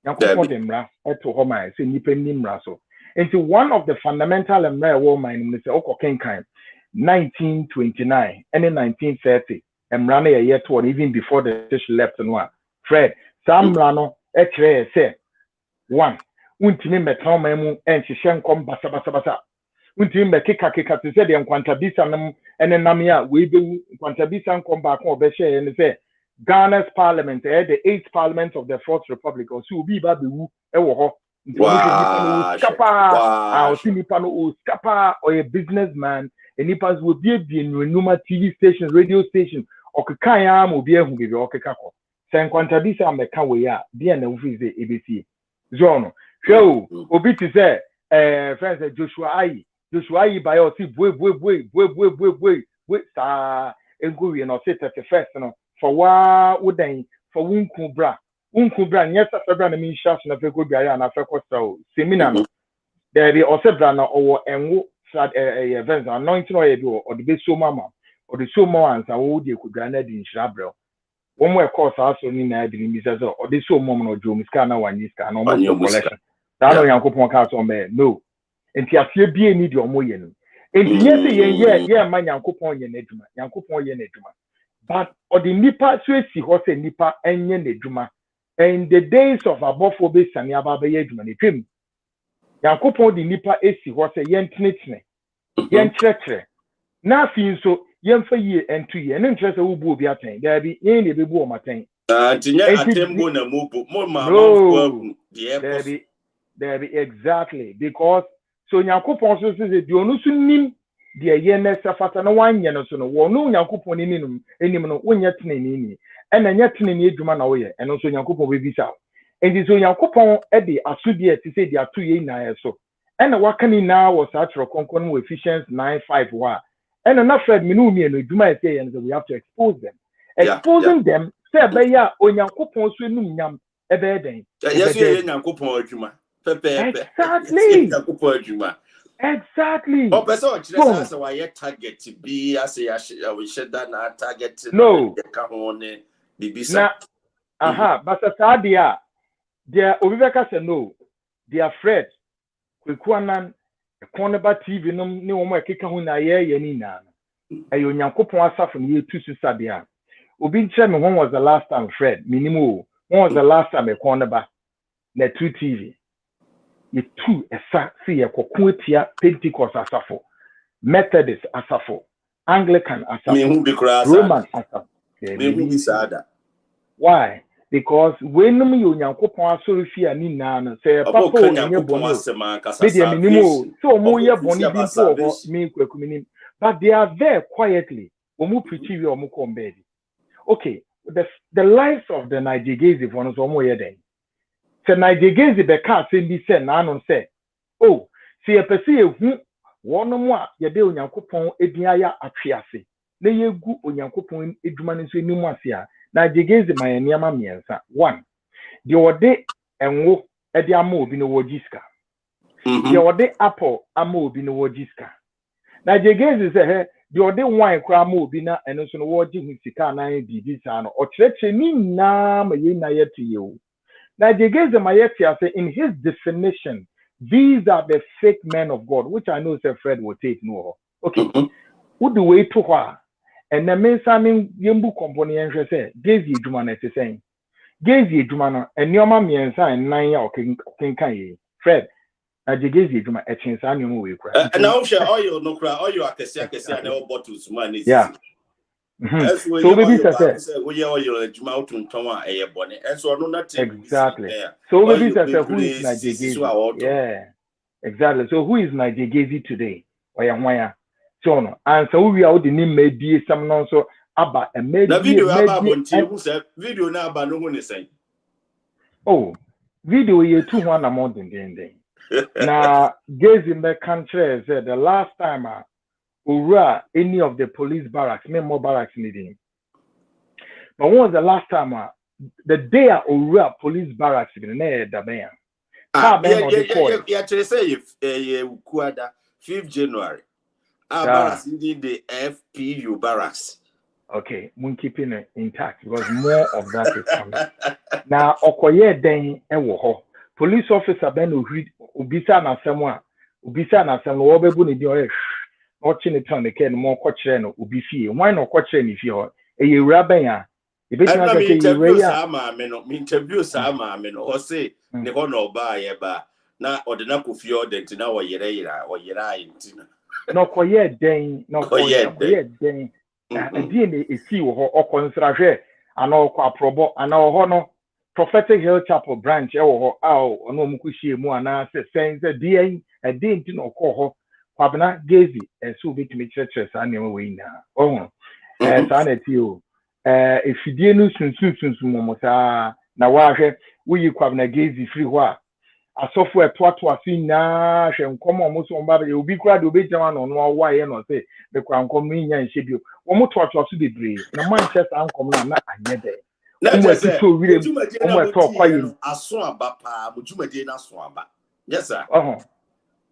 Yankupon demra to homa, say nipen nimra so. Into one of the fundamental and rare woman in the Oko Kenkai 1929 and in 1930 and ran a year toward even before the church left and one. Fred, Sam Rano, say one, Untimi Metomemu and Shishan come basa. Untimi Kika to say the Quantabisa and then Namia, we do Quantabisa come back or Beshe and say. Ghana's parliament, the 8th parliament of the 4th Republic, or so be babu, or a businessman, and nippers will be in Renuma TV station, radio station, or Kakayam will be able to give you Okako. San Quantabisa and the Kawaya, the end of the ABC. Zone. So, Obi to say, friends, Joshua I by your see, star, and go and sit at the first. For wa woden for wunku bra yes afebra na mi shas na fe ko biara na fe ko so seminar no there be osebra na owo enwo sad events anointing oil bi o de be so mama o de so mo ansa wo de ko biara na di nhira bra wo mo e course aso ni na di mi se so o de so mo no jo miska na wani ska na mo collection da no yankopon ka so me no enti afie bi eni di omo ye no enti yesi ye ma yankopon ye na adwuma yankopon ye na adwuma. But or the nipa swesi hose nipa enye neduma. And the days of abofobes and yaba be yeduma ne twem. Yankopon the nipa esi hose yentnetne. Yentrechre. Na fi so yemfa ye entu ye. Ne ntrese wo bu obi aten. There be yen ne bebu o maten. Tinya atembo na mubu. Mo mama there be exactly because so Yankopon so say the onu so nim the yeness after no 1 year no so no wonu Yankopon enim no wonya teneni ni ena nya teneni adwuma na wo ye eno so Yankopon be bisa enti so Yankopon e de asodie ti say the atu ye na so ena waka ni na was atro konkon no Ephesians 9:5 wa ena na Fred minu mi no adwuma e say yen so we have to expose them exposing them say be ya Onyankopon so enum nyam e be den yes ye Yankopon adwuma pepe Yankopon adwuma. Exactly. Oh, person, just why your target to be as a we should that target. No, Bibisa. But Sadia, their Obibeka said no, they are afraid. Kwekuanan, a cornerback TV, no more kikahuna ye nina. A Yankopon asa from year 2 Sadia. Obi tell me when was the last time, Fred? Minimo, when was the last time a cornerback? Net 2 TV. You two see a Kokutia Pentecost asafo, Methodist asafo, Anglican asafo, Roman asafo. Why? Because when you Yankopon Sorifia Nina say Papa so more boni but they are there quietly. Okay, the lives of the Nigel Gaisie for us omo then. Se Nigel Gaisie be ka say bi say na no say oh see a pese ehu wono mo a ye de Onyankopon edin aya atwease na yegu Onyankopon edwuma ne so enimu ase a Nigel Gaisie ma ye niam miensa one de ode enwo e de ama obi no wogiska de ode apple ama obi no wogiska Nigel Gaisie say he de ode wine kra ama obi na eno so no wogi hu sika na bibi sa no o kyerɛkyerɛ ni na ma ye na ye tie o. Nigel Gaisie in his definition, these are the fake men of God, which I know Sir Fred will take no. Okay. Who do we to her? And the main Simon Yembu company and say, Gaisie Jumana is saying, Gaisie Jumana, and your mammy and sign 9 or King Fred. Nigel Gaisie juma a chance annual we cry. Now share oil no cry oil akesi and all bottles money. Yeah. So baby said we oil juma to ntonwa eye bone. So no nothing. Exactly. So baby said who is Nigel Gaisie? Yeah. Exactly. So who is Nigel Gaisie today? Why? So no. And so we are the name maybe some non so about a maybe video about who said video na about no one is saying. Oh, video ye 2 amount in now Gaisie me country said the last time Ura any of the police barracks, more barracks needing. But when was the last time the day Ura police barracks in the man? Yeah, to say if Kuada 5th January. Barracks indeed the FPU barracks. Okay, we're keeping it intact because more of that is coming. Now, Okoye den ewo police officer ben ubisa na semwa obebu ni di o watching it on the can more kwachire no obi fie. Why no kwachire ni fie ho? Eye wura ben a e be tuna say interview sama me no o say ne ho no ba ye ba na odena kofie odent na wo yere intina. No koye den den na esi wo ho okonsrahwe ana okọ aprobo ana ho no Prophetic Hill Chapel branch ewo ho ono omukuhie mu ana se sense dey nti no okọ ho kwabena Gaisie so betimi churches ana we na ohun sa na ti o efidie no sunsun mo sa na wa hwe wuyi kwabena Gaisie free ho a asofo etoato afi na hwe nkomo mo so mba be obi kura de obi jama no no wa ye no say be kwa nkomo nya nhye bio wo mo toato aso bebre na Manchester ankomo na anye de na just so we aso aba pa mujumade na aso aba yes sir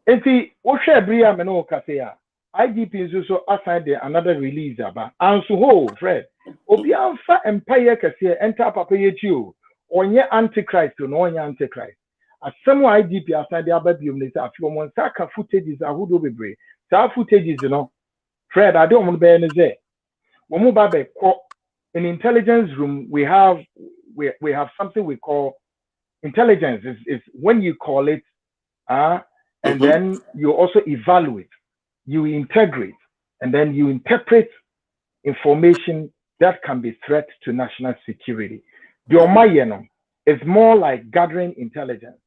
enti wo hwe bria me no kase a IGP nso so aside the another release aba anso ho Fred obi amfa empire kase enter papa yechi o onye antichrist no onye antichrist asem IGP aside ababiom ne sa afi mo saka footages ahudo bebre sa footages no Fred ade omo be ne ze wo mo ba be ko in intelligence room we have something we call intelligence is when you call it and then you also evaluate, you integrate, and then you interpret information that can be threat to national security. The Omayeno is more like gathering intelligence.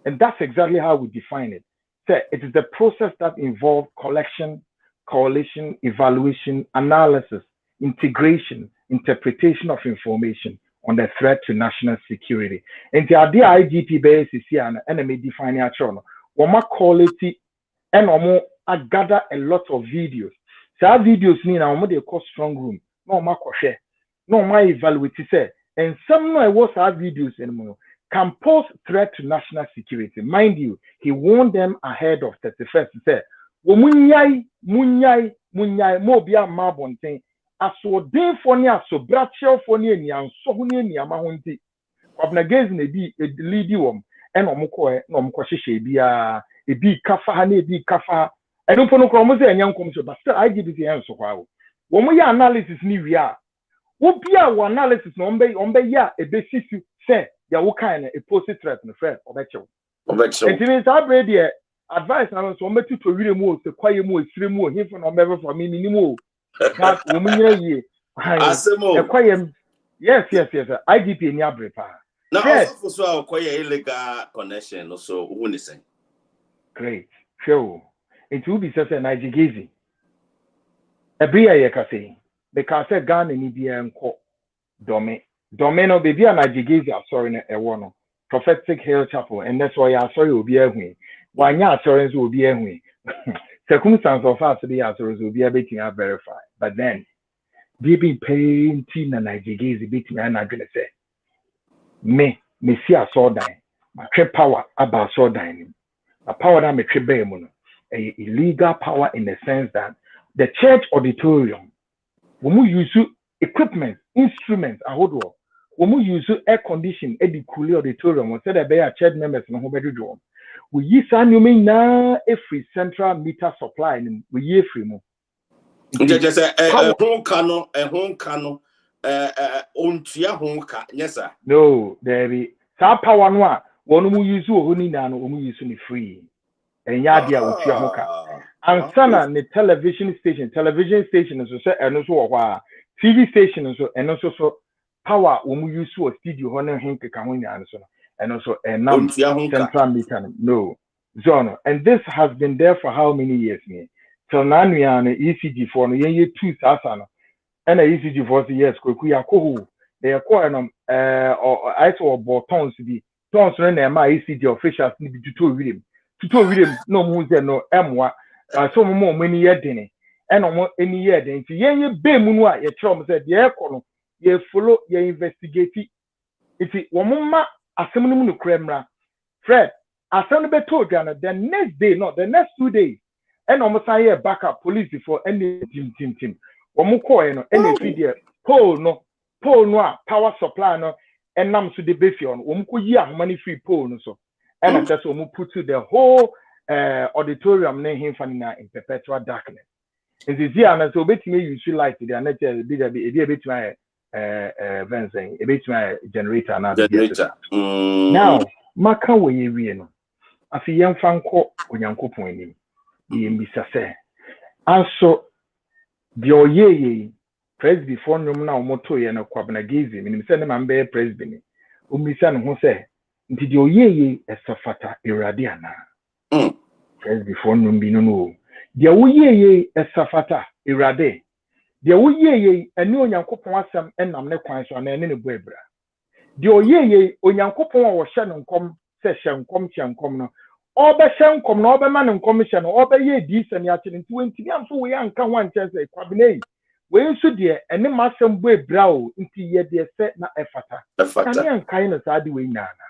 And that's exactly how we define it. So it is the process that involves collection, correlation, evaluation, analysis, integration, interpretation of information on the threat to national security. And the idea IGP basis here and enemy defining actual one quality and I gather a lot of videos. So our videos mean now they call strong room. No ma share. No ma evaluate say. And some no was our videos anymore can pose threat to national security. Mind you, he warned them ahead of 31st. He said, munyai mo bia mabonten aso den foni aso brachel foni eni anso honi eni amahonti kwabna Gaisie na di leadi wom e no mko no mko hwehwe bia ebi kafa ha na ebi kafa eno pono kro mo se enyankom so but still IGP enso kwa wo mo ya analysis ni wi a wo bia wo analysis no ombe ya ebesisu se ya wo kan a post threat no friend obechew enti sa brede advice na so metu to wire mu o se kwaye mu o sire mu o hifo no mebe for me ni mu that woman ye kwaye yes IGP ni abrepa now also for so kwaye illegal connection so who ni say great show it will be such a Nigel Gaisie ebia ye ka say because Ghana ni bia enko dome no baby a Nigel Gaisie sorry na ewo no Prophetic Hill Chapel and that's why I sorry obi ehun wanya assurance obi ehun circumstance of us be assurance obi abetin a verify but then they been painting na Nigel Gaisie betin na adwene say me see asodan my power about asodan a power that me trebe mu no a illegal power in the sense that the church auditorium when we use equipment instruments ahodo when we use air condition cool auditorium we say that be church members no ho bedodo we use annually na every central meter supply and we use free mo just a home cano ontua home ka yes sir no there be sa power no One mu use wo ni na no mu use ni free. Enya dia otua ho ka. Ansana ne television station so say eno so wo hwa TV station so eno so power wo mu use wo studio ho no henke ka ho nya so no eno so enam central meter no zone. And this has been there for how many years me till now we are ECG for no ye 2 sasa no and ECG for years kweku yakohu they call I saw tons bi tons na ma ECG officials ni bi tuto wirim no mu ze no emwa so mo many year dene and no any year den ti ye be mu no a ye kire mo say de ekọ no ye follow ye investigate iti wo ma asem no mu no kremra Fred asem no be told the next day no the next 2 days and almost say backup police before any team wo mo call no any video pole no a power supply no enam so de befi on wo mo ko yi ahoma free pole no so and I said so we put to the whole auditorium in perpetual darkness. And this year, and so bet me you should like the another bit my Vincent, a bit my generator now. Maka we no. Afi yam fanko onyankopon ni. Ye mbisa se. Also the oyeye presby for nyum na omoto ye na kwabna Gaisie. Minim se ne mambe presby. Umbisa no ho se nti de oyeye esafata irade ana first before numbi no de oyeye esafata irade de oyeye ene onyankopon asem enam ne kwan so na ene ne boebra de oyeye onyankopon a wo hye no nkom se hye nkom no obe hye nkom no obe ma ne nkom hye no obe ye di sani ache nti wenti am so we anka wan chese kwabnei we nso de ene masem boebra o nti ye de se na efata kan yan kan no sa de we nyana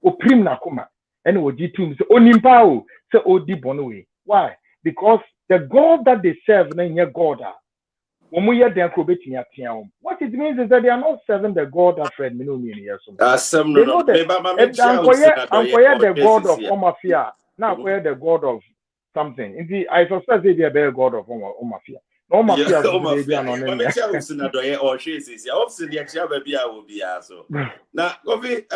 oprim na kuma and ojitum so onimpa o so odi bonwe why because the God that they serve na nye God omuye den ko betimi atia what it means is that they are not serving the God that friend me no me here so they know that ankoye the God of omafia na ankoye the God of something indeed I suspect they be a better God of omafia no mafia so dey be anone me na doye o hwese ya ofse de atia ba bia wo bia so na kofi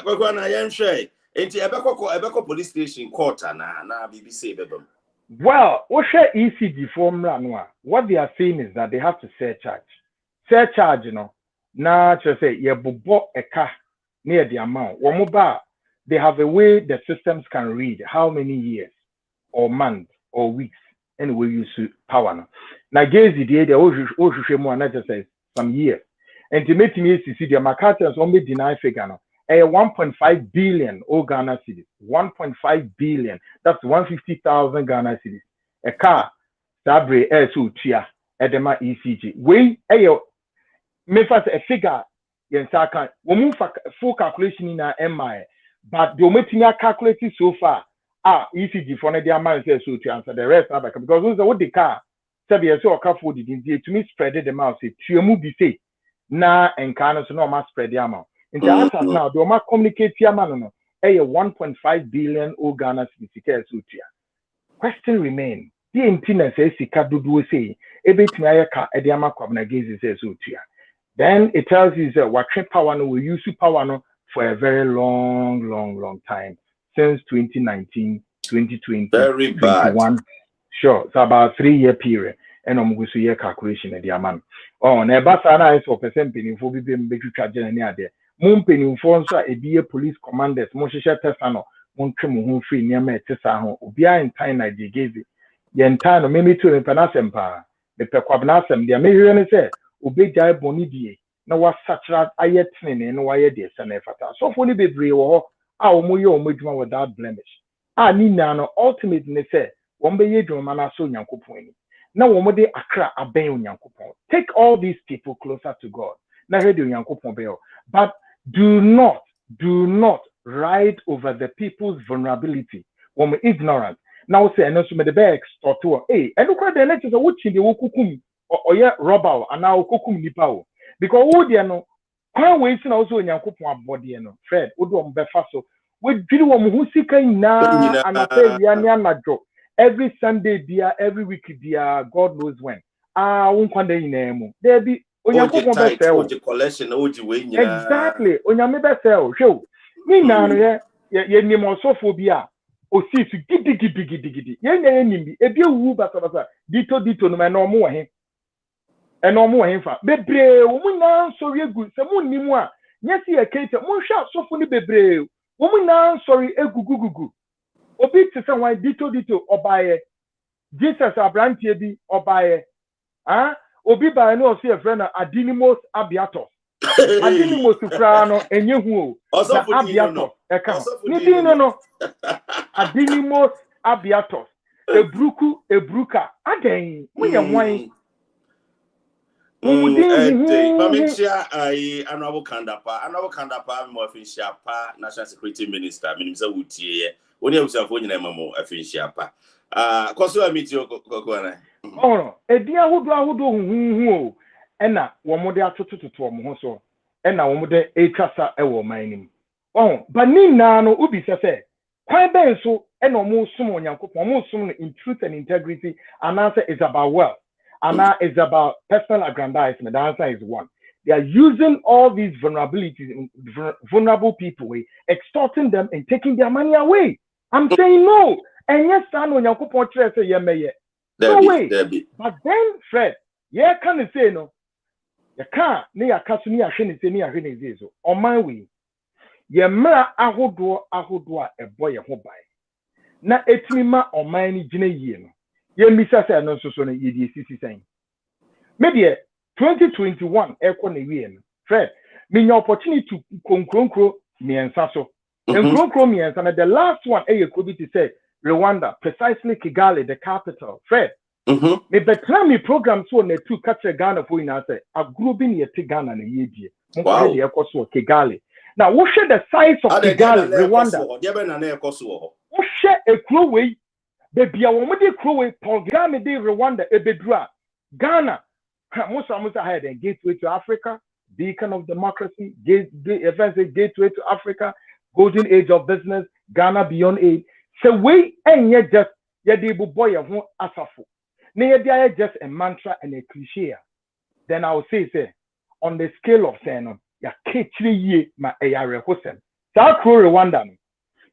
kwakwa na yenhwe enti ebekọ police station court na BBC bebam. Well, Osha ECG formula no. What they are saying is that they have to surcharge, you know. Na to say ye bobo eka near the amount. Womoba, they have a way the systems can read how many years or months or weeks and we use power no. Na Gaisie the ohwehwe mu na just say some years. And to make me see the marketers only deny figure no. 1.5 billion Ghana cedis. 1.5 billion. That's 150,000 Ghana cedis. A car, Sabre Tia, Edema ECG. We, me first a figure, yen saka, we move full calculation in our MI, but the ometimia calculated so far. ECG for the amount says so to answer the rest because those are what the car. Sabi so car for the to me spread the amount. Say to move the say na and can so no mass spread the amount. In the answer now, the Oma communicate here, man, 1.5 billion Ghana cedis. Question remain. The intina says Sika do say a bit Mayaka Ediama Kwabna Gaisie says then it tells you that what power no will use power no for a very long time since 2019, 2020, very 21. Sure, it's about 3-year period. And I'm going to year calculation at the amount. Oh, Nebasana is for percent penny for be charging there. Mon penny for a be police commanders, Moshe Tessano, Montreal free near me Tessaho, Ubia in time I gave it. The entire maybe to the Panasem pa, the Pequabnasem, the American say, Ube Jai Bonidi, no was such that I yet and why dear Sanefata. So fully be brave or our Muyo Mujma without blemish. Nina ultimately say, one be ye do mana so yankuponi. Now one day Accra aben yankupon. Take all these people closer to God. Now heard yankupon bell. But do not ride over the people's vulnerability when we're ignorant. Now say, and also the bags or two. Hey, and look at the letters of which in the Wokukum or yeah, robber and now Kukum Nipao. Because all the no, can't wait also in Yankupon body and Fred, Udom Befaso. We do one who seek na and I say, Yana joke. Every Sunday, dear, every week, dear, God knows when. Won't one day in name. There be. The collection, exactly. Onyame be sell. Show. Me na no ye nim osophobia o see to gidi ye nim bi ebi wu basa dito no me no mo he eno mo he fa bebre wo mu na sori egu se mu nim a nyesi ye kete mu hwa asofo ni bebre wo mu na sori egugugugu obi te se wan dito obaye Jesus abrantie bi obaye obi ba no so ye friend Adinimos Abiatos Adinimos kra no enye hu o na Abiatos eka ni no Adinimos Abiatos ebruka aden munye wan Mamechia Honorable Kandapa mo official pa National Security Minister minimza wutie oni abusafo nyina mamo official pa koso amiti kokona no edi ahodo hu ena wo mo de atototo wo ho so ena wo mo de etwasa ewo manim bani na no ubi se kwan ben so ena mo sum onyankopon mo sum no in truth and integrity and answer is about wealth and now it's about personal aggrandizement. The answer is one. They are using all these vulnerabilities, vulnerable people, extorting them and taking their money away. I'm saying no. And yes, I know you can't say no way. But then, Fred, yeah, can say no. You can't. Near Casuni, I shouldn't say near Renezo. On my way, ye mera ahodua a boy a hobby. Na etima on my jine yen. Ye misa say no so no EDCC saying. Maybe 2021 ekwo na wie Fred, me your opportunity to konkronkro miensa so. Konkronkro miensa na the last one could be say Rwanda, precisely Kigali, the capital. Fred, me betra me program so na two catch Ghana for ina say a group in ye Ghana na yedie. Mo dey ekoso Kigali. Now, what share the size of Kigali, Rwanda? What share a crew way? Baby, I want to crew Paul Gami de Rwanda, Ebedra, Ghana. Musa had a gateway to Africa, beacon of democracy, gateway to Africa, golden age of business, Ghana beyond aid. So we and yet just yet boy of one asafu. Near just a mantra and a cliche. Then I will say, on the scale of saying, ya kitchen ye my area Hussein. South Rwanda.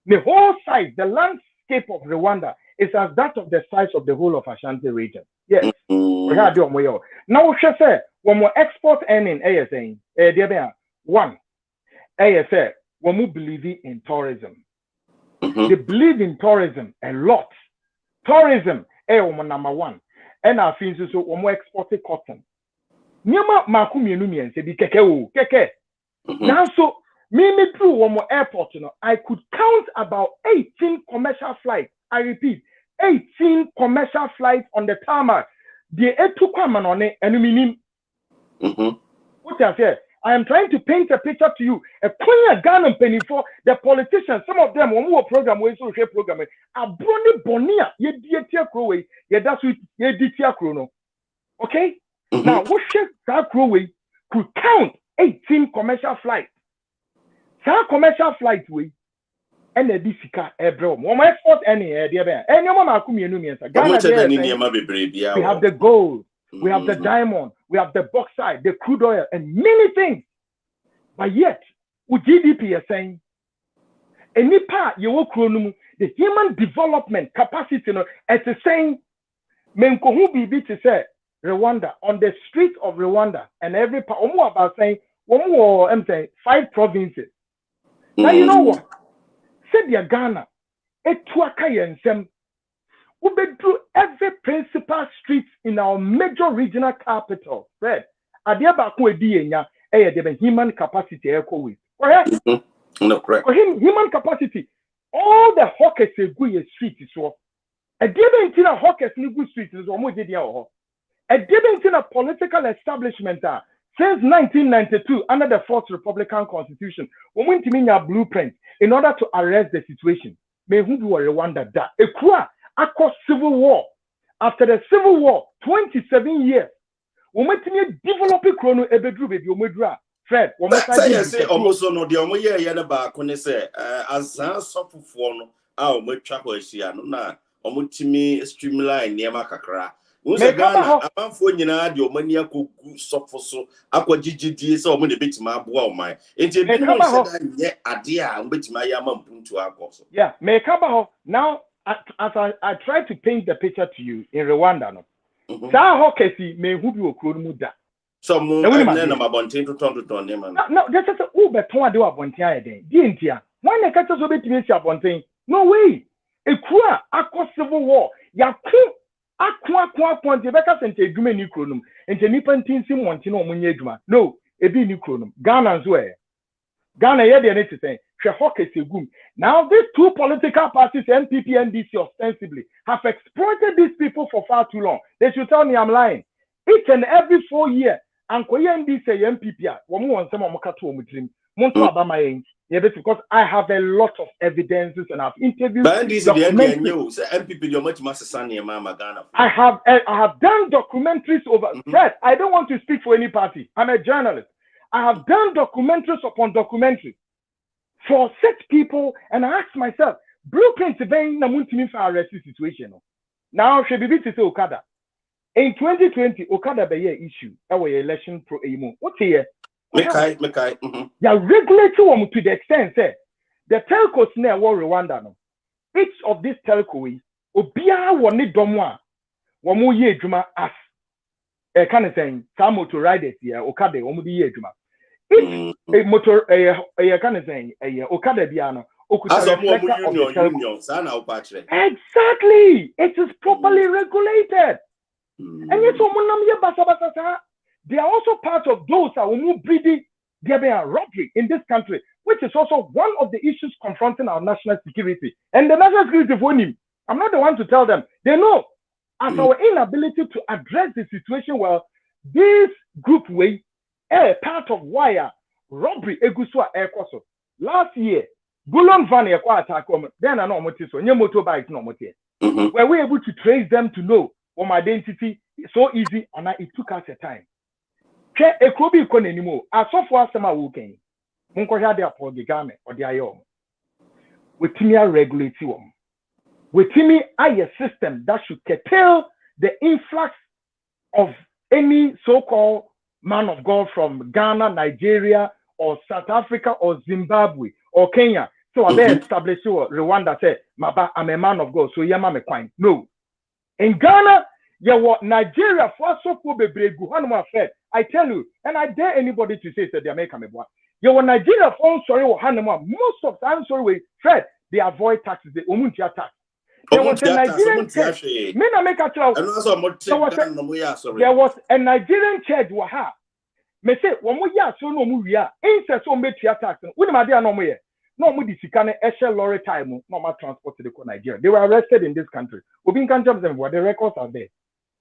The whole size, the landscape of Rwanda is as that of the size of the whole of Ashanti region. Yes. Now, she said, when we export earning, one, ASA, when we believe in tourism. They believe in tourism a lot. Tourism, number one. And our things so when we export cotton. Nyama makumi enumi say keke. Now so me through one more airport, I could count about 18 commercial flights. I repeat, 18 commercial flights on the tarmac. The etu kwaman on it enumi What I say? I am trying to paint a picture to you. A Kenya Ghana penny for the politicians. Some of them one more program we so program. A brony bonia ye diatia crow ye that's with ye ditia chrono. Okay? Now what should that crow could count 18 commercial flights. Some commercial flights we and the disika ebro. One export any idea. Any mama kumienu miensa. Ghana we have the gold. We have the diamond, we have the bauxite, the crude oil, and many things. But yet, with GDP is saying, any part you work on the human development capacity, as a saying, Menkohu bibi to say Rwanda on the street of Rwanda and every part. About saying one more, I'm saying 5 provinces. Now you know what? Said ya Ghana, etuaka yensem. We be through every principal street in our major regional capital. Fred, Adiaba Kwedienya, the human capacity echo correct? No, correct. For him, human capacity. All the hawkers a good street is so. A didn't in a hawkers in good street is almost a didn't in a political establishment since 1992 under the 4th Republican Constitution. We went to mean a blueprint in order to arrest the situation. May who do Rwanda that? A crowd. Across civil war. After the civil war, 27 years. We met in developing chrono ebedru baby omedra. Fred, we met say almost no the omo ye na ba ko ne say azan sofofo no a omo twa ko ahia no na omo timi streamline niam kakra Unsa Ghana amanfo nyina de omani akogu sofo so akogigidie se omo de betima aboa o man. Enti ebi no se da nye ade a betima ya mampuntu akoso. Yeah, me kaba ho. Now as I try to paint the picture to you in Rwanda no. Sa ho kesi me hu bi okro mu da. So mo na mabonten to ton ne man. No, just say u beton ade wa bonten aye den. Di ntia. When the catch so betimi si abonten. No way. Ekura akọ civil war. Ya ku akwa de beka sente edwuma ni kronum. Ente nipa ntinsi monte na omunye edwuma. No, ebi ni kronum. Ghana nso Ghana here they need to say now these two political parties, NPP and NDC ostensibly, have exploited these people for far too long. They should tell me I'm lying. Each and every 4 years, and NDC NPP because I have a lot of evidences and I've interviewed. I have done documentaries over. Fred, I don't want to speak for any party. I'm a journalist. I have done documentaries upon documentaries for such people, and I ask myself, blueprint vein na muntimi for arrest situation. Now, she be to say Okada. In 2020, Okada be ye issue our election pro emo. What's here? Mekai. Ya regulate one to the extent say the telcos near war Rwanda no. Each of these telcos, obia woni domwa, womu ye juma as kind of saying some motor riders here, Okada, womu di ye juma. If a motor kind of saying Okada Biano, exactly, it is properly regulated. And yet, they are also part of those who breeding there robbery in this country, which is also one of the issues confronting our national security. And the national security for him, I'm not the one to tell them. They know as our inability to address the situation well, this group way part of wire robbery eguswa ekoso. Last year, Bullion Van attack then I know motiso, new motorbikes no motor. Were we able to trace them to know my identity so easy and it took us a time. A Kobe con anymore. As so far as working, Munko had their polygamy or the IOM. With Timia regulation. With Timmy, a system that should curtail the influx of any so-called man of God from Ghana, Nigeria, or South Africa, or Zimbabwe, or Kenya. So I established Rwanda say, Maba, I'm a man of God, so yama me quine. No. In Ghana, Nigeria for so I tell you, and I dare anybody to say that they make me boy. Nigeria for sorry most of time sorry Fred, they avoid taxes, they omuntia tax. There was a Nigerian church. There was a Nigerian church waha. Me say one more year so no movie insert so make tax. When my dear no more. No more disikane eshe lorry time no more transport to the Nigeria. They were arrested in this country. Obi can jump them where the records are there.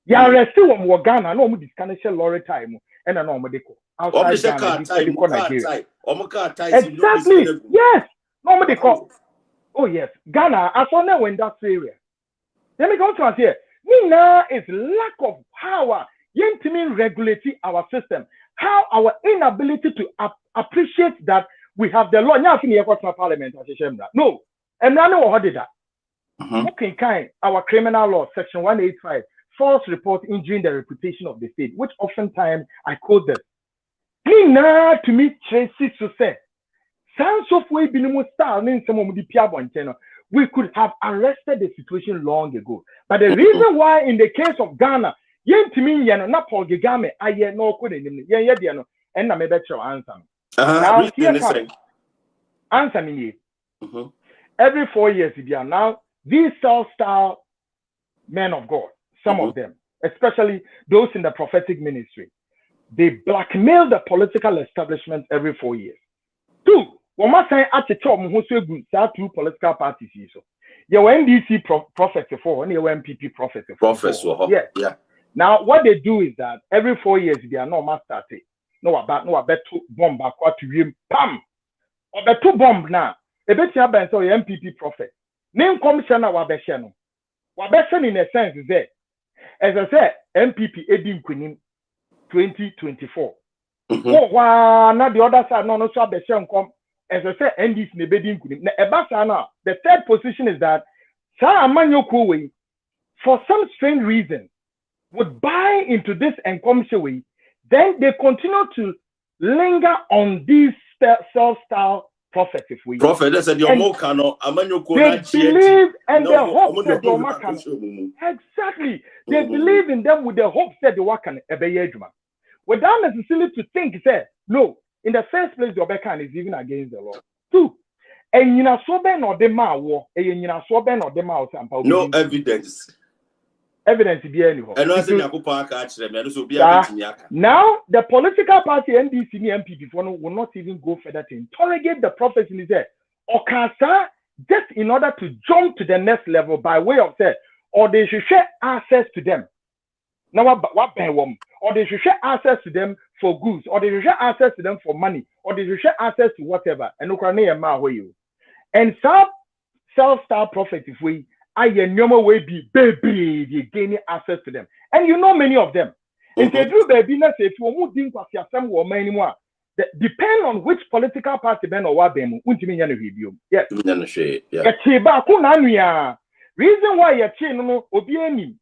They arrested one more Ghana no more disikane eshe lorry time and no more deco. Outside Nigeria. Exactly. Yes. No more deco. Oh yes, Ghana, I saw now in that area. Let me go to here. Now is lack of power. Yentimin regulating our system. How our inability to appreciate that we have the law. Now, in Parliament, no, and none of that. Okay, kind our criminal law, section 185, false report injuring the reputation of the state, which oftentimes I quote them. Now to me, Tracy to say. Sounds of way we could have arrested the situation long ago. But the reason why in the case of Ghana, not Paul Gigame, I no couldn't and I made that your answer. Now answer me. Every 4 years now, these self-styled men of God, some of them, especially those in the prophetic ministry, they blackmail the political establishment every 4 years. Two, one must say at the top who say good that two political parties so. Your NDC prophet for and your MPP prophet for. Yeah. Now what they do is that every 4 years they are not master. No about to bomb back what to him pam. Or bet two bomb now. A bet you have been so your MPP prophet. Name commissioner Wabeshano. Wabeshan in a sense is there. As I said, MPP Edim Kunim 2024. Oh, wow, now the other side, no, so come as I said, NDC Nebedin Kunim. The third position is that for some strange reason, would buy into this and come away, then they continue to linger on these self-style prophets. If we prophet, they said your and more cano, they believe and the hope that your can exactly they believe in them with the hope that the work can without necessarily to think say no. In the first place, the Obekan is even against the law. Two, and you know so ben or the ma war, and you know so ben or the mouse and no evidence. Evidence be anyhow. And I said now the political party NDC and MP before will not even go further to interrogate the prophets in his head. Or cancer just in order to jump to the next level by way of say, or they should share access to them. Now what or they should share access to them for goods, or they should share access to them for money, or they should share access to whatever. And you and some self-style prophets if we I normal way be baby gaining access to them. And you know many of them. And they do baby not if you move in kwa some woman anymore. Depend on which political party ben or what them untimi nya no review. Yes. Yeah. Reason why you're no obi ani.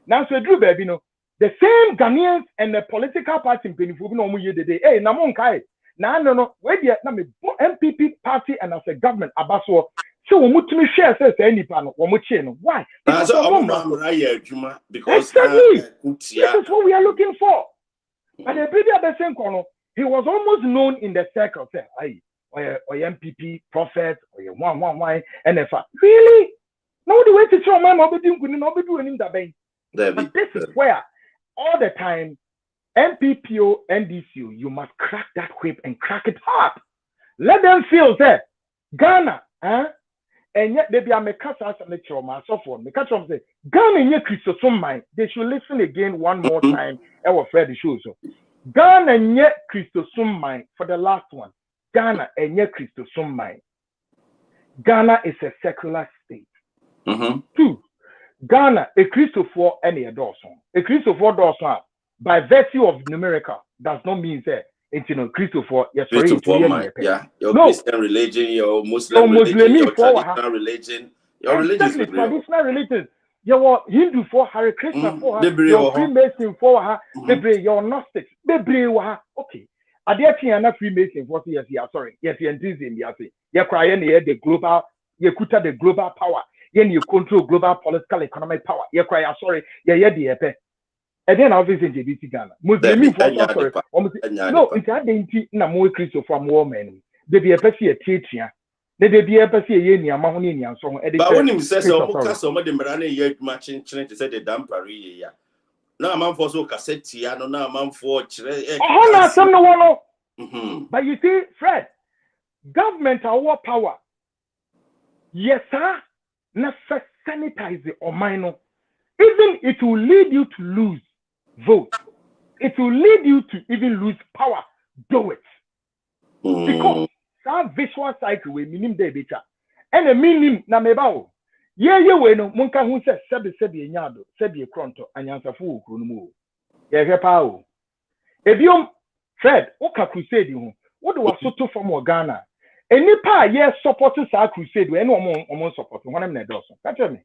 Now so do baby no. The same Ghanaians and the political party in Penifo no mu yede hey na mon kai. Na no where dey na me MPP party and as a government abaso so we must share says any pan why? Because exactly. This is what we are looking for. And the previous person he was almost known in the circle. Say, hey, or MPP prophet, or one NFA. Really? No, the way to show man not be doing that bay. But this is where all the time MPPO, NDCO, you must crack that whip and crack it hard. Let them feel that Ghana, and yet they be a mekasa and the trauma so for me catch them say Ghana nye Christosum mind. They should listen again one more time. I will Fred the show so Ghana nye Christosum mind for the last one. Ghana nye Christosum mind. Ghana is a secular state. Two, Ghana a Christopher any a Dawson. A Christopher Dawson by virtue of numerical does not mean that. It's Christopher, yes, yeah, your Christian religion, your Muslim religion, your traditional religion, your religious traditional religion. Your Hindu for Hare Krishna for her, your Freemason for her, your Gnostics, okay. Are Freemason for yes, sorry, yes, enthusiasm, yes, you're crying here the global, you kuta the global power, you control global political economic power, you're crying, sorry, the and then obviously in Ghana. Muslim for no, it's a dainty na more Christo from woman. They be a person a teacher. They be a person a year mahoney and so on. But when he says some of the Marane yet matching trying to say the dampari, yeah. Now a man for so cassette, no, now a man for But you see, Fred, government our power. Yes, sir. Not sanitize the or minor. Even it will lead you to lose vote. It will lead you to even lose power. Do it. Because that visual cycle we minim de beta. And a minim na mebao. Yeah, we no monka who said sebi nyado, sebi kronto, anyansa fu kronumu. Yeah, pao. Ebiom Fred, oka crusade you. What do was so from Ghana? Any pa yes support sa crusade we no omon support. One of them does. Catch me.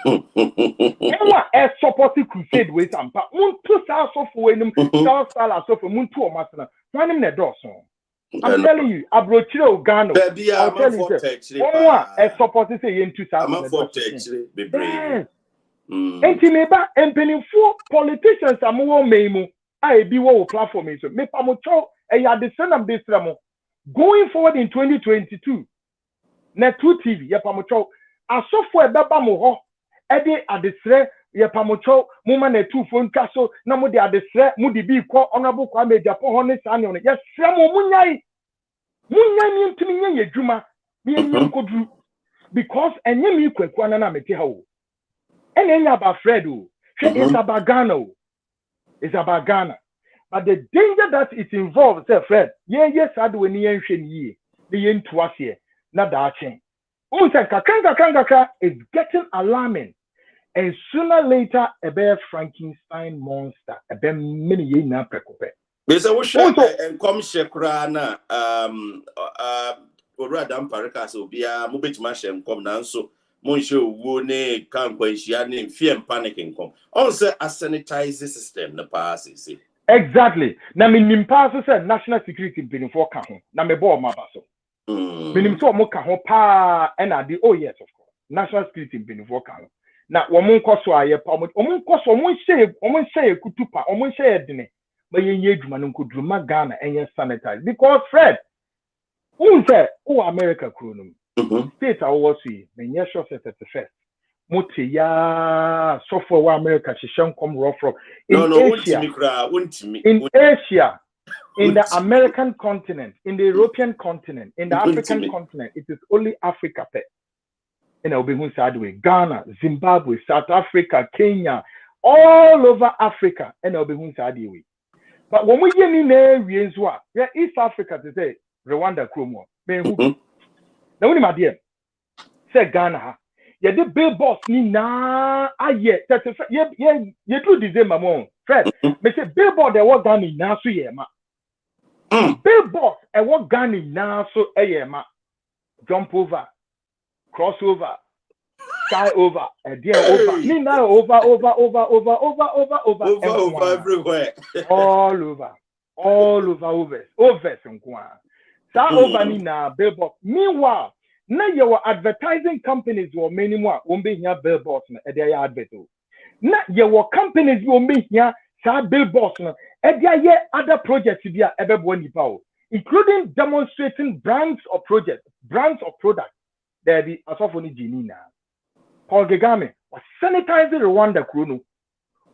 A supporting crusade with some part. Two stars of Winum, South Stars of Moon to Master. One in the Dawson. I'm telling you, I brought you Ghana. I'll tell you, a supporting say in 2014. And Timeba and Penny four politicians are more memo. I be what platform is. Me Pamucho, a ya descend of this going forward in 2022. Net 2 TV, ya Pamucho. A software Baba Moho. Ede adesre ye pamocho muma na tu phone kaso na mo de adesre mo de bi ko honorable Kennedy Agyapong ho ne sa ne ono ye sre mo munyai ni ntimi nya yedwuma me nya kodru because enye mi kwakwa na meti ha o enya nya ba Fred o it's about Ghana it's about Ghana but the danger that it involves say Fred yes ade we ni yen hwe ni ye ni yen to ase na da achen is getting alarming. And sooner or later, a bear Frankenstein monster, a bear many years now. Mr. Wusha and come Shekrana, Radam Paracas will be a mobile mash and come down so Monsieur Wone can't quench your name, fear and panic and come. Also, a sanitize system, the pass is it. Exactly. Now, me pass say national security been for kahon. Now, me bo ma baso. Me so mo kahon pa and I the oh yes of course. National security been for kahon. Now, woman koso aye pa woman koso woman say kutupa woman say dine. But ye dwuma no kudruma Ghana and ye sanitize because Fred. Who say oh America kronum. State I was see. Me nye sure say the first. Mote ya software wa America shishan come rough from in Asia, in the American continent, in the European continent, in the African continent, it is only Africa. And I'll be sideways. Ghana, Zimbabwe, South Africa, Kenya, all over Africa, and I'll be sideways. But when we get in there, East Africa to say Rwanda, Chromo. Now, when my dear say Ghana. Yeah, the billboards ni na aye. You do the same, mamon. Fred, me say billboard they work down in na so yeah ma. Billboards they work down in na so yeah ma. Jump over, crossover, sky over, dear over. Ni na over everywhere. all over some Sa over ni na billboard. Meanwhile. Now your advertising companies will many more won't be here billboards at their advert. Now your companies will be here billboards at their other projects here everybody power, including demonstrating brands of projects, brands of products. There the Asofoni Jinina. Paul Kagame was sanitizing Rwanda Chrono.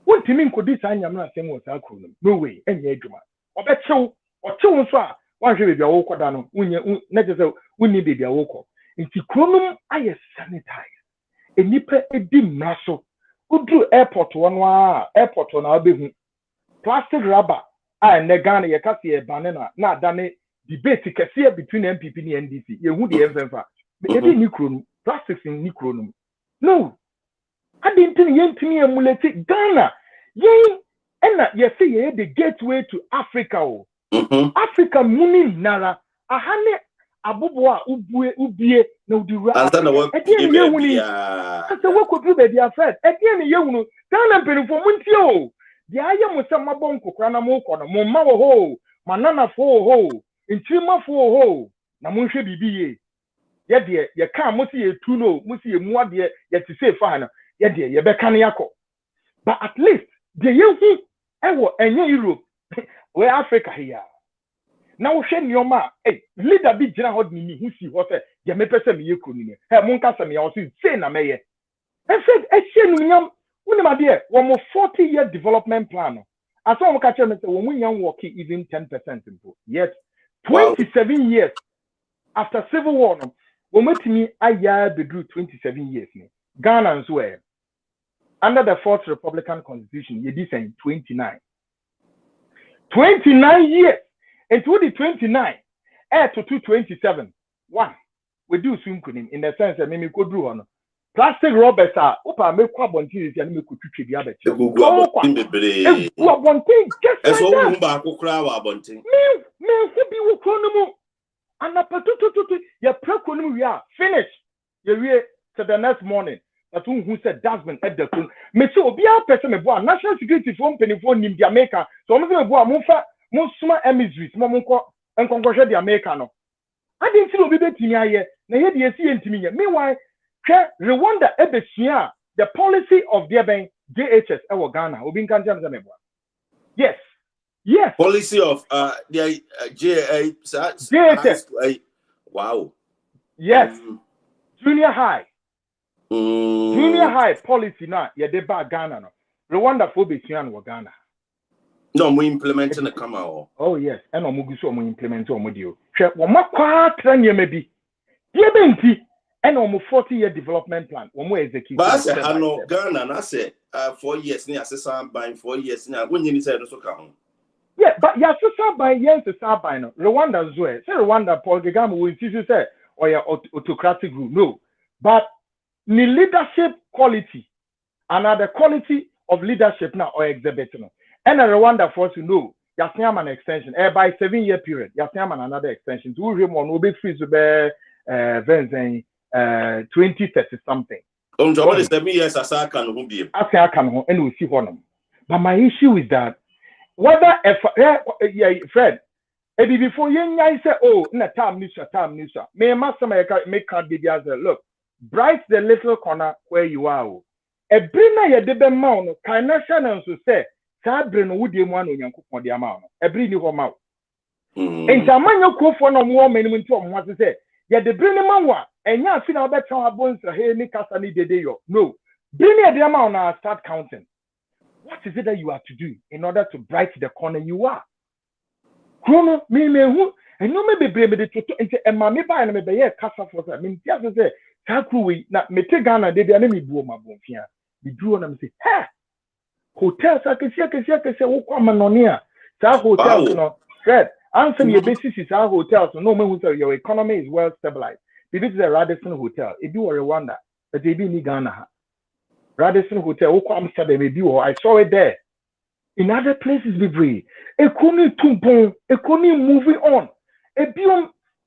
What do you mean could this sign your same was Chrono? No way, any edgema. Or bet you or two one should be a walk down when you necessarily need be a walk. Inti kronum aye sanitize enipa edi mraso udu airport wanwa airport na obehu plastic rubber na Ghana ye kase e banana na adane debate kase between MPP and NDC ye hu de emfa edi ni kronum plastics ni kronum no adi ntini ye ntini emulate Ghana ye na ye say ye the gateway to Africa Africa muni nara ahane Abubuwa ubie na udira. Etienne ye wuni. Asa we could do baby afraid. Etienne ye wunu. Ghana mpeni for muntio. Di aye musa mabon kokra na mo kono. Mo ma wo ho. Manana fo ho. Inchima fo ho. Na munhwe bibiye. Ye de ye kan mo se ye tu no. Mo se ye mu ade ye ti say fa na. Ye de ye be kan yakọ. But at least de ye hu ewo enye Europe. We Africa here. Now she nyoma leader bi jina hod ni hu si ho se ye me pese me yekro ni he mon ka se me o si say na meye I said she nu nyam woni ma de wo mo 40-year development plan aso mo ka che me se wo mu nyam work even 10% impo yet 27 years after civil war no wo metimi aya be do 27 years ni Ghana nso under the fourth republican constitution ye di say 29 years. And to the 29, to 227, one, we do soon in the sense that maybe could do on plastic rubbers are open, make quite one thing and make could the other. One thing, just like that. Me, who be chronomo and a patutu, your preconum, we are finished. You to the next morning. That who said Dasman at the tune. Me so be a person about national security phone penny phone in Jamaica. So I'm going to go Mufa. Most small emissaries, Momonko, and Congress the Americano. I didn't see no baby here. Now here the see me. Meanwhile, Rwanda Ebesia, the policy of their bank JHS our Ghana, Obin Kanjam Zamebwa. Yes. Policy of the JHS. Wow. Yes. Junior high. Junior high policy now. Yeah, they bad Ghana no. Rwanda for Besian Ghana. No, we implementing the come out. Oh yes, and I'm going to implement on video. One more quarter maybe. Yebenti, and almost 40-year development plan. One more execute. But I said, I know Ghana, and I said, 4 years near Sesam buying 4 years now. When you said so come. Yeah, but yeah, Sesam buying yes, Sesam buying. Rwanda as well. Say Rwanda, Paul Kagame will insist you say, or your autocratic rule. No, but the leadership quality, another quality of leadership now or exhibiting. And I Rwanda for us to know, Yasniam an extension, by 7-year period, Yasniam another extension. To him on will be free to be Venzen 2030 something. Somebody said me yes, I can be. I can and we see one. But my issue is that whether Fred, before you say, oh, na time Nisha. May master make card give you look. Bright the little corner where you are. A brinna ya debe mount, financial and so say, Sabrin would you want on cook for the amount. A brinny home out. And Tamanyo cook for no more minimum to what to say. Ya the brinny manwa, and ya feel about how bones are here, Nicasani de Deo. No, brinny the amount now start counting. What is it that you have to do in order to bright the corner you are? Chrono, me, who, and no maybe brave to into a mammy by and maybe a casa for them. I mean, just to say, Taku, not me take Ghana, they the enemy blew my bone here. We drew on them say, ha! Hotels, I can say, oh, come on here. Our hotels, you know, Fred, answer your basis is our hotels, no man who your economy is well stabilized. If it is a Radisson Hotel, it do a Rwanda, but they be in Ghana. Radisson Hotel, oh, Amsterdam, maybe, I saw it there. In other places, be free. Economy moving on.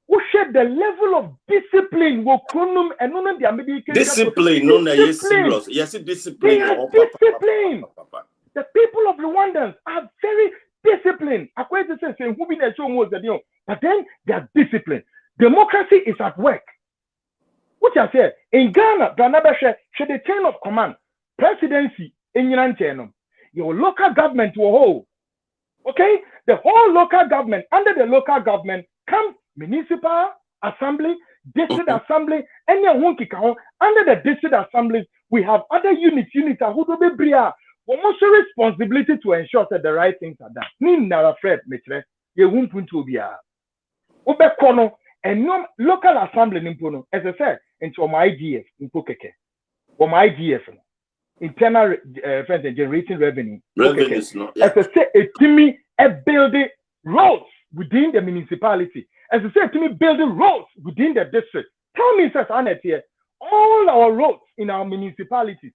Who share the level of discipline will come and none of the American discipline. No, yes, serious. Yes, discipline. They are disciplined. The people of Rwandans are very disciplined. According to saying who been a show most the deal, but then they are disciplined. Democracy is at work. What I said in Ghana, share the chain of command, presidency in United. Your local government will hold. Okay? The whole local government, under the local government, comes municipal assembly, district assembly, and under the district assemblies, we have other units who will be bria. We must responsibility to ensure that the right things are done. Nina Fred, Mitre, you won't put to be a Obekono and no local assembly nimpono, as I said, into my IGF in Pokeke. Or my IGF. Internal generating revenue. Revenues, no. As I say, a team building roads within the municipality. As I say, to me, building roads within the district. Tell me, says Annette here, all our roads in our municipalities,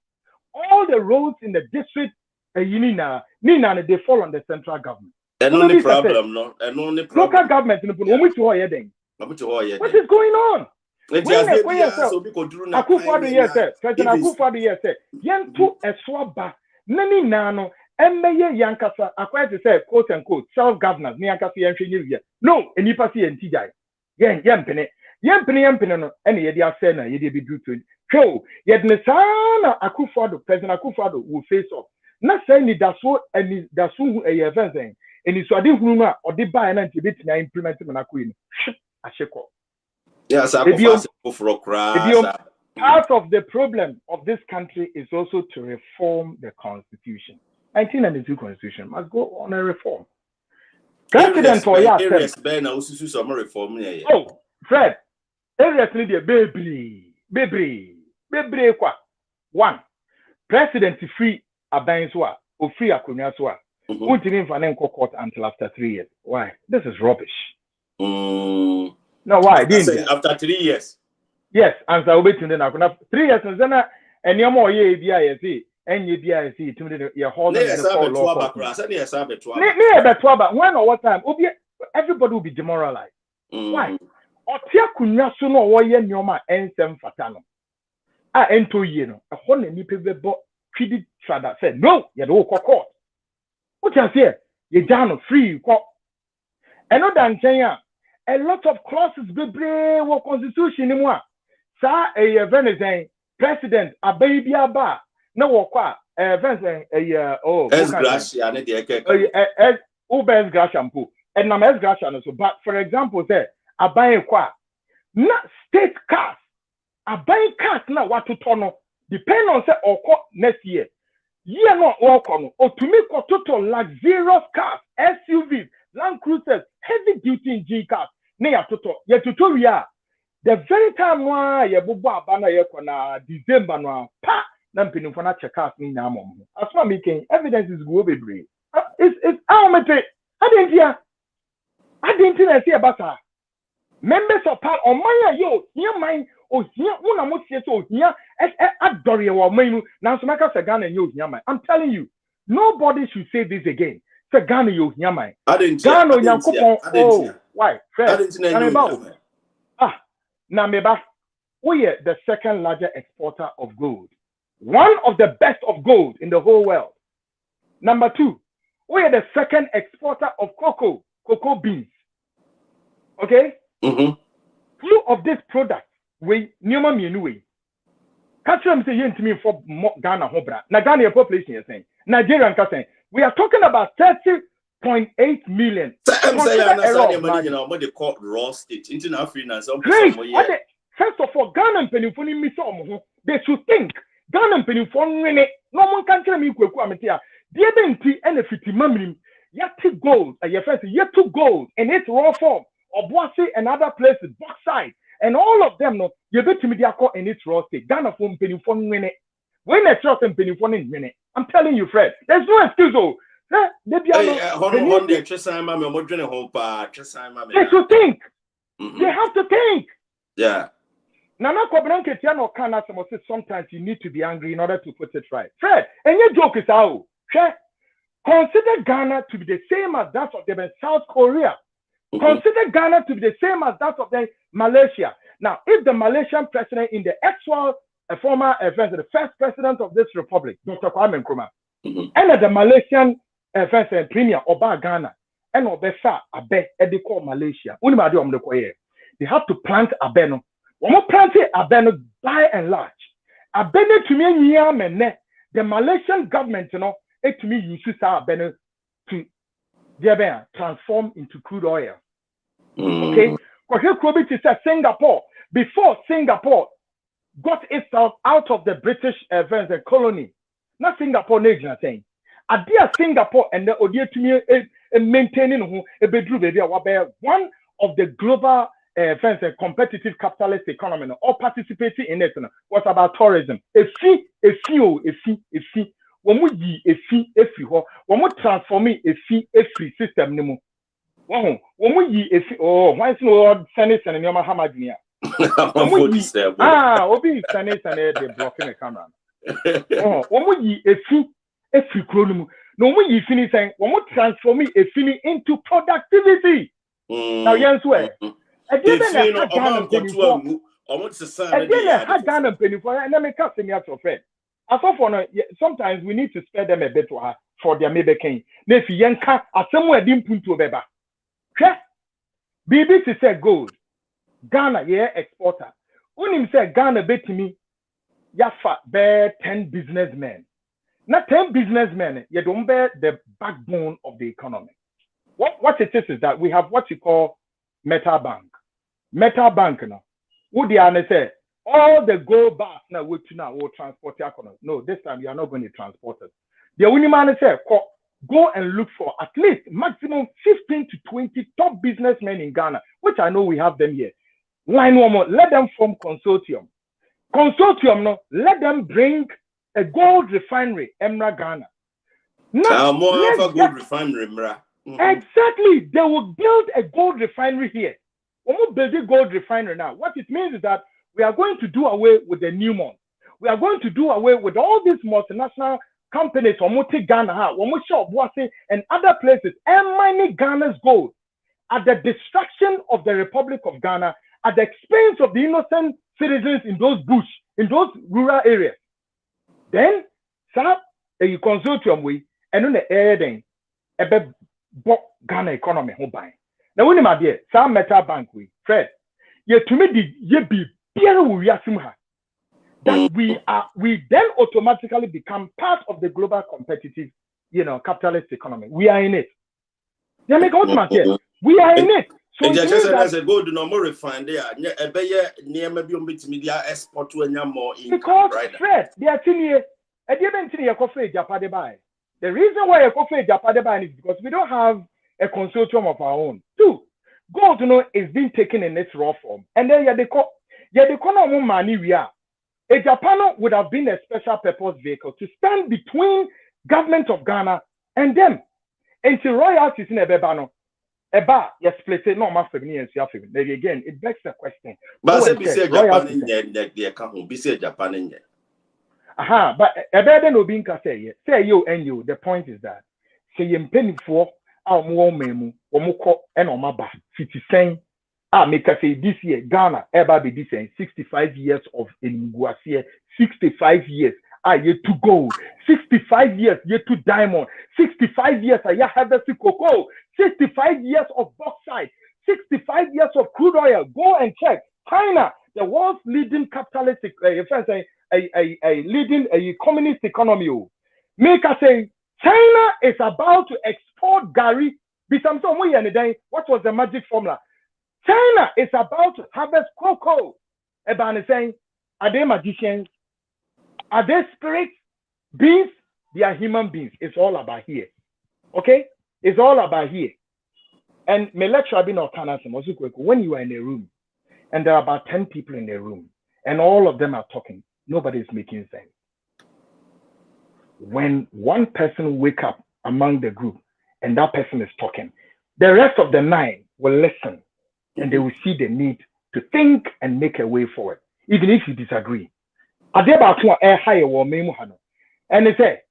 all the roads in the district, Nina, they fall on the central government. And only problem, no. And only problem. Local government, what is going on? Akufo-Addo yes, President Akufo-Addo yes, yentu eswaba nani nano emmeye yankasa akwa to say quote unquote self-governance ni yankasa yenhwe nyiriye no enipa si entijai yempene no ene yedi ase na yedi be do 20 so yedne sana Akufo-Addo President Akufo-Addo will face off na say ni daso eni daso events eni so ade hunu a ode buy na nti betina implement na koyi asheko. Yes, part of the problem of this country is also to reform the constitution. 1992 constitution must go on a reform. President for reform. Oh, Fred, areas need a baby. One, president free abanswa or free akunyaswa. Won't even find court until after 3 years. Why? This is rubbish. No, why? After 3 years. Yes, and so we between the 3 years and then any more year BIC and you BIC to your whole when or what time everybody will be demoralized. Why? Otia kunya so no wo ye nyoma ensem fata no. A ento ye no. E ho na ni pebebo twidi trada say no, ye do court. What you say? Ye jano free ko. Eno dan chen a lot of clauses bebre wo constitution ni mu a sa Venezuela president abayi aba na wo kwa Venezuela es gracia na de keke ubes gracia mpo and na es gracia no so but for example say abayi kwa na state cars abayi cars na watoto no depend on say okọ next year no okọ no otumi ko total luxurious cars SUVs Land Cruisers heavy duty G cars ne yatoto wia the very time wa ye bobo abana ye kona December no pa na mpinifo na check out ni na amom asma making evidence is go bebre it's almete adentia na see abasa members of part on my yo here mine o here una mo see so here adore ye wo manu na so maka se Ghana yo here mine I'm telling you nobody should say this again se Ghana yo here mine Ghana yankopon oh why Fred na meba we are the second largest exporter of gold. One of the best of gold in the whole world. Number 2, we are the second exporter of cocoa beans. Okay? Few of these products, we Newman Minui. Catch them say yen to me for Ghana Hobra. Now Ghana population is saying. Nigerian saying we are talking about 30.8 million. Money, you know, what they call raw state. First of all, Ghana and Penifoni miss they should think Ghana and Penifoni no one can tell me Kwekuamitia. Dear Benti and a 50 mamrim, yet to gold, yet to gold in its raw form, or Boise and other places, bauxite, and all of them, no, you bet to me in its raw state. Ghana from Penifoni minute. When a short and Penifoni minute, I'm telling you, Fred, there's no excuse. They should think. They have to think. Yeah. Nana Kobranke Kana sometimes you need to be angry in order to put it right. Fred, and your joke is out. Consider Ghana to be the same as that of the South Korea. Consider Ghana to be the same as that of the Malaysia. Now, if the Malaysian president in the actual former event, the first president of this republic, Dr. Kwame Nkrumah, and the Malaysian premier Oba Ghana, and Obesa Abe Ediko Malaysia, they have to plant Abeno. When we plant Abeno by and large, Abeno to me, the Malaysian government, it to me uses Abeno to transform into crude oil. Okay? Because Singapore, before Singapore got itself out of the British colony, not Singapore nation saying, Adia Singapore and the Odia to me maintaining a bedroom one of the global competitive capitalist economy or participating in it was about tourism. A fee. When we yi a fee, when we transform a fee, a free system, when we yi a fee, why is no Senate and Yama Hamadia? Obi Senate and they're blocking the camera. When we yi a fee, a free chronom, no, when you finish saying, when we transform a fee into productivity. Now, yes, where? And then I Ghana penny for and then make us in your friend. Sometimes we need to spare them a bit for their maybe king. If Yanka at somewhere didn't put to a beba. BBC said gold. Ghana, exporter. When him said Ghana bet to me, Yafa bear 10 businessmen. Not 10 businessmen, you don't bear the backbone of the economy. What it is that we have what you call Metal Bank. Metal Bank now. Would the say all the gold bars now will transport your economy? No, this time you are not going to transport it. The only man say go and look for at least maximum 15 to 20 top businessmen in Ghana, which I know we have them here. Line one more, let them form consortium. Consortium no, let them bring a gold refinery, Emra Ghana. Gold refinery, Exactly, they will build a gold refinery here. We will build a gold refinery now. What it means is that we are going to do away with the Newmont. We are going to do away with all these multinational companies, Ghana, and other places, and mining Ghana's gold at the destruction of the Republic of Ghana, at the expense of the innocent citizens in those bush, in those rural areas. Then, sir, a consortium we, and on the air then, Ghana economy who buy. Now, when my dear, some Metal Bank we, Fred, yet to me, that we then automatically become part of the global competitive, capitalist economy. We are in it. We are in it. So just a gold no more refined there. Export to more income. Because Fred, they are here. I didn't see a coffee Japan buy. The reason why a coffee Japan buy is because we don't have a consortium of our own. Two, gold is being taken in its raw form, and then the economy money we are. A Japan would have been a special purpose vehicle to stand between government of Ghana and them. And to royalties in Ebebano, you split it, no master and maybe again, it begs the question. But say Japan in there can't be say Japan in there. But Ebeden Obinka say you and you. The point is that say you penny for our more memu, or moko and omaba, 50 cents. make us say this year, Ghana, ever be this 65 years of Nguasie, 65 years. Yet to gold, 65 years, yet to diamond, 65 years, harvest cocoa, 65 years of bauxite, 65 years of crude oil. Go and check. China, the world's leading capitalist, leading communist economy. Make us say China is about to export Gary. What was the magic formula? China is about to harvest cocoa. Eban is saying, are they magicians? Are they spirits? Beings? They are human beings. It's all about here. Okay? It's all about here. And my lecture when you are in a room and there are about 10 people in the room and all of them are talking, nobody is making sense. When one person wake up among the group and that person is talking, the rest of the 9 will listen and they will see the need to think and make a way forward, even if you disagree. And they say,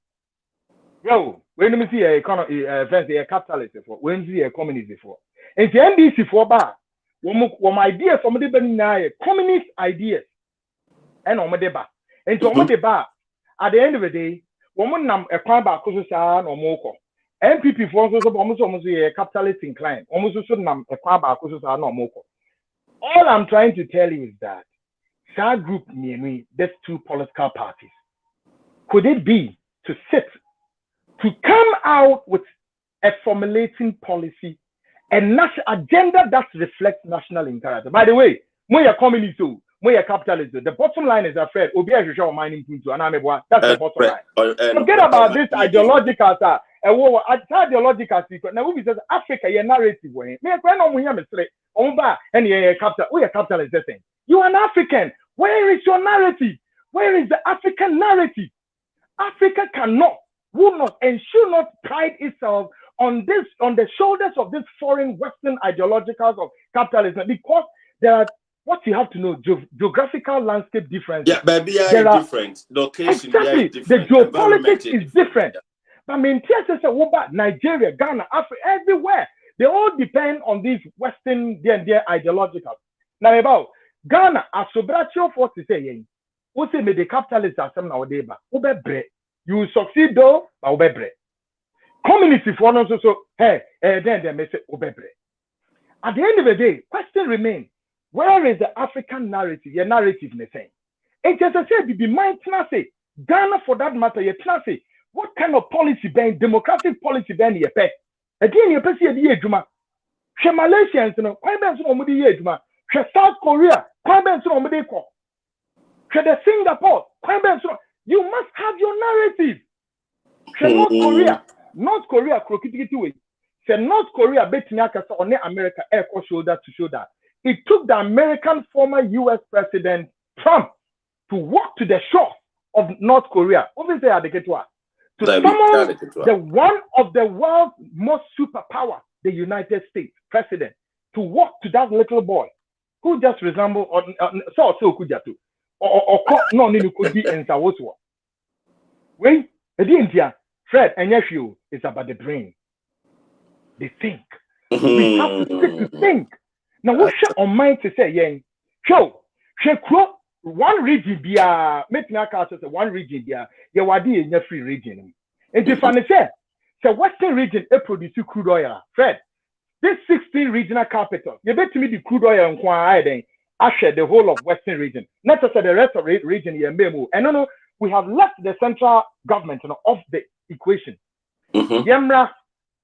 yo, when you see a economy, a capitalist for, when you see a communist for, and the NDC for bar, one idea somebody been communist ideas, and on the bar, and to the bar, at the end of the day, woman nam a crime by Kususa or Moko. MPP for almost a capitalist inclined, almost nam a crime by Kususa no Moko. All I'm trying to tell you is that that group near me, there's 2 political parties. Could it be to sit, to come out with a formulating policy, a national agenda that reflects national imperative? By the way, when you're communist, when you're capitalist, the bottom line is that Fred, mining that's the bottom line. Forget about this ideological ideological secret. Now we says Africa, your narrative way. Me a friend of mine say, and you're capital. We are capitalist. You are an African. Where is your narrative? Where is the African narrative? Africa cannot, will not, and should not pride itself on the shoulders of this foreign Western ideologicals of capitalism, because there are, what you have to know, geographical landscape differences. Yeah, but there are different. Location, exactly. Different. The geopolitics is different. I mean, Nigeria, Ghana, Africa, everywhere, they all depend on these Western their ideologicals. Now about Ghana, as Sobratio for to say, who say me the capitalists are some nowadays, you succeed though, but communist if one also so then they may say obebre. At the end of the day, question remains: where is the African narrative? Your narrative, me saying. It just say be mind say Ghana for that matter. You say what kind of policy ben democratic policy ben you pay? Again, you pay the juma. She Malaysians no, why ben so omudi ye juma? She South Korea, why ben so omudi ko? She the Singapore, why ben so? You must have your narrative. She North Korea krokitiki way. Say North Korea betiniaka on America air shoulder to shoulder. It took the American former US President Trump to walk to the shore of North Korea. Obviously, to summon the one of the world's most superpower, the United States President, to walk to that little boy who just resembled so Kujatu or no could be in Sawoswa. Wait, India, Fred and nephew is about the brain. They think. We have to sit to think. Now, what's your mind to say, Yang? Show, one region, one region, you wadi in your free region. And if I say, the Western region, it produces crude oil. Fred, this 16 regional capital, you bet to me the crude oil and Kwan share the whole of Western region. Not just the rest of the region, and no, we have left the central government off the equation. Yemra,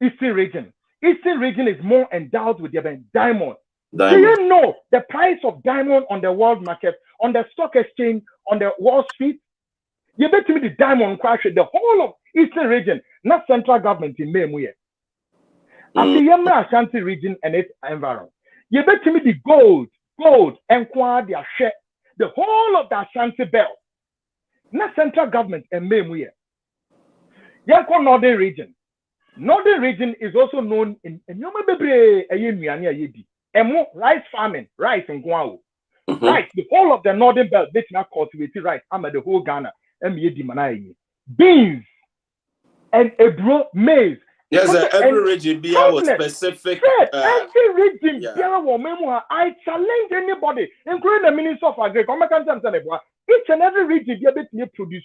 Eastern region. Eastern region is more endowed with diamond. Do you know the price of diamond on the world market, on the stock exchange, on the Wall Street? You bet me the diamond crash, the whole of Eastern region, not central government in Memuye. After Yemra Ashanti region and its environment. You bet me the gold, and their share, the whole of the Ashanti belt, not central government and Memuye. Yanko Northern region. Northern region is also known in rice farming, rice and guao. Rice, the whole of the northern belt, they now cultivate rice. I'm at the whole Ghana. Beans and ebro, maize Yes, every region be our specific. Every region be our memoir. I challenge anybody, including the Minister of Agriculture. Each and every region be able to produce.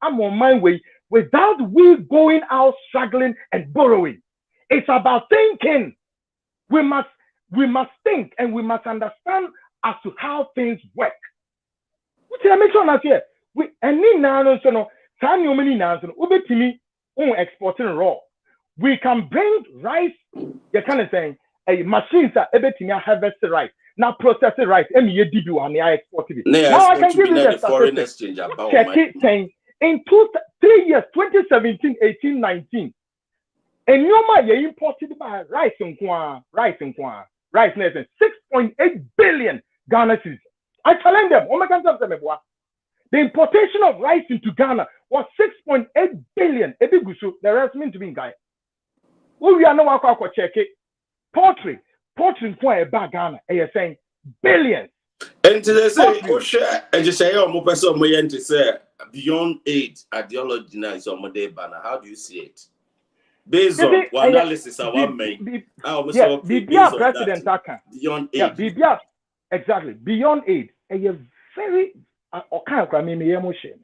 I'm on my way without we going out struggling and borrowing. It's about thinking. We must think and we must understand as to how things work. What did I mention last year? We exporting raw. We can bring rice. You kind of saying a machines are able to harvest the rice. Now process the rice. Now I can give you the foreign exchange. Check it saying in 3 years, 2017, 18, 19. And you imported by rice and 6.8 billion Ghana cedis. I challenge them. The importation of rice into Ghana was 6.8 billion. The rest mean to be in Ghana. We are now check it. Poultry in Ghana. They are saying billions. And they say, and you say, oh, person to say beyond aid ideology now is on my banner. How do you see it? Based on what analysis I want make. President beyond aid. Exactly. Beyond aid. And you're very emotion.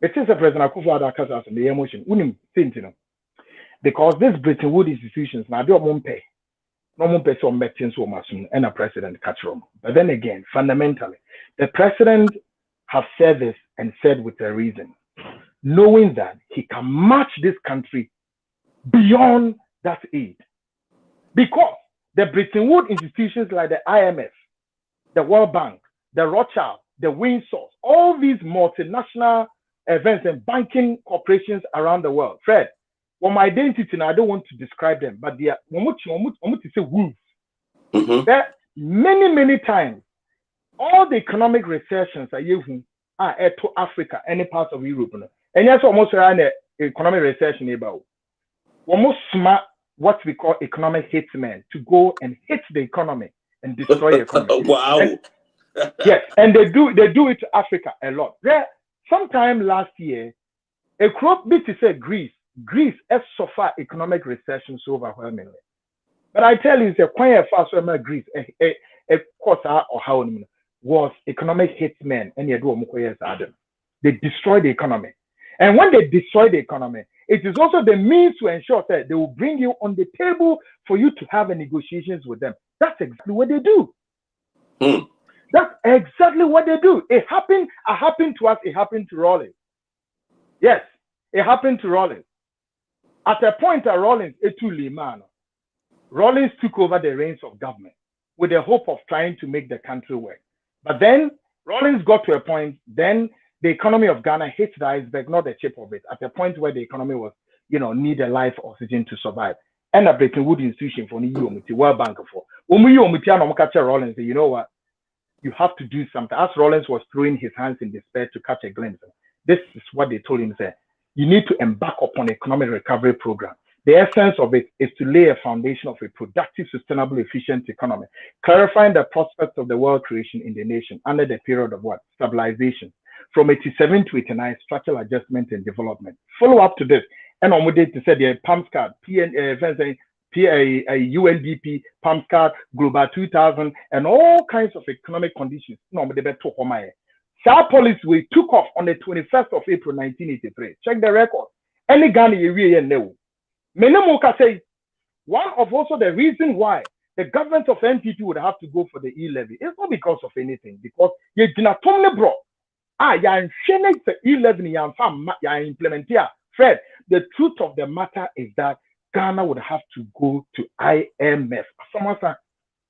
It is a President Akufo-Addo the emotion. Because these Bretton Woods institutions now they won't pay. No one pays some meetings and a president catch room. But then again, fundamentally, the president has said this and said with a reason, knowing that he can match this country beyond that aid. Because the Bretton Woods institutions like the IMF, the World Bank, the Rothschild, the Windsor, all these multinational events and banking corporations around the world. Fred, well, my identity, and I don't want to describe them, but they are to say wolves. That many times, all the economic recessions are to Africa, any parts of Europe. And that's almost around the economic recession about. Almost smart what we call economic hitmen to go and hit the economy and destroy the economy. Wow. Yes, and they do it to Africa a lot. There, sometime last year, a crop bit to say Greece has suffered economic recession so overwhelmingly. But I tell you, it's a quite fast Greece, a quarter or how was economic hitmen and they destroy the economy. And when they destroy the economy, it is also the means to ensure that they will bring you on the table for you to have a negotiations with them. That's exactly what they do. That's exactly what they do. It happened to us. It happened to Rawlings. Yes, it happened to Rawlings. At a point, Rawlings took over the reins of government with the hope of trying to make the country work. But then Rawlings got to a point, then the economy of Ghana hit the iceberg, not the tip of it, at a point where the economy was, need a life oxygen to survive. And a Bretton Woods institution for the World Bank for. When we capture Rawlings, you know what? You have to do something. As Rawlings was throwing his hands in despair to catch a glimpse, this is what they told him, say, you need to embark upon an economic recovery program. The essence of it is to lay a foundation of a productive, sustainable, efficient economy, clarifying the prospects of the wealth creation in the nation under the period of what? Stabilization. From 87 to 89, structural adjustment and development. Follow up to this. And on to say the PAMSCAD, UNDP, PAMSCAD, Global 2000, and all kinds of economic conditions. No, but they better talk on my head. Our policy we took off on the 21st of April 1983. Check the record. Any Ghana you know. Menemoka say one of also the reason why the government of NPP would have to go for the e-levy. It's not because of anything, because you did not bro. Ya e-levy ya implement here. Fred, the truth of the matter is that Ghana would have to go to IMF. Someone said,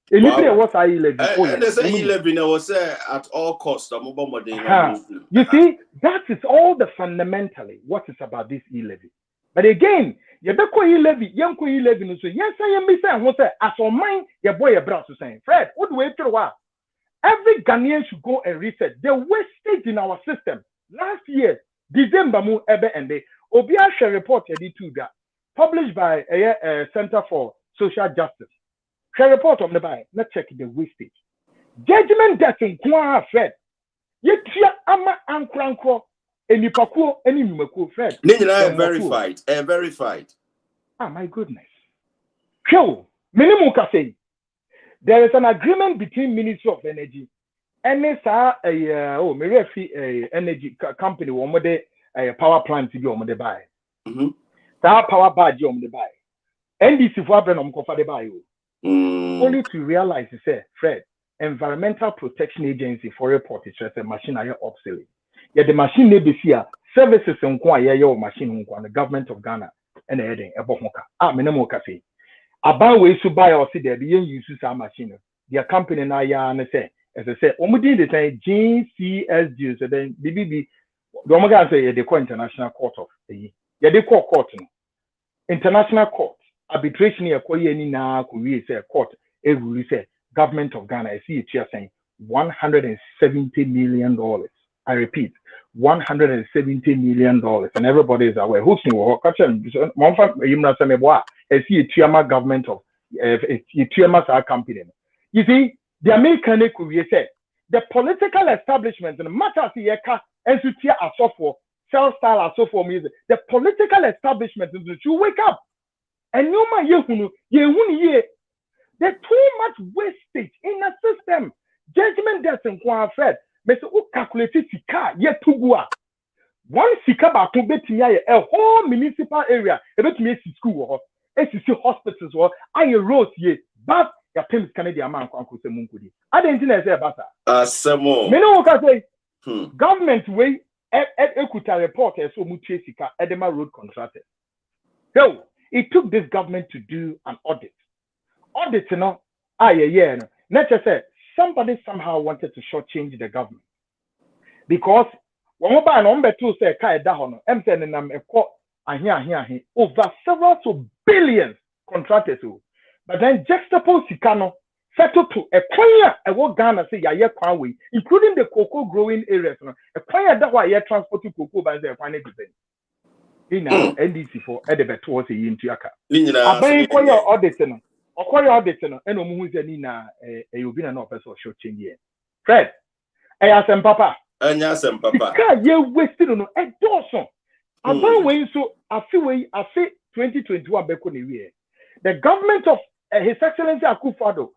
what's e-levy? And they say e-levy was at all costs. You see, that is all the fundamentally what is about this e-levy. But again, you don't call e-levy, you call e-levy. So yes, I am saying, as on mine, your boy, your brother, saying, Fred, what do we do? Every Ghanaian should go and research the wastage in our system. Last year, December, Obia share report published by a Center for Social Justice. Share report on the buy. Let's check the wastage. Judgment debt in Fred. Yet, ama ankranko. Any pakuo, any numako, Fred. Verified. Verified. my goodness. Phew, minimum can say there is an agreement between Ministry of Energy and this energy company one day a power plant to be on the buy. That power badge on the buy. NDC for Abrenum for the buy. Only to realize, say, Fred, Environmental Protection Agency for report is just a machine I obsolete. Yet the machine may be here, services and your machine on the government of Ghana and the heading a bohoka. Minimum cafe. About ways to buy or see there, the use our machine. Their company now, and say, as I said, when we did the time, GCSG, so then BBB, the Omega say they call International Court of the they call court, International Court. Arbitration here, Korea say court, every say government of Ghana. I see it here saying $170 million. I repeat, $170 million, and everybody is aware. Who's new? I see it here, government of our company. You see, the American Korea said the political establishment and matters here and to tear us off for cell style as so for music. The political establishment is to wake up. And no man, there's too much wastage in the system. Judgment doesn't go fed. But who calculated sika yet to go? One sika back to bet me a whole municipal area, a bit me school or SCC hospitals or I roads ye, but your Thames Kennedy Agyapong Uncle Semunkudi. I didn't say about some more. Me no say government way Equita reporters so much sika Edema road contractors. So it took this government to do an audit. Audit, you know, let's just say somebody somehow wanted to shortchange the government. Because when we buy an number two say I'm saying over several billions contractors. But then juxtapose Sikano settled to a choir a what Ghana say Kwaway, including the cocoa growing areas. A choir that why transport to cocoa by the final in NDC for Edebet towards a yin to Yaka. I buy choir auditing. Or choir auditing, and no moves Nina a Ubina no person short change. Fred, I ask him, Papa. And yes, and Papa. You wasted on a Dawson. I buy way so I feel 2021 Bekoni. The government of His Excellency Akufo-Addo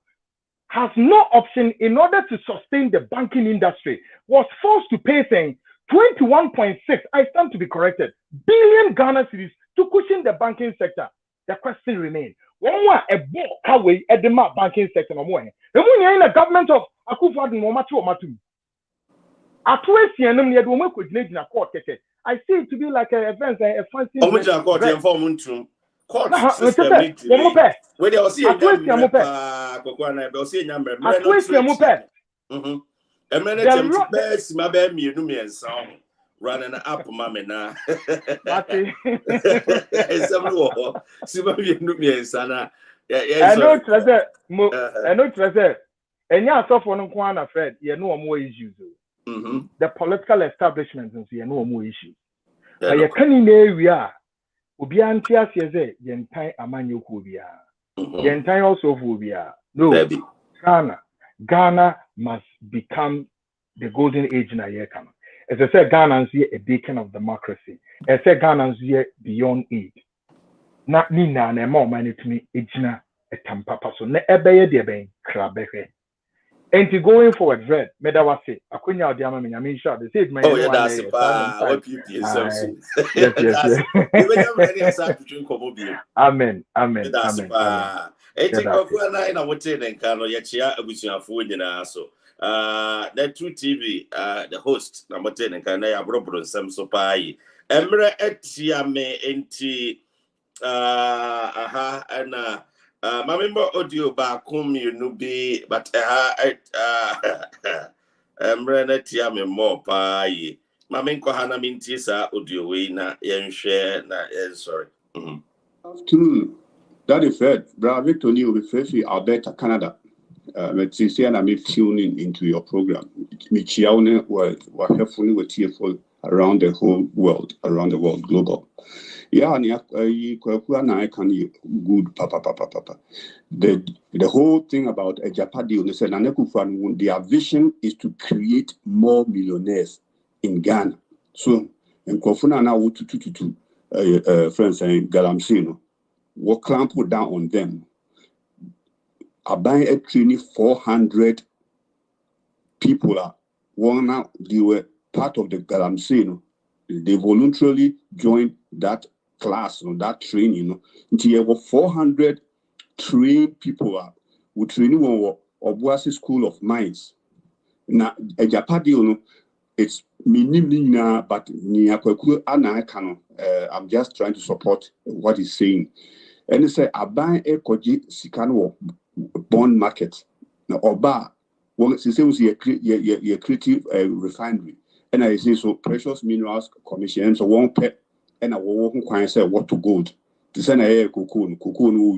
has no option in order to sustain the banking industry, was forced to pay saying 21.6, I stand to be corrected, billion Ghana cedis to cushion the banking sector. The question remains, one more a book away at the banking sector no more. The money in the government of Akufo-Addo no matter what matter. At West Yemen, you don't coordinate in a court. I see it to be like a fancy. Court system where they see a best my baby and sound running up mamma. I know treasure. And yeah, so for no one Fred, you know more issues. The political establishment and you know more issues. But you can't in area. Ubiantia says, Yentai Amanyo Kubia. Yentai also Fubia. No, Ghana must become the golden age in a year. As I said, Ghana is a beacon of democracy. As I said, Ghana is beyond it. Not Nina and more money to me, Ejina, a Tampapa. So, ne ebeye de ben, Krabehe. And to going forward, Fred, Medawasi, Akunya Diamami, I mean, sure, they said, oh, yeah, that's a Amen. The True TV, the host, number 10, and can I have Robert Sam Sopai, Emre Etiame Enti, and my member audio back home, you know, be, but Emre Etiame more pie. Mamenko Hana Mintisa audio way na yen share na sorry. To that effect, Brother Victor Lee will be faithfully Alberta, Canada. But sincerely, I'm tuning into your program. Michiaone were helpfully with TFO around the whole world, global. Yeah, and I can good papa. The whole thing about Ajapadi, they said, their vision is to create more millionaires in Ghana. So, and Kofuna now to friends saying Galamsino. what clamp put down on them. I buy a training 400 people are one now they were part of the Galamsey, they voluntarily joined that class or that training, until there were 400 trained people are who training one Obuasi School of Mines. Now Agyapong, it's minimum, but I'm just trying to support what he's saying. And he said, I buy a koji sikano bond market. Now, Oba, well, she says you creative refinery. And I say, so Precious Minerals Commission, so one pet, and I will walk say what to gold. To send a cocoon,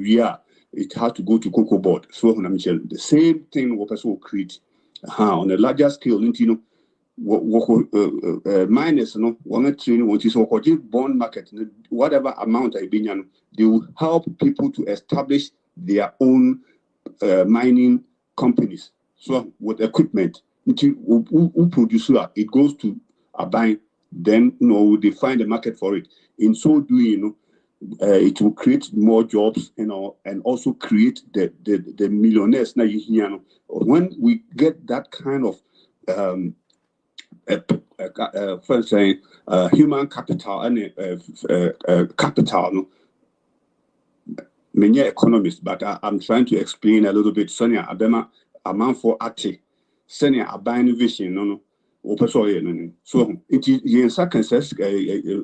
we are, it has to go to cocoa board. So, the same thing what person will create on a larger scale, you know, minus one training what is so bond market, whatever amount I been, they will help people to establish their own mining companies. So with equipment, who produce it goes to a bank, then they find a market for it. In so doing, it will create more jobs, and also create the millionaires. Now you hear, when we get that kind of first saying human capital and capital, many economists, but I'm trying to explain a little bit. Sonia Abema amount for ati, Sonia Abine vision, so it is in second says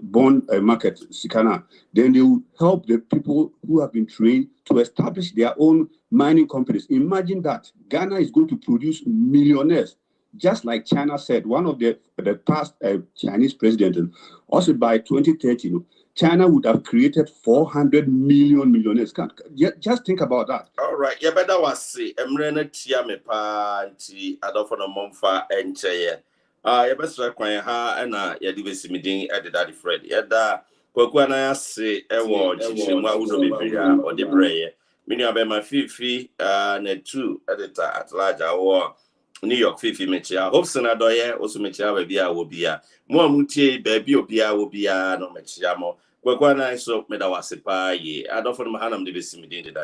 bond market sikana. Then they will help the people who have been trained to establish their own mining companies. Imagine that Ghana is going to produce millionaires. Just like China said, one of the past Chinese president, also by 2030, China would have created 400 million millionaires. Just think about that. All right, yeah, but that was see. Emrena tia me pa nti adofo no momfa encheye. Ya best kwan ha na ya di besimidin edda Fred. Ya da kwaku na ya se ewo chichemu awudo bebia o de breye. Mini abema fifi na 2 editor at large awo New York Fifi mechia. Hope senadoye also mechia we bia wo bia. Mo amutie baby obia wo bia no mechia mo. Kwaku na so meda wase pa ye. Adofo no hanam de besimidin edda.